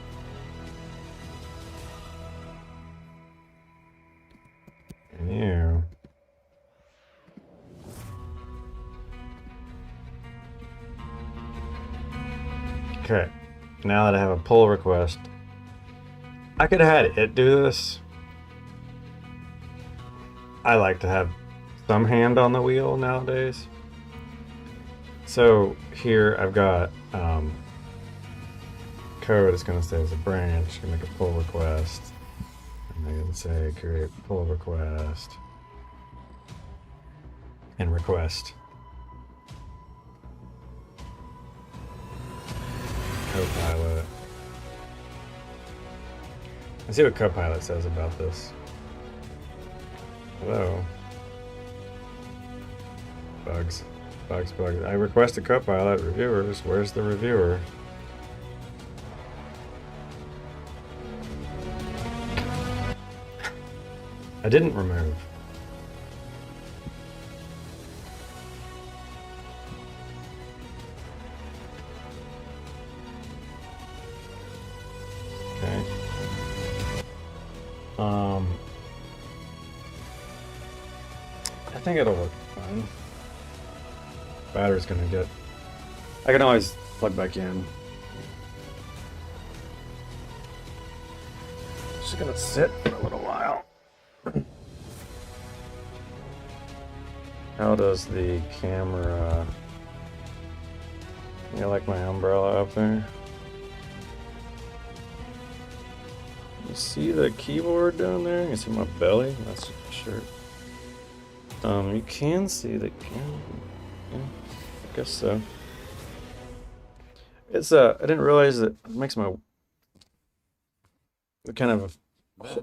F: new. Okay, now that I have a pull request, I could have had it do this. I like to have some hand on the wheel nowadays. So here I've got code. It's going to say it's a branch. I'm going to make a pull request. And I can say create pull request. and request. Copilot. Let's see what Copilot says about this. Hello. Bugs. Bugs. I requested Copilot reviewers. Where's the reviewer? I didn't remove. Okay. I think it'll work fine. Battery's gonna get. I can always plug back in. Just gonna sit for a little while. How does the camera? You like my umbrella up there? You see the keyboard down there? You see my belly? That's a shirt. You can see the camera. Yeah, I guess so. It's I didn't realize that it makes my kind of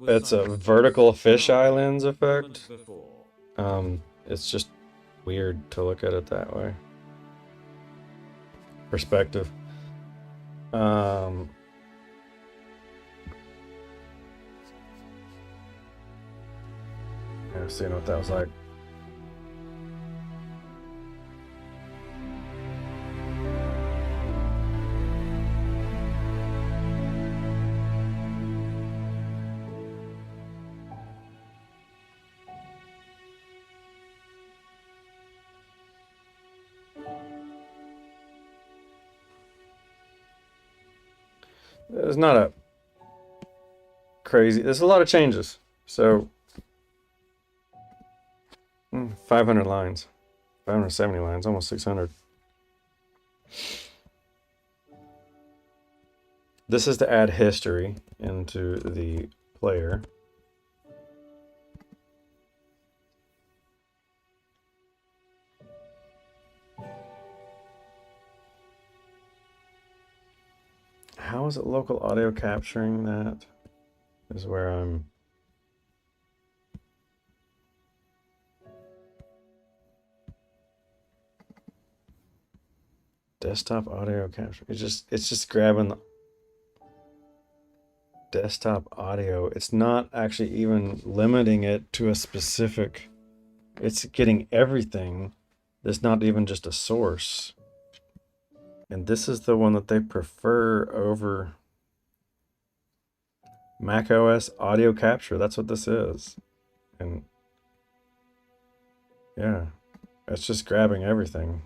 F: it's a vertical fisheye lens effect. It's just weird to look at it that way. Perspective. I've seen what that was like. There's not a crazy, there's a lot of changes. So 500 lines, 570 lines, almost 600. This is to add history into the player. How is it local audio capturing that? Is where I'm. Desktop audio capture. It's just grabbing the desktop audio. It's not actually even limiting it to a specific. It's getting everything. There's not even just a source. And this is the one that they prefer over macOS audio capture. That's what this is. And yeah, it's just grabbing everything.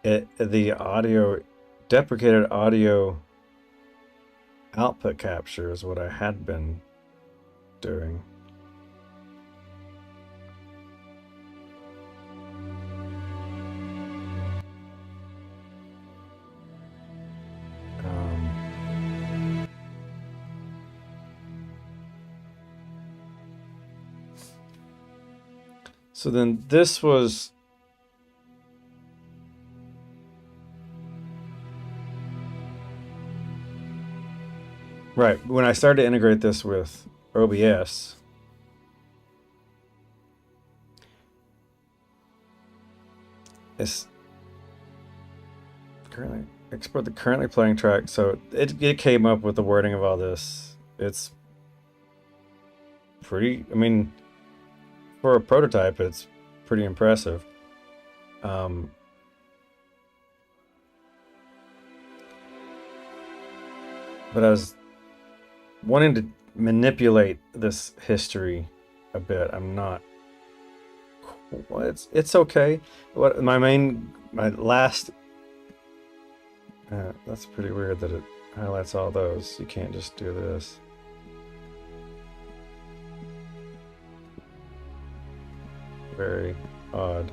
F: The audio, deprecated audio output capture is what I had been doing. So then this was right when I started to integrate this with OBS. It's currently export the currently playing track. So it came up with the wording of all this. It's pretty. I mean, for a prototype, it's pretty impressive. But I was wanting to manipulate this history a bit. I'm not. Well, it's okay. What my last. That's pretty weird that it highlights all those. You can't just do this. Very odd.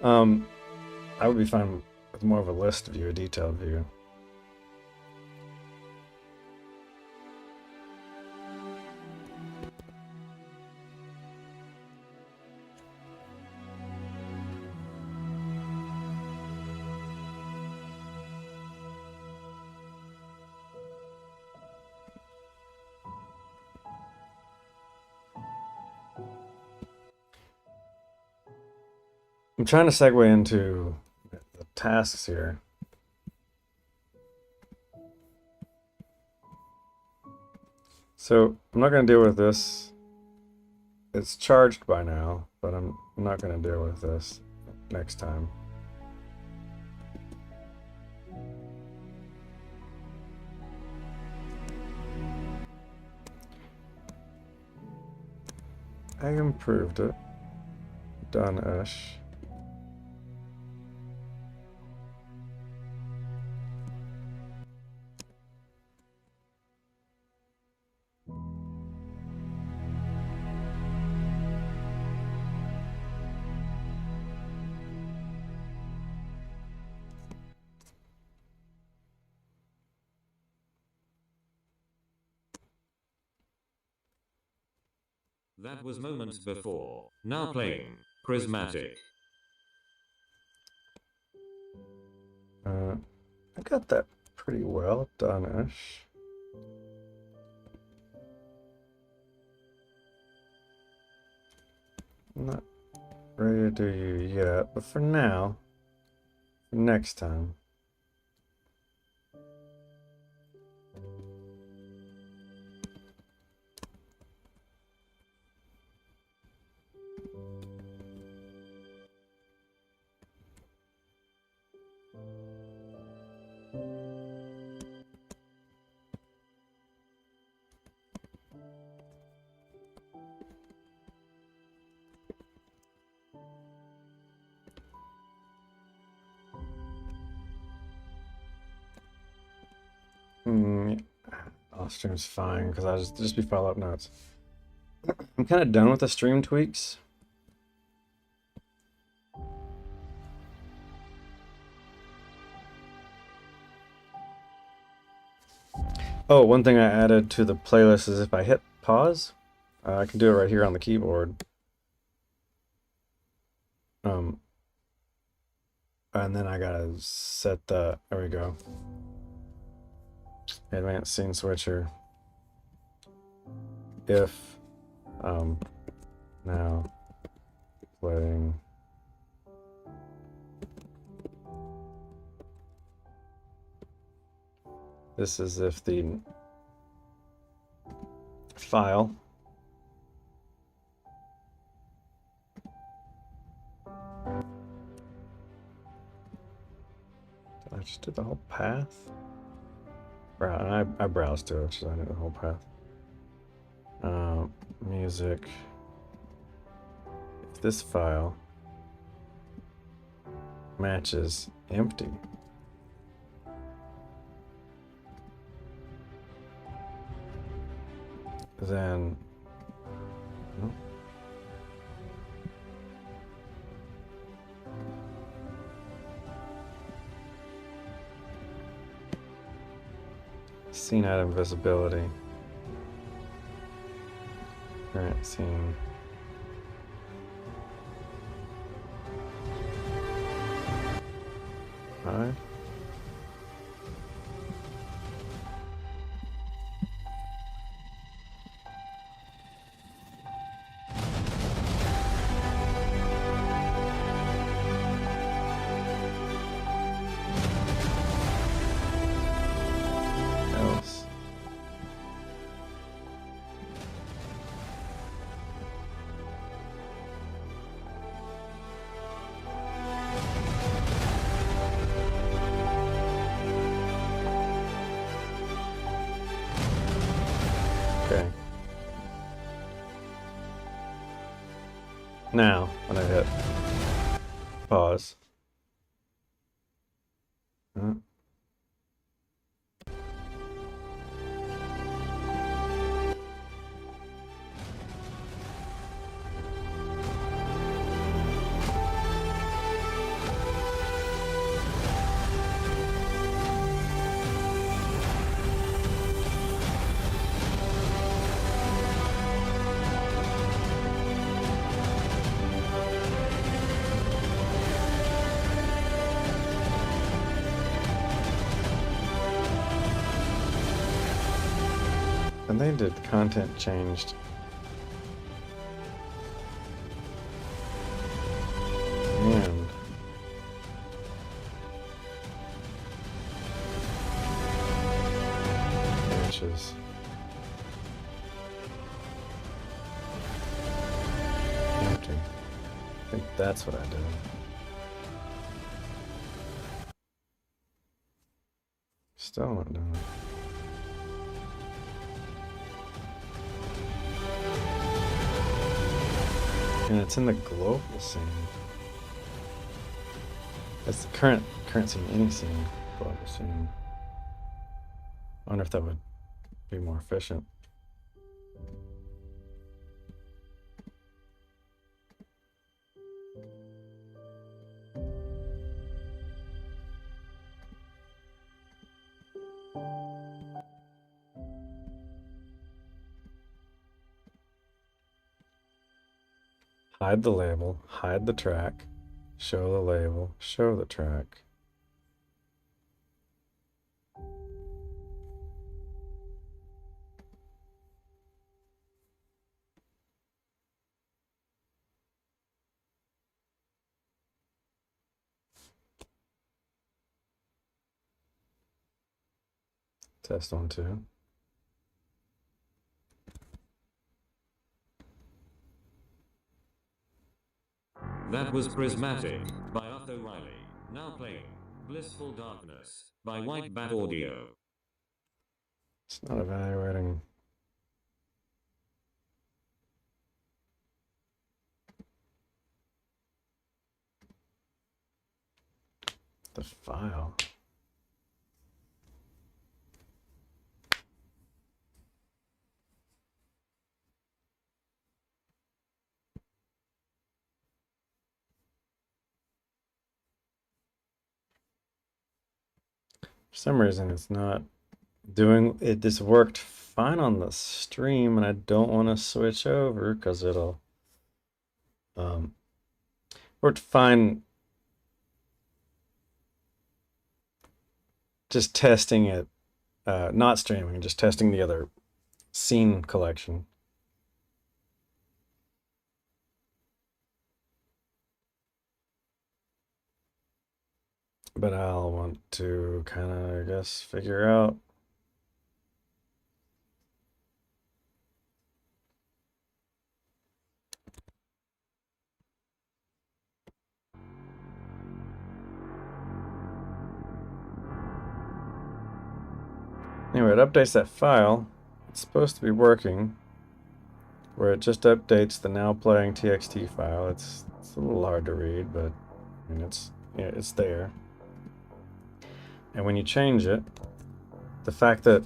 F: I would be fine with more of a list view, a detailed view. I'm trying to segue into the tasks here. So I'm not going to deal with this. It's charged by now, but I'm not going to deal with this next time. I improved it. Done-ish.
E: That was moments before. Now playing. Prismatic.
F: I got that pretty well done-ish. I'm not ready to do you yet, but for now, for next time. Off stream's fine because I just be follow-up notes. I'm kind of done with the stream tweaks. Oh, one thing I added to the playlist is if I hit pause, I can do it right here on the keyboard. And then I gotta set the, there we go. Advanced scene switcher. If, now playing. This is if the file did I just do the whole path? I browsed to it, so I did the whole path. Music. If this file matches empty, then scene item visibility. Current scene. Alright. Else. Okay. Now, when I hit pause. And they did content changed. Man. switches. Empty. I think that's what I did. Still not doing it. And it's in the global scene. It's the current scene, any scene, global scene. I wonder if that would be more efficient. Hide the label, hide the track, show the label, show the track. Test 1, 2.
E: That was Prismatic by Arthur Riley. Now playing Blissful Darkness by White Bat Audio.
F: It's not evaluating. The file. For some reason, it's not doing it. This worked fine on the stream, and I don't want to switch over because it'll worked fine. Just testing it, not streaming, just testing the other scene collection. But I'll want to kind of, I guess, figure out. Anyway, it updates that file. It's supposed to be working, where it just updates the now playing txt file. It's a little hard to read, but I mean, it's there. And when you change it, the fact that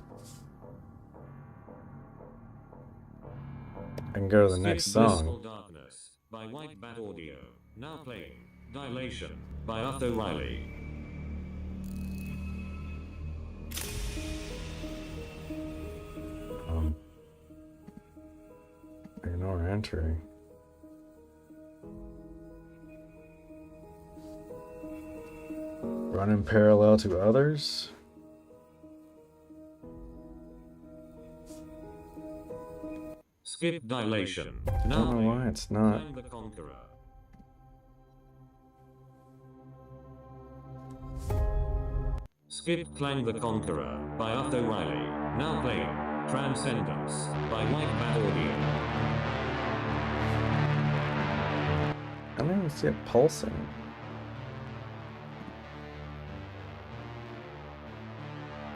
F: I can go to the next song.
E: Darkness by White Bat Audio. Now playing Dilation by Arthur Riley.
F: Ignore entry. Run in parallel to others.
E: Skip dilation.
F: I don't know why it's not.
E: Clang the Conqueror. Skip Clang the Conqueror by Arthur Riley. Now playing Transcendence by White Bat Audio.
F: I don't even see it pulsing.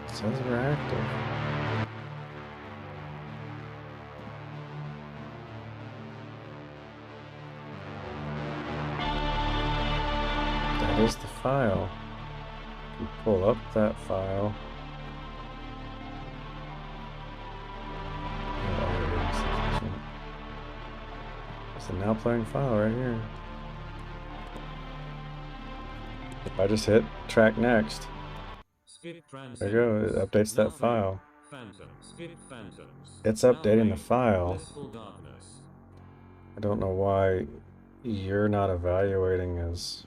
F: It says we're active. That is the file. You pull up that file. It's a now playing file right here. If I just hit track next, there you go, it updates that file. It's updating the file. I don't know why you're not evaluating as...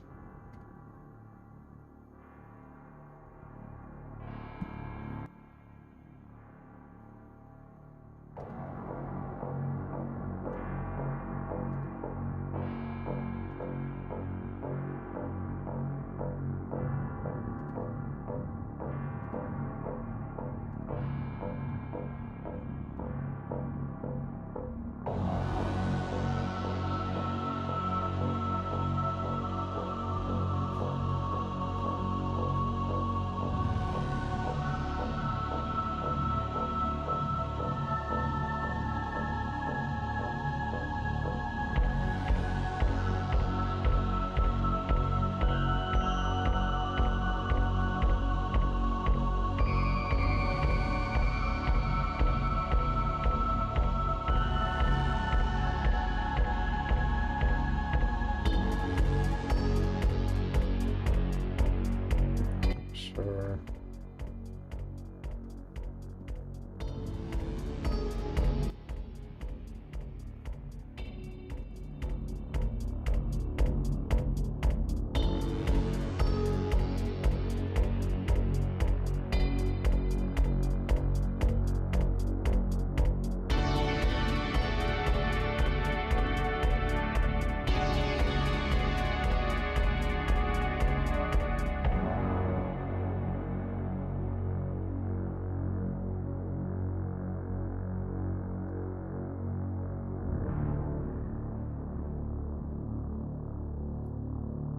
F: Sure.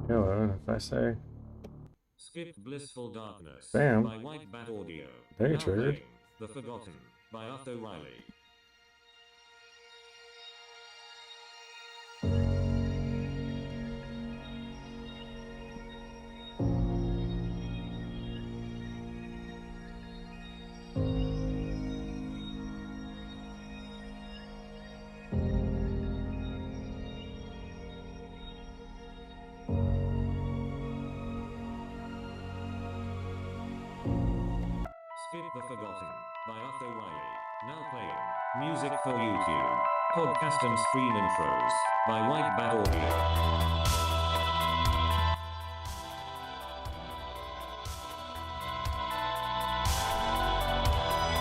F: Hello, if I say
E: Skip Blissful Darkness
F: Bam.
E: by White Bat Audio.
F: There you
E: Now
F: triggered.
E: playing The Forgotten by Arthur Riley. Skip the Forgotten by Arthur Riley. Now playing music for YouTube. Podcast and screen intros by White Bat Audio.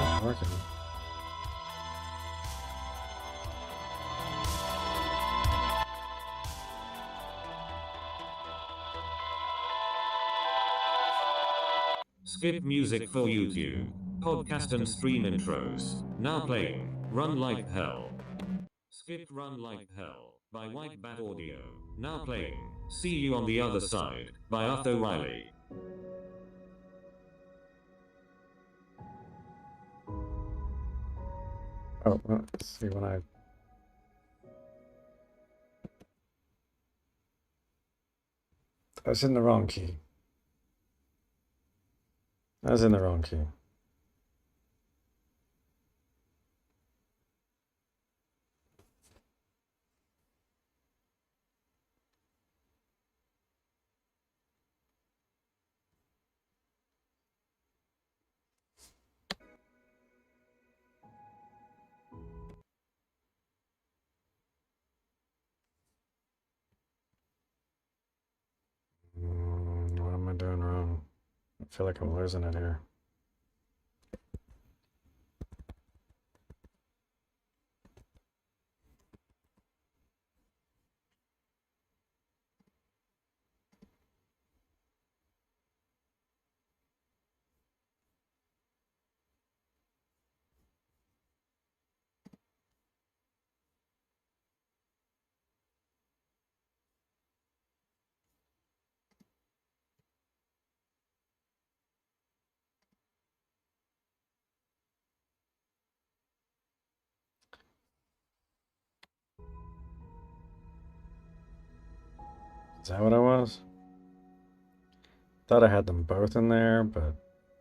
F: It's working.
E: Skip music for YouTube. Podcast and screen intros. Now playing Run Like Hell. Skip Run Like Hell by White Bat Audio. Now playing See You on the Other Side by Arthur Riley.
F: Oh, well, let's see when I was in the wrong key. I was in the wrong key. What am I doing wrong? I feel like I'm losing it here. Is that what I was? Thought I had them both in there, but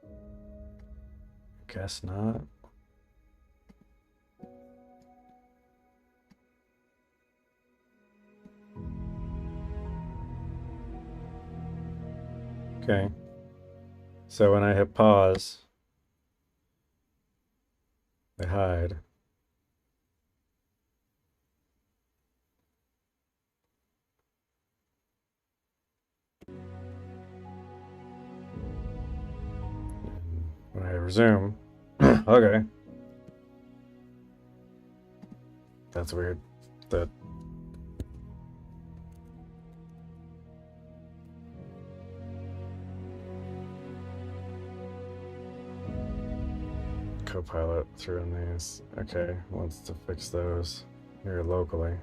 F: I guess not. Okay. So when I hit pause, they hide. When I resume, okay. That's weird. That Copilot threw in these. Okay, wants to fix those here locally.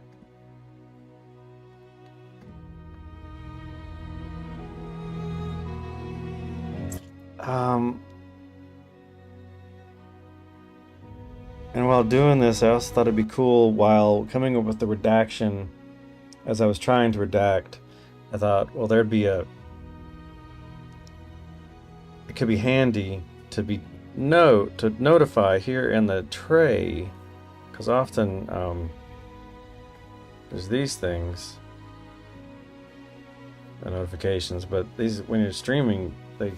F: And while doing this, I also thought it'd be cool while coming up with the redaction, as I was trying to redact, I thought, well, there'd be it could be handy to be to notify here in the tray, because often there's these things, the notifications, but these, when you're streaming, they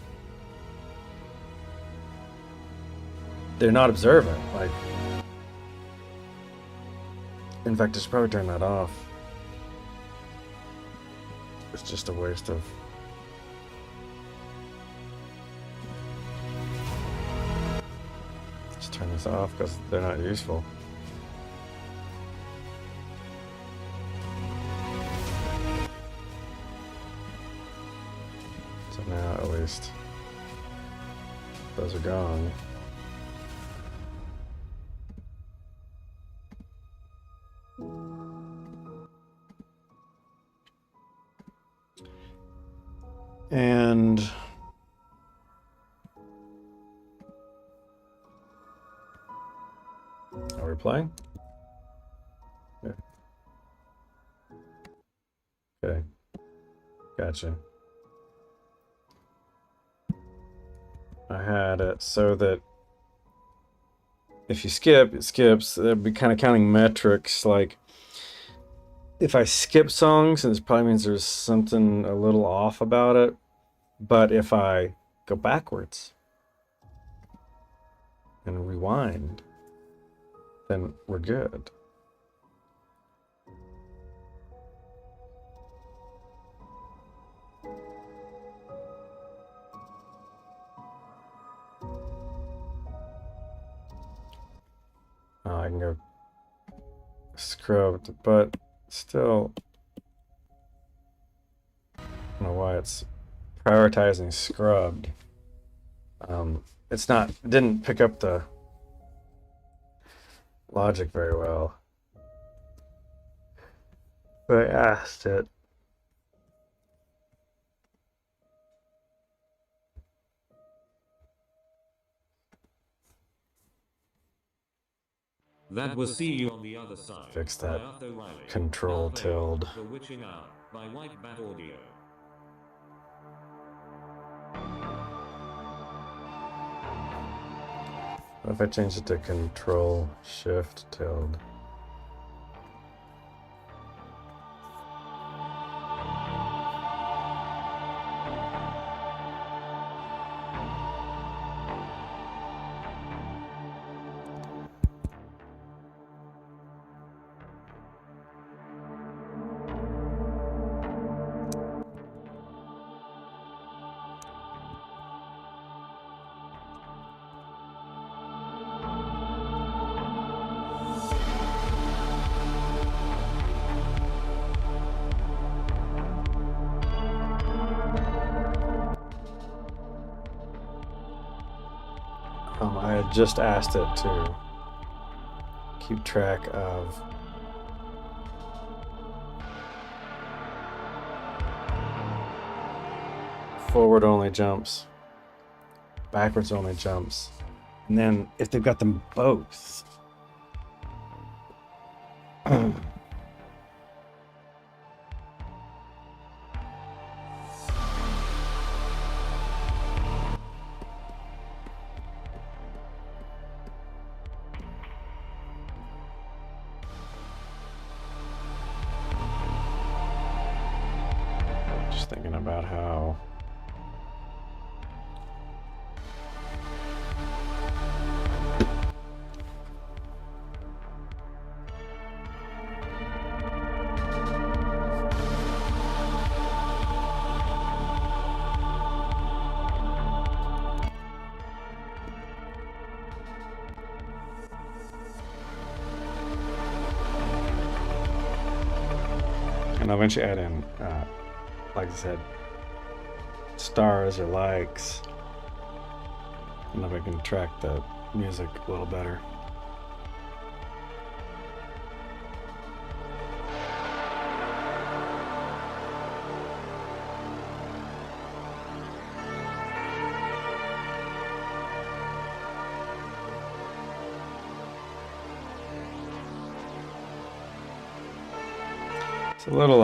F: they're not observant. Like, in fact, I should probably turn that off. It's just a waste of. Just turn this off because they're not useful. So now at least those are gone. And are we playing? Yeah. Okay. Gotcha. I had it so that if you skip, it skips. That'd be kind of counting metrics. Like, if I skip songs, and this probably means there's something a little off about it. But if I go backwards and rewind, then we're good. I can go scrubbed, but still, I don't know why it's prioritizing scrubbed. It's not, didn't pick up the logic very well. But I asked it.
E: That was See You on the Other Side.
F: Fix that
E: by Arthur Riley.
F: control
E: Now playing
F: tilde.
E: The Witching Hour by White Bat Audio.
F: What if I change it to control shift tilde? I had just asked it to keep track of forward only jumps, backwards only jumps, and then if they've got them both. Thinking about how and I'll eventually add in like I said, stars or likes, and if I can track the music a little better. It's a little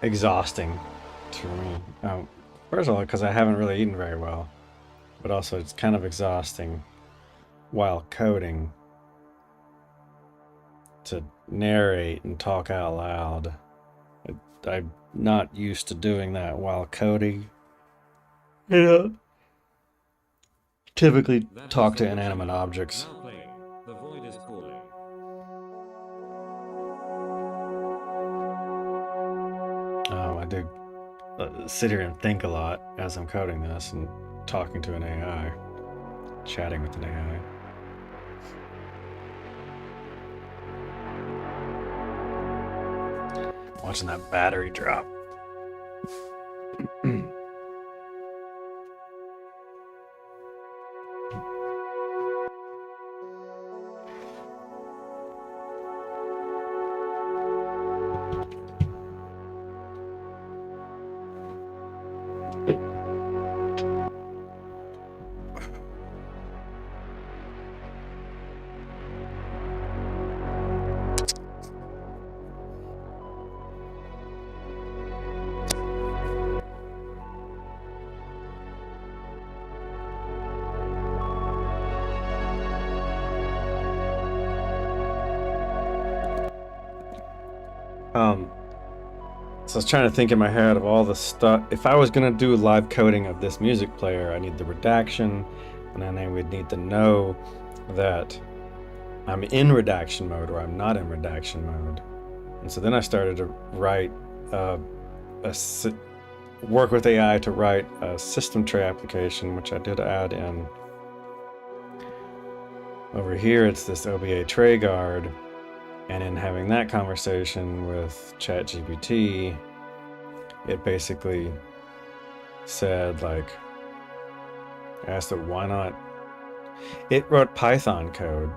F: exhausting to me. First of all, because I haven't really eaten very well, but also it's kind of exhausting while coding to narrate and talk out loud. I'm not used to doing that while coding. You know, typically
E: That
F: talk
E: is
F: to
E: the
F: inanimate
E: channel.
F: objects.
E: Now playing. The void is calling.
F: I do sit here and think a lot as I'm coding this and talking to an AI, chatting with an AI. Watching that battery drop. So I was trying to think in my head of all the stuff. If I was going to do live coding of this music player, I need the redaction, and then I would need to know that I'm in redaction mode or I'm not in redaction mode. And so then I started to write, work with AI to write a system tray application, which I did add in. Over here, it's this OBA tray guard. And in having that conversation with ChatGPT, it basically said, like, I asked it why not. It wrote Python code,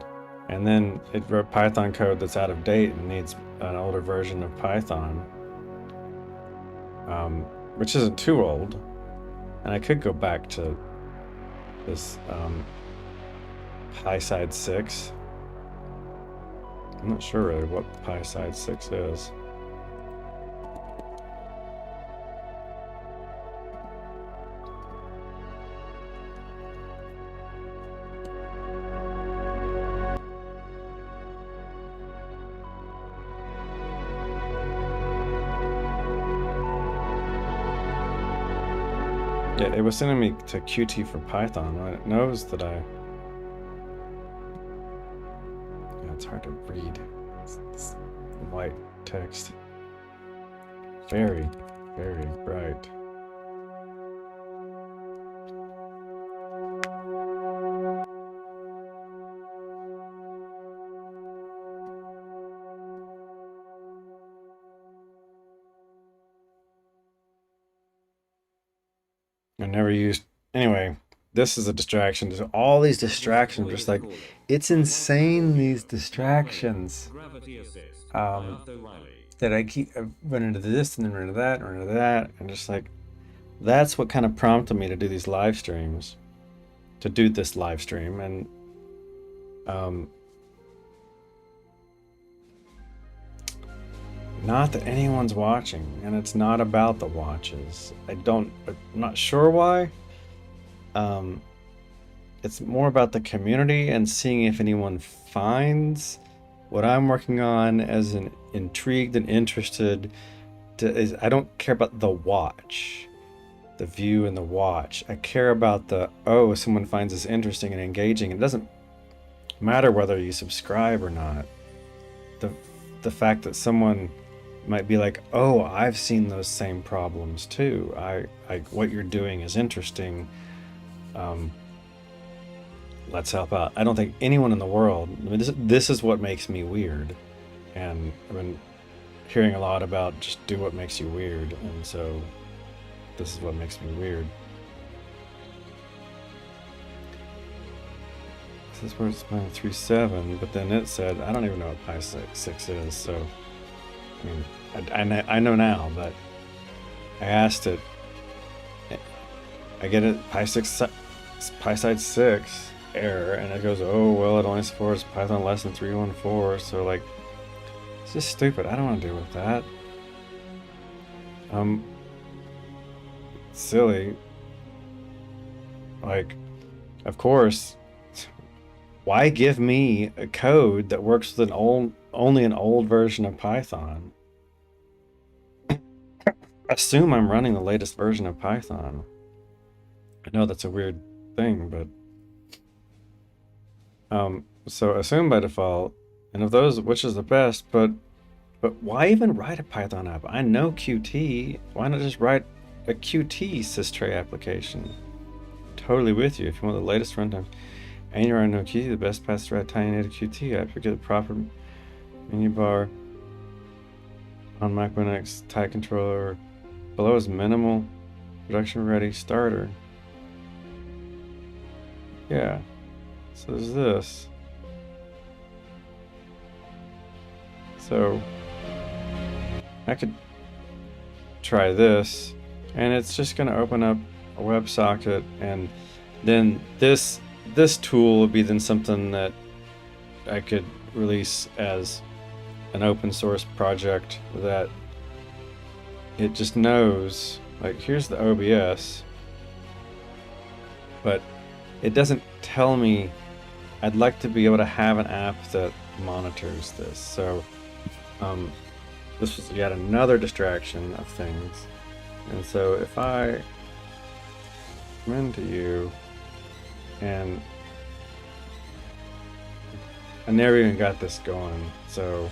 F: and then it wrote Python code that's out of date and needs an older version of Python, which isn't too old. And I could go back to this PySide 6. I'm not sure really what PySide 6 is. Yeah, it was sending me to Qt for Python. It knows that I... It's hard to read. It's white text. Very, very bright. I never used... Anyway, this is a distraction. There's all these distractions. Just like, it's insane, these distractions. That I keep running into this and then run into that and run into that. And just like, that's what kind of prompted me to do these live streams. To do this live stream. And not that anyone's watching, and it's not about the watches. I'm not sure why. It's more about the community and seeing if anyone finds what I'm working on as an intrigued and interested. I don't care about the watch, the view and the watch. I care about someone finds this interesting and engaging. It doesn't matter whether you subscribe or not. The fact that someone might be like, oh, I've seen those same problems too. What you're doing is interesting. Let's help out. I don't think anyone in the world, I mean, this is what makes me weird. And I've been hearing a lot about just do what makes you weird. And so this is what makes me weird. This is where it's playing 3.7, but then it said, I don't even know what PySide 6 is, so I mean, I know now, but I asked it. I get it, PySide 6 error, and it goes, oh, well, it only supports Python less than 3.14, so like, it's just stupid. I don't want to deal with that. Silly. Like, of course, why give me a code that works with only an old version of Python? Assume I'm running the latest version of Python. I know that's a weird thing, but So assume by default, and of those, which is the best? But why even write a Python app? I know Qt. Why not just write a Qt systray application? Totally with you. If you want the latest runtime and you're on no Qt, the best path to write tiny native Qt app. You get the proper menu bar on Mac Linux, tight controller. Below is minimal, production ready, starter. Yeah. So there's this. So I could try this, and it's just going to open up a WebSocket, and then this tool would be then something that I could release as an open source project that it just knows, like, here's the OBS, but it doesn't tell me. I'd like to be able to have an app that monitors this. So this was yet another distraction of things. And so if I come into you, and I never even got this going, so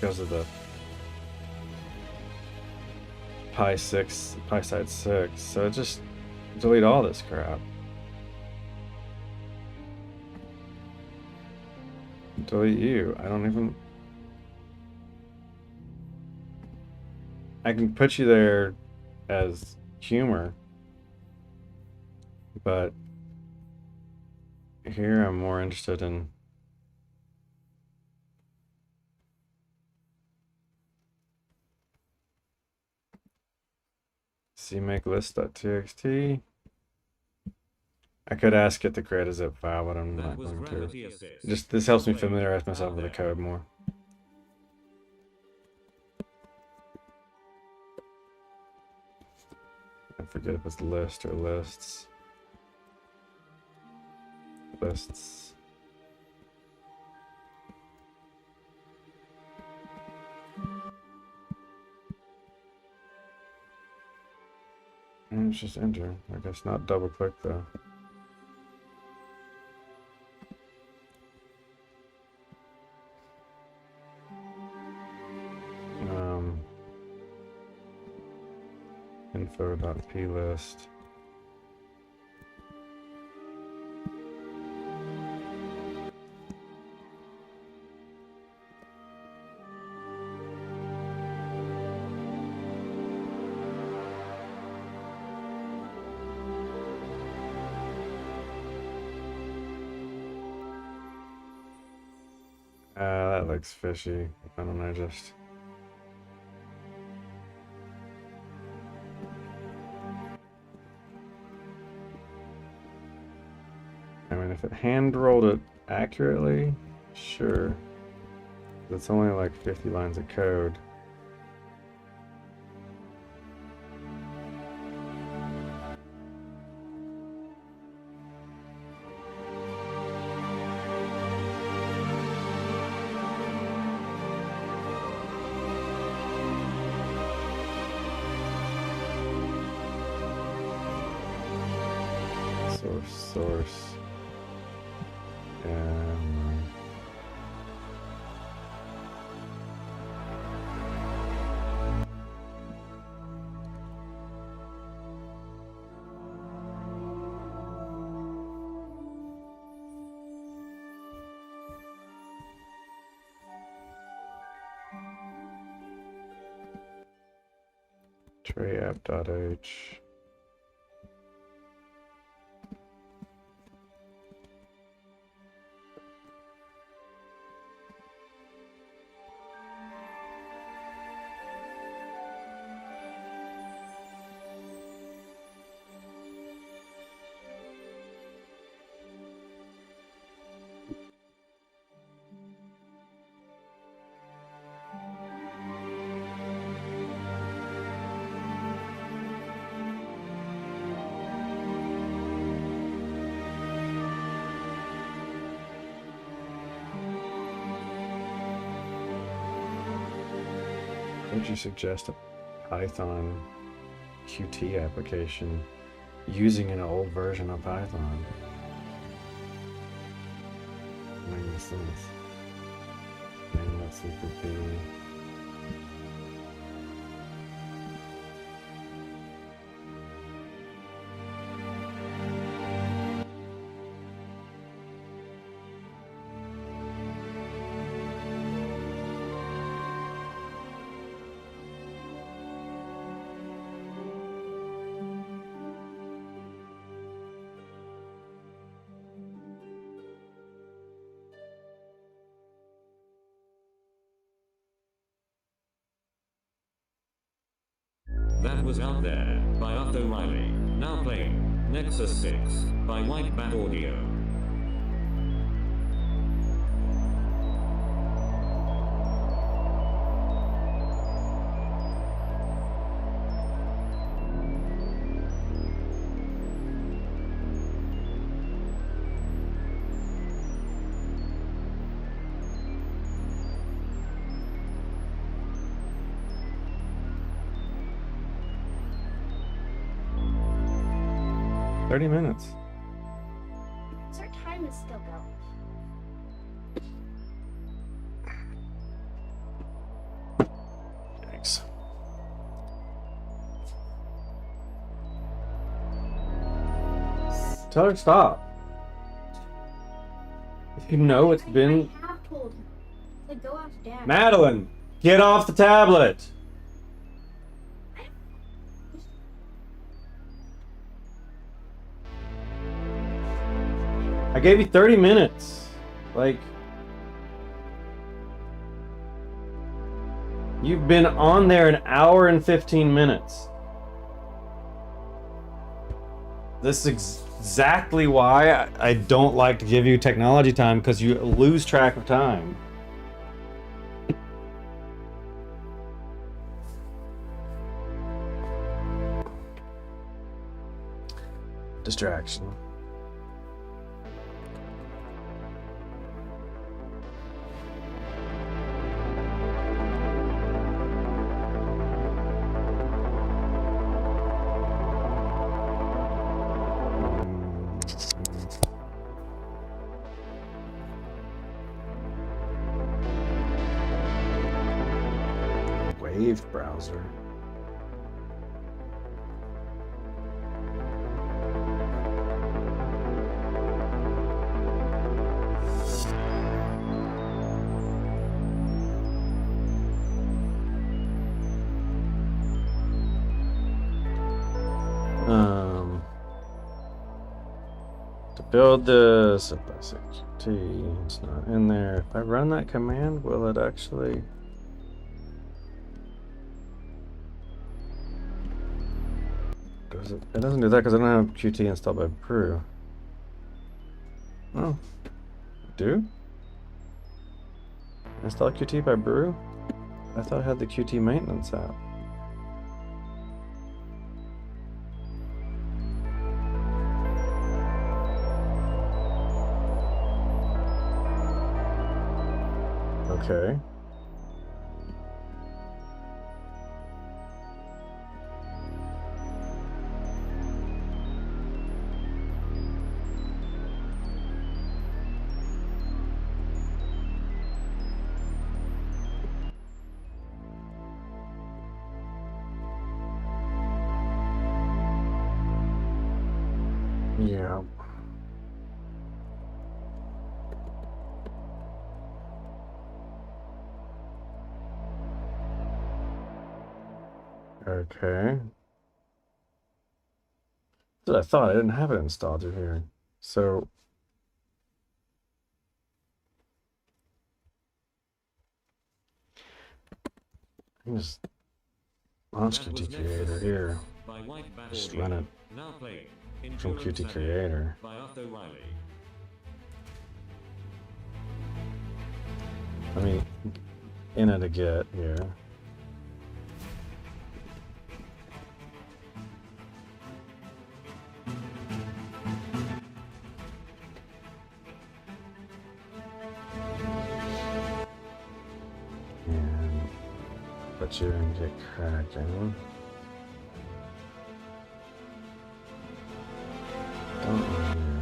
F: because of the Pi side 6, so just delete all this crap. Delete you. I can put you there as humor, but here I'm more interested in cmakelist.txt. I could ask it to create a zip file, but I'm not going to. This helps me familiarize myself with the code more. I forget if it's list or lists. Lists. And it's just enter. I guess not double click though. Info.plist. That looks fishy. Why don't I just... I mean, if it hand-rolled it accurately, sure. It's only like 50 lines of code. Source. trayapp.h. Would you suggest a Python Qt application using an old version of Python? Minus this. And let's see if it could be.
E: That was Out There by Arthur Riley. Now playing Nexus 6 by White Bat Audio.
F: Minutes.
B: So our time is still going.
F: Thanks. Tell her to stop. If you know it's been.
B: I have told him. Like, go ask Dad.
F: Madeline, get off the tablet. I gave you 30 minutes. Like, you've been on there an hour and 15 minutes. This is exactly why I don't like to give you technology time, because you lose track of time. Distraction. Wave browser. To build this, if I say QT, it's not in there. If I run that command, will it actually? Does it? It doesn't do that because I don't have QT installed by brew. Oh, do? Install QT by brew? I thought I had the QT maintenance app. Okay. Yeah. Okay. I thought I didn't have it installed through here. So I can just launch Qt Creator here. Just run it from Qt Creator. Let me init a git here. And put you in Git cracking. Don't need you.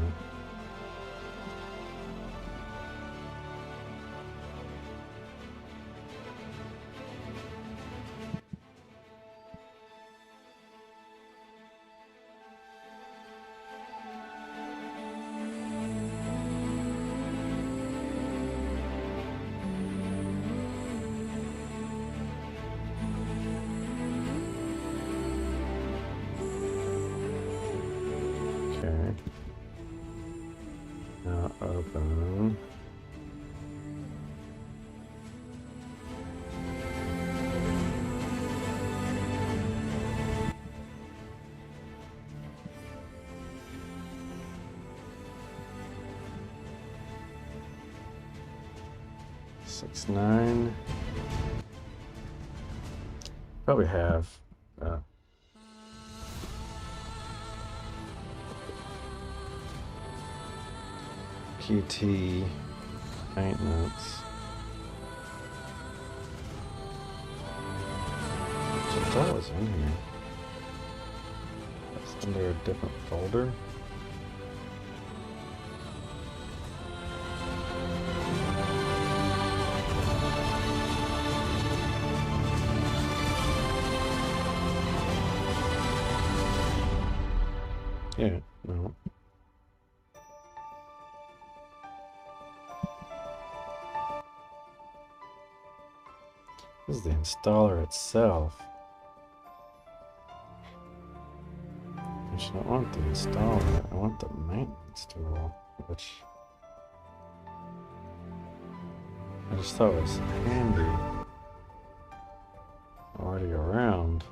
F: Now open. Six, 9. Probably have. QT maintenance. I thought it was in here. It's under a different folder. Yeah, no. This is the installer itself. I should not want the installer, I want the maintenance tool, which I just thought was handy. Already around.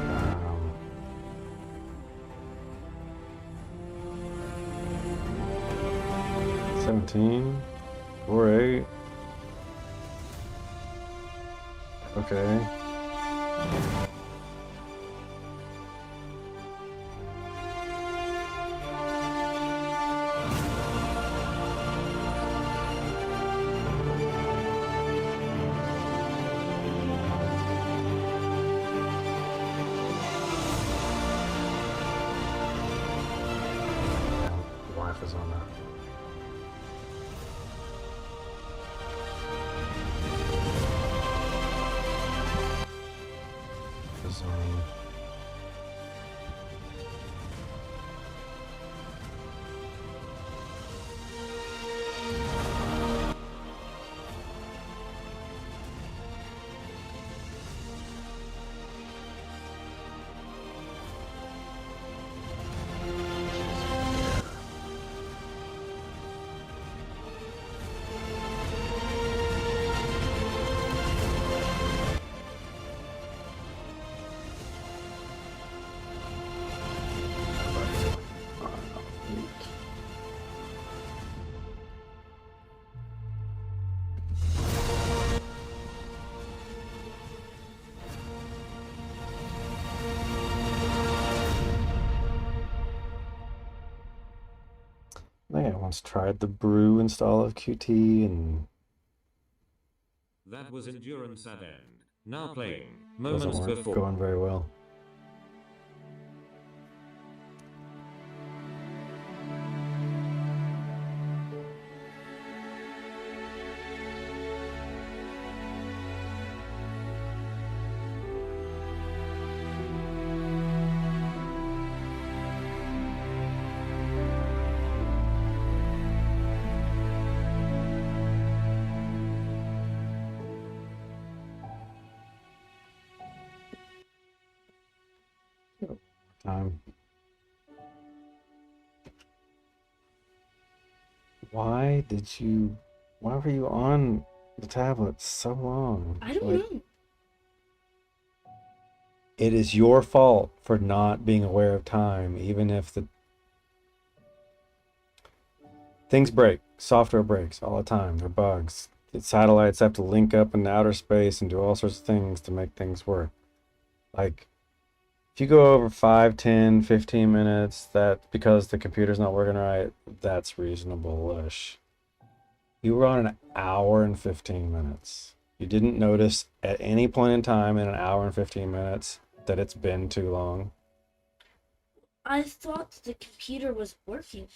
F: Um, 17, 4, 8. Okay. Wife is on that. Design. I think I once tried the brew install of Qt and
E: That was endurance at end. Now playing.
F: doesn't
E: Moments
F: work
E: before.
F: going very well. Time. Why were you on the tablet so long?
B: I don't know.
F: It is your fault for not being aware of time, even if the things break. Software breaks all the time. They're bugs. Satellites have to link up in outer space and do all sorts of things to make things work. Like, if you go over 5, 10, 15 minutes, that because the computer's not working right, that's reasonable-ish. You were on an hour and 15 minutes. You didn't notice at any point in time in an hour and 15 minutes that it's been too long.
B: I thought the computer was working.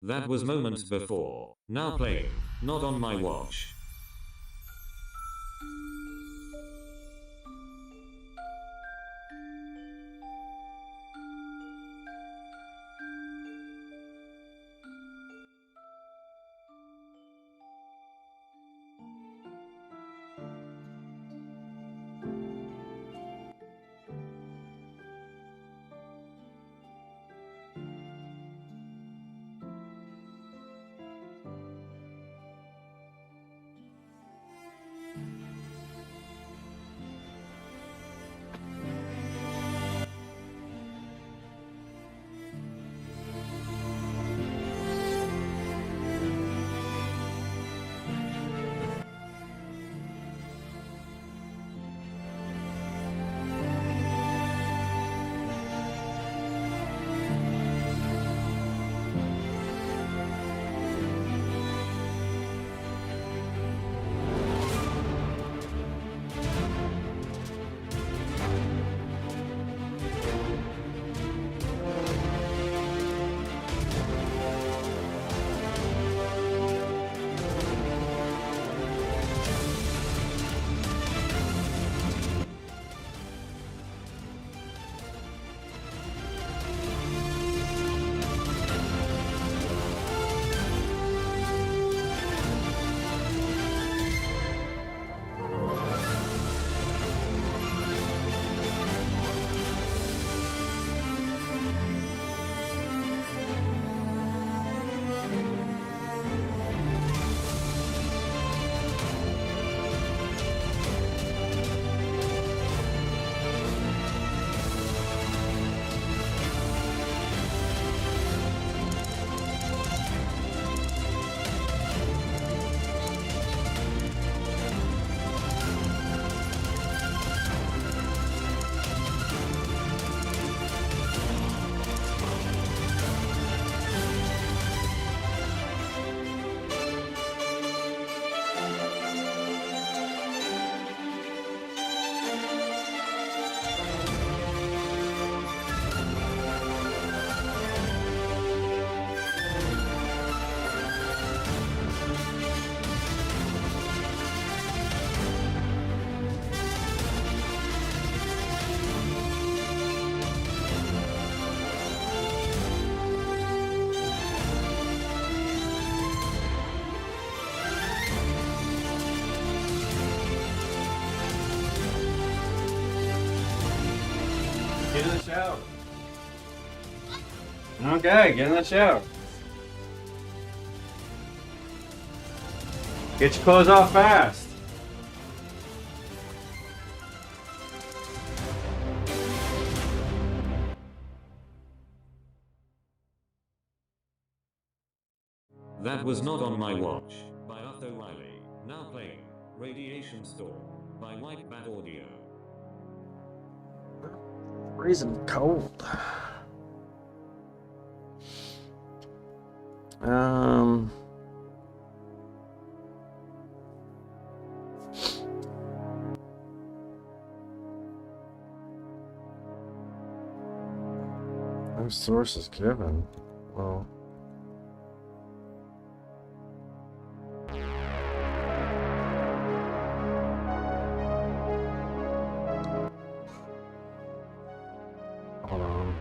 E: That was moments before. Now playing. Not on my watch.
F: Get in the shower. Okay, get in the shower. Get your clothes off fast.
E: That was not on my watch. By Arthur Riley. Now playing. Radiation Storm. By White Bat Audio.
F: Freezing cold. No sources given. Well. Hold on.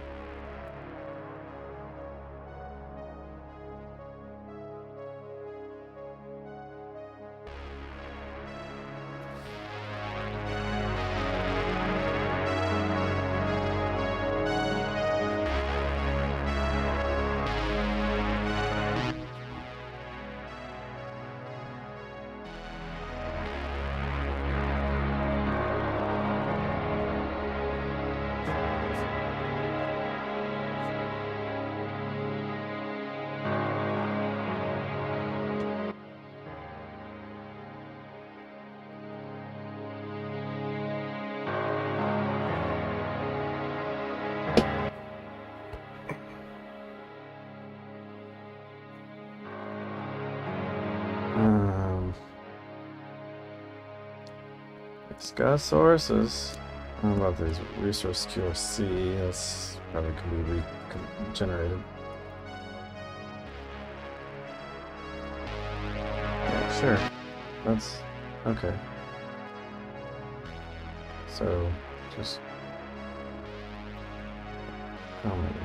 F: Discuss sources. I don't know about these resource QRC. That's probably can be generated. sure. That's okay. So just comment.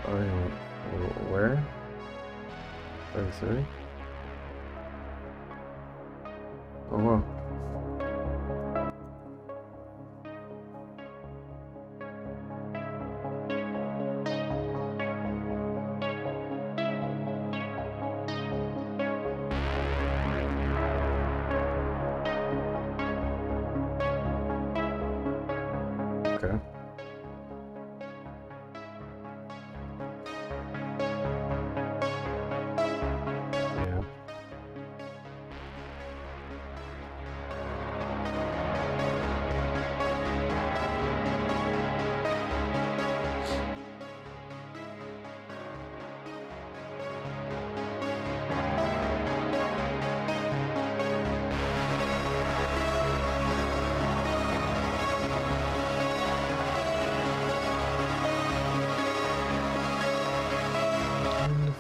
F: Argument. Where? 33? Oh, wow. Okay. Yeah.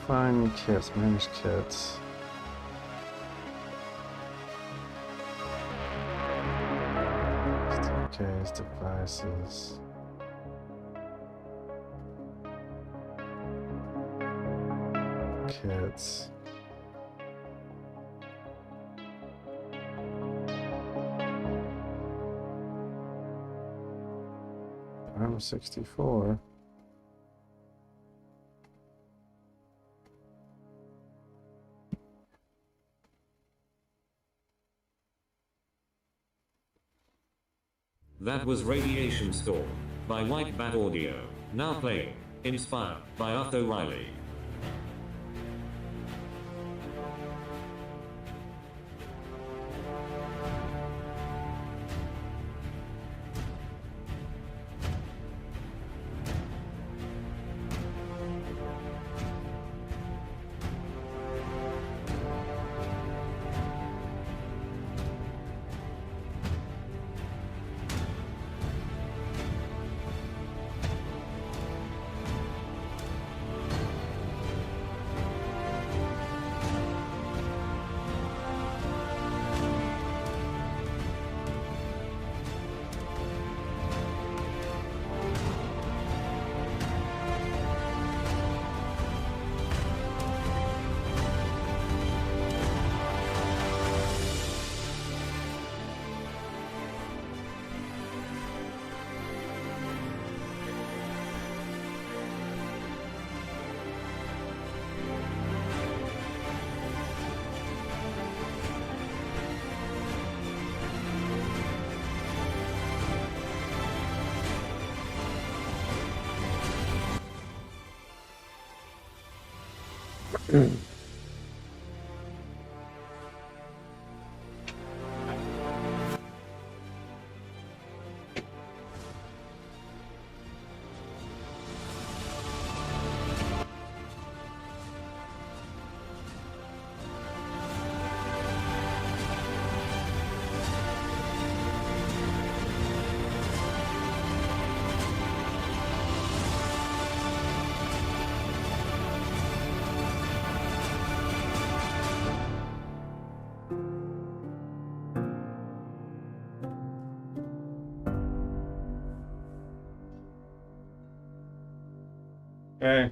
F: Find kits, manage kits. Case devices. Kits. I'm 64.
E: That was Radiation Storm by White Bat Audio. Now playing Inspire by Arthur Riley.
F: Hey.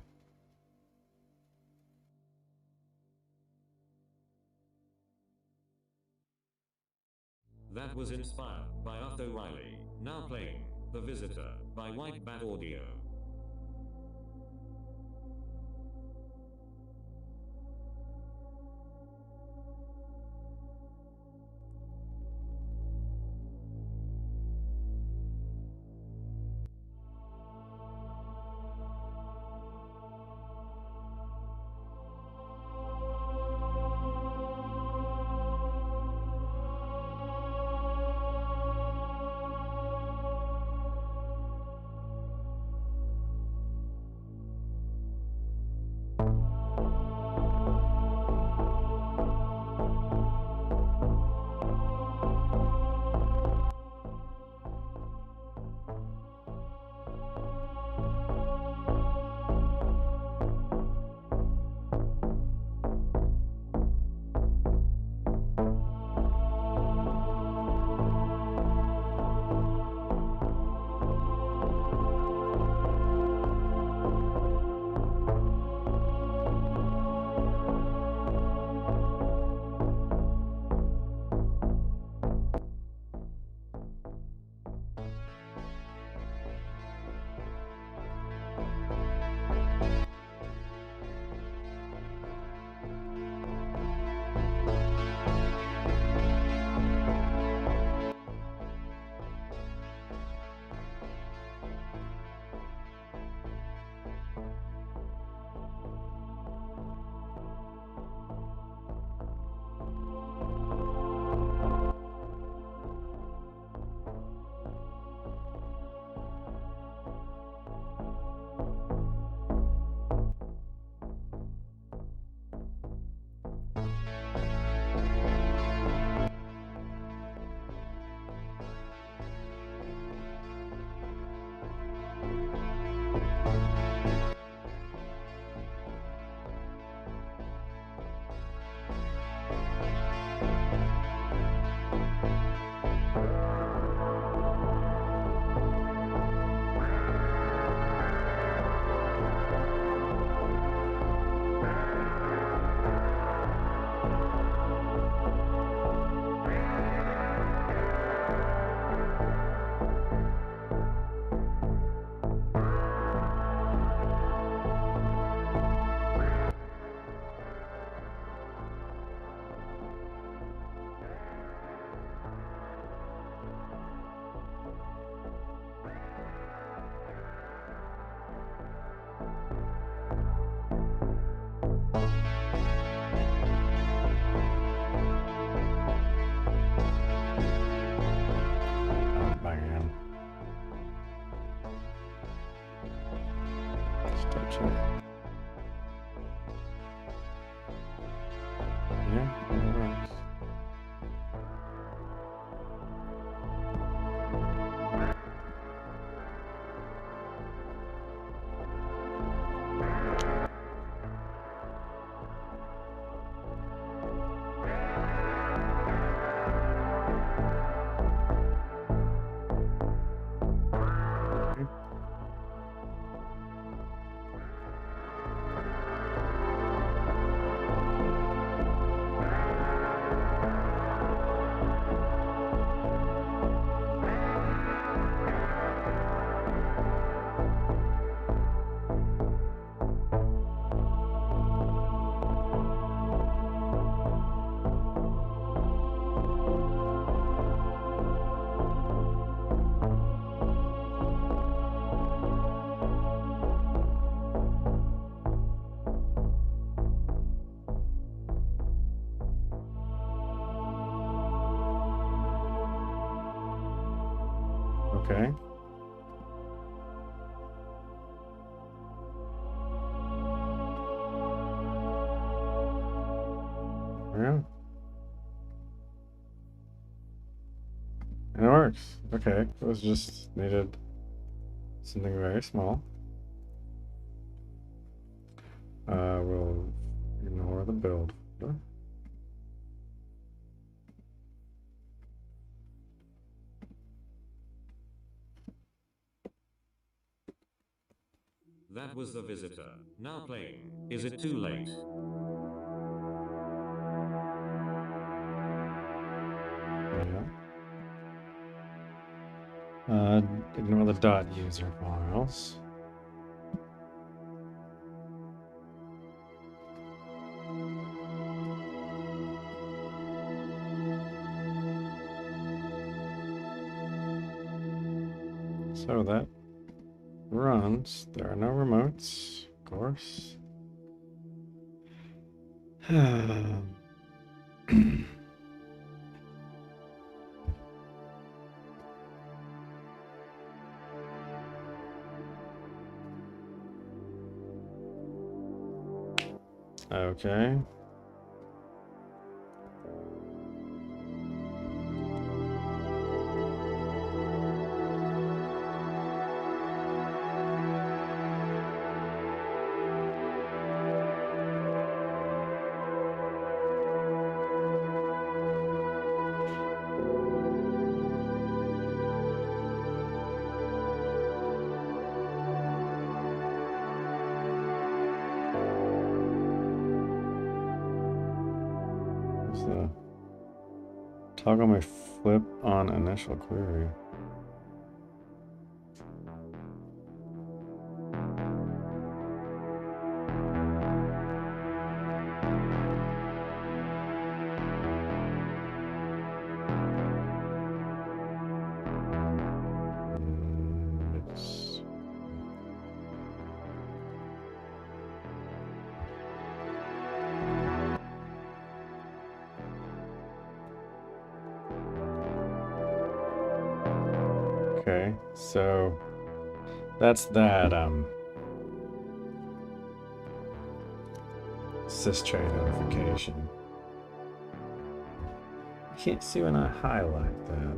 E: That was Inspire by Arthur Riley. Now playing The Visitor by White Bat Audio.
F: Okay. Yeah. And it works. Okay. It was just needed something very small. We'll ignore the build folder.
E: That was the visitor. Now playing. Is it too late?
F: Yeah. Ignore the .user files. So that runs. There are no remotes, of course. Okay. So toggle my flip on initial query. It's okay, so that's that systrade notification. I can't see when I highlight that.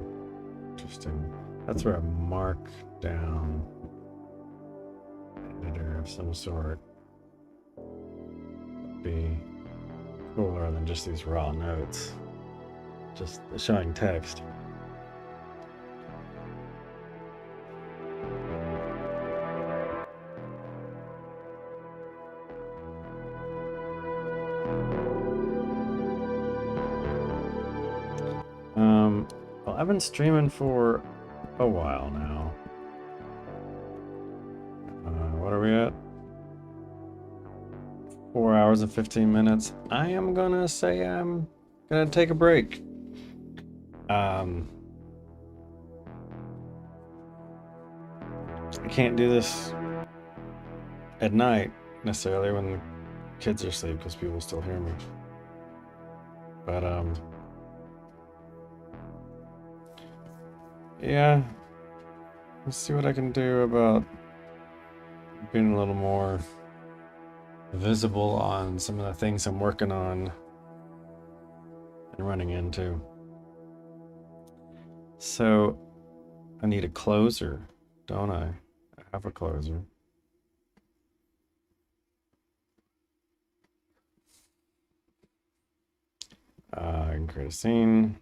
F: Interesting. That's where a markdown editor of some sort would be cooler than just these raw notes. Just showing text. Well, I've been streaming for a while now. What are we at? 4 hours and 15 minutes. I am gonna say I'm gonna take a break. I can't do this at night necessarily when the kids are asleep because people still hear me. But yeah, let's see what I can do about being a little more visible on some of the things I'm working on and running into. So I need a closer, don't I? I have a closer. I can create a scene.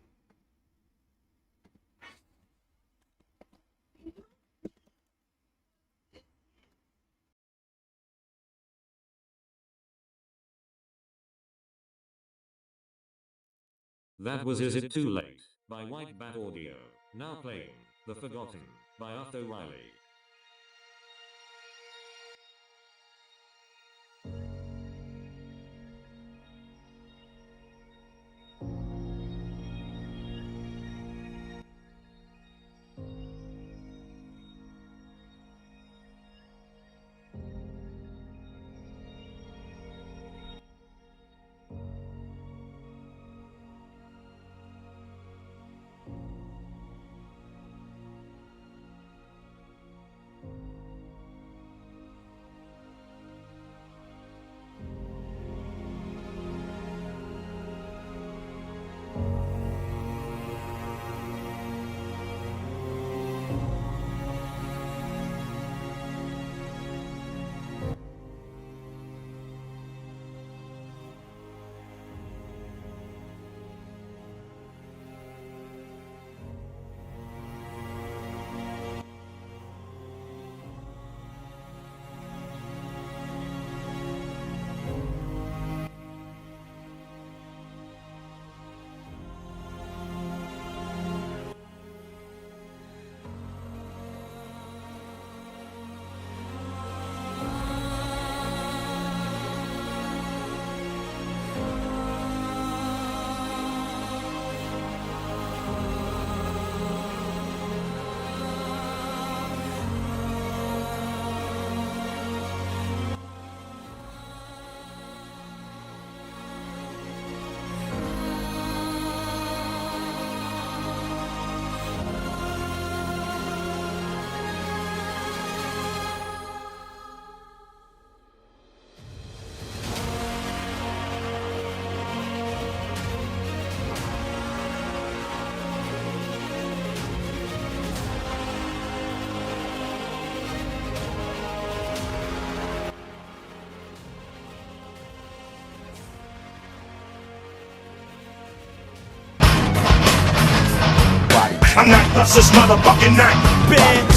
E: That was Is It Too Late? By White Bat Audio. Now playing. The Forgotten by Arthur Riley.
G: I'm not plus this motherfucking night. Bitch.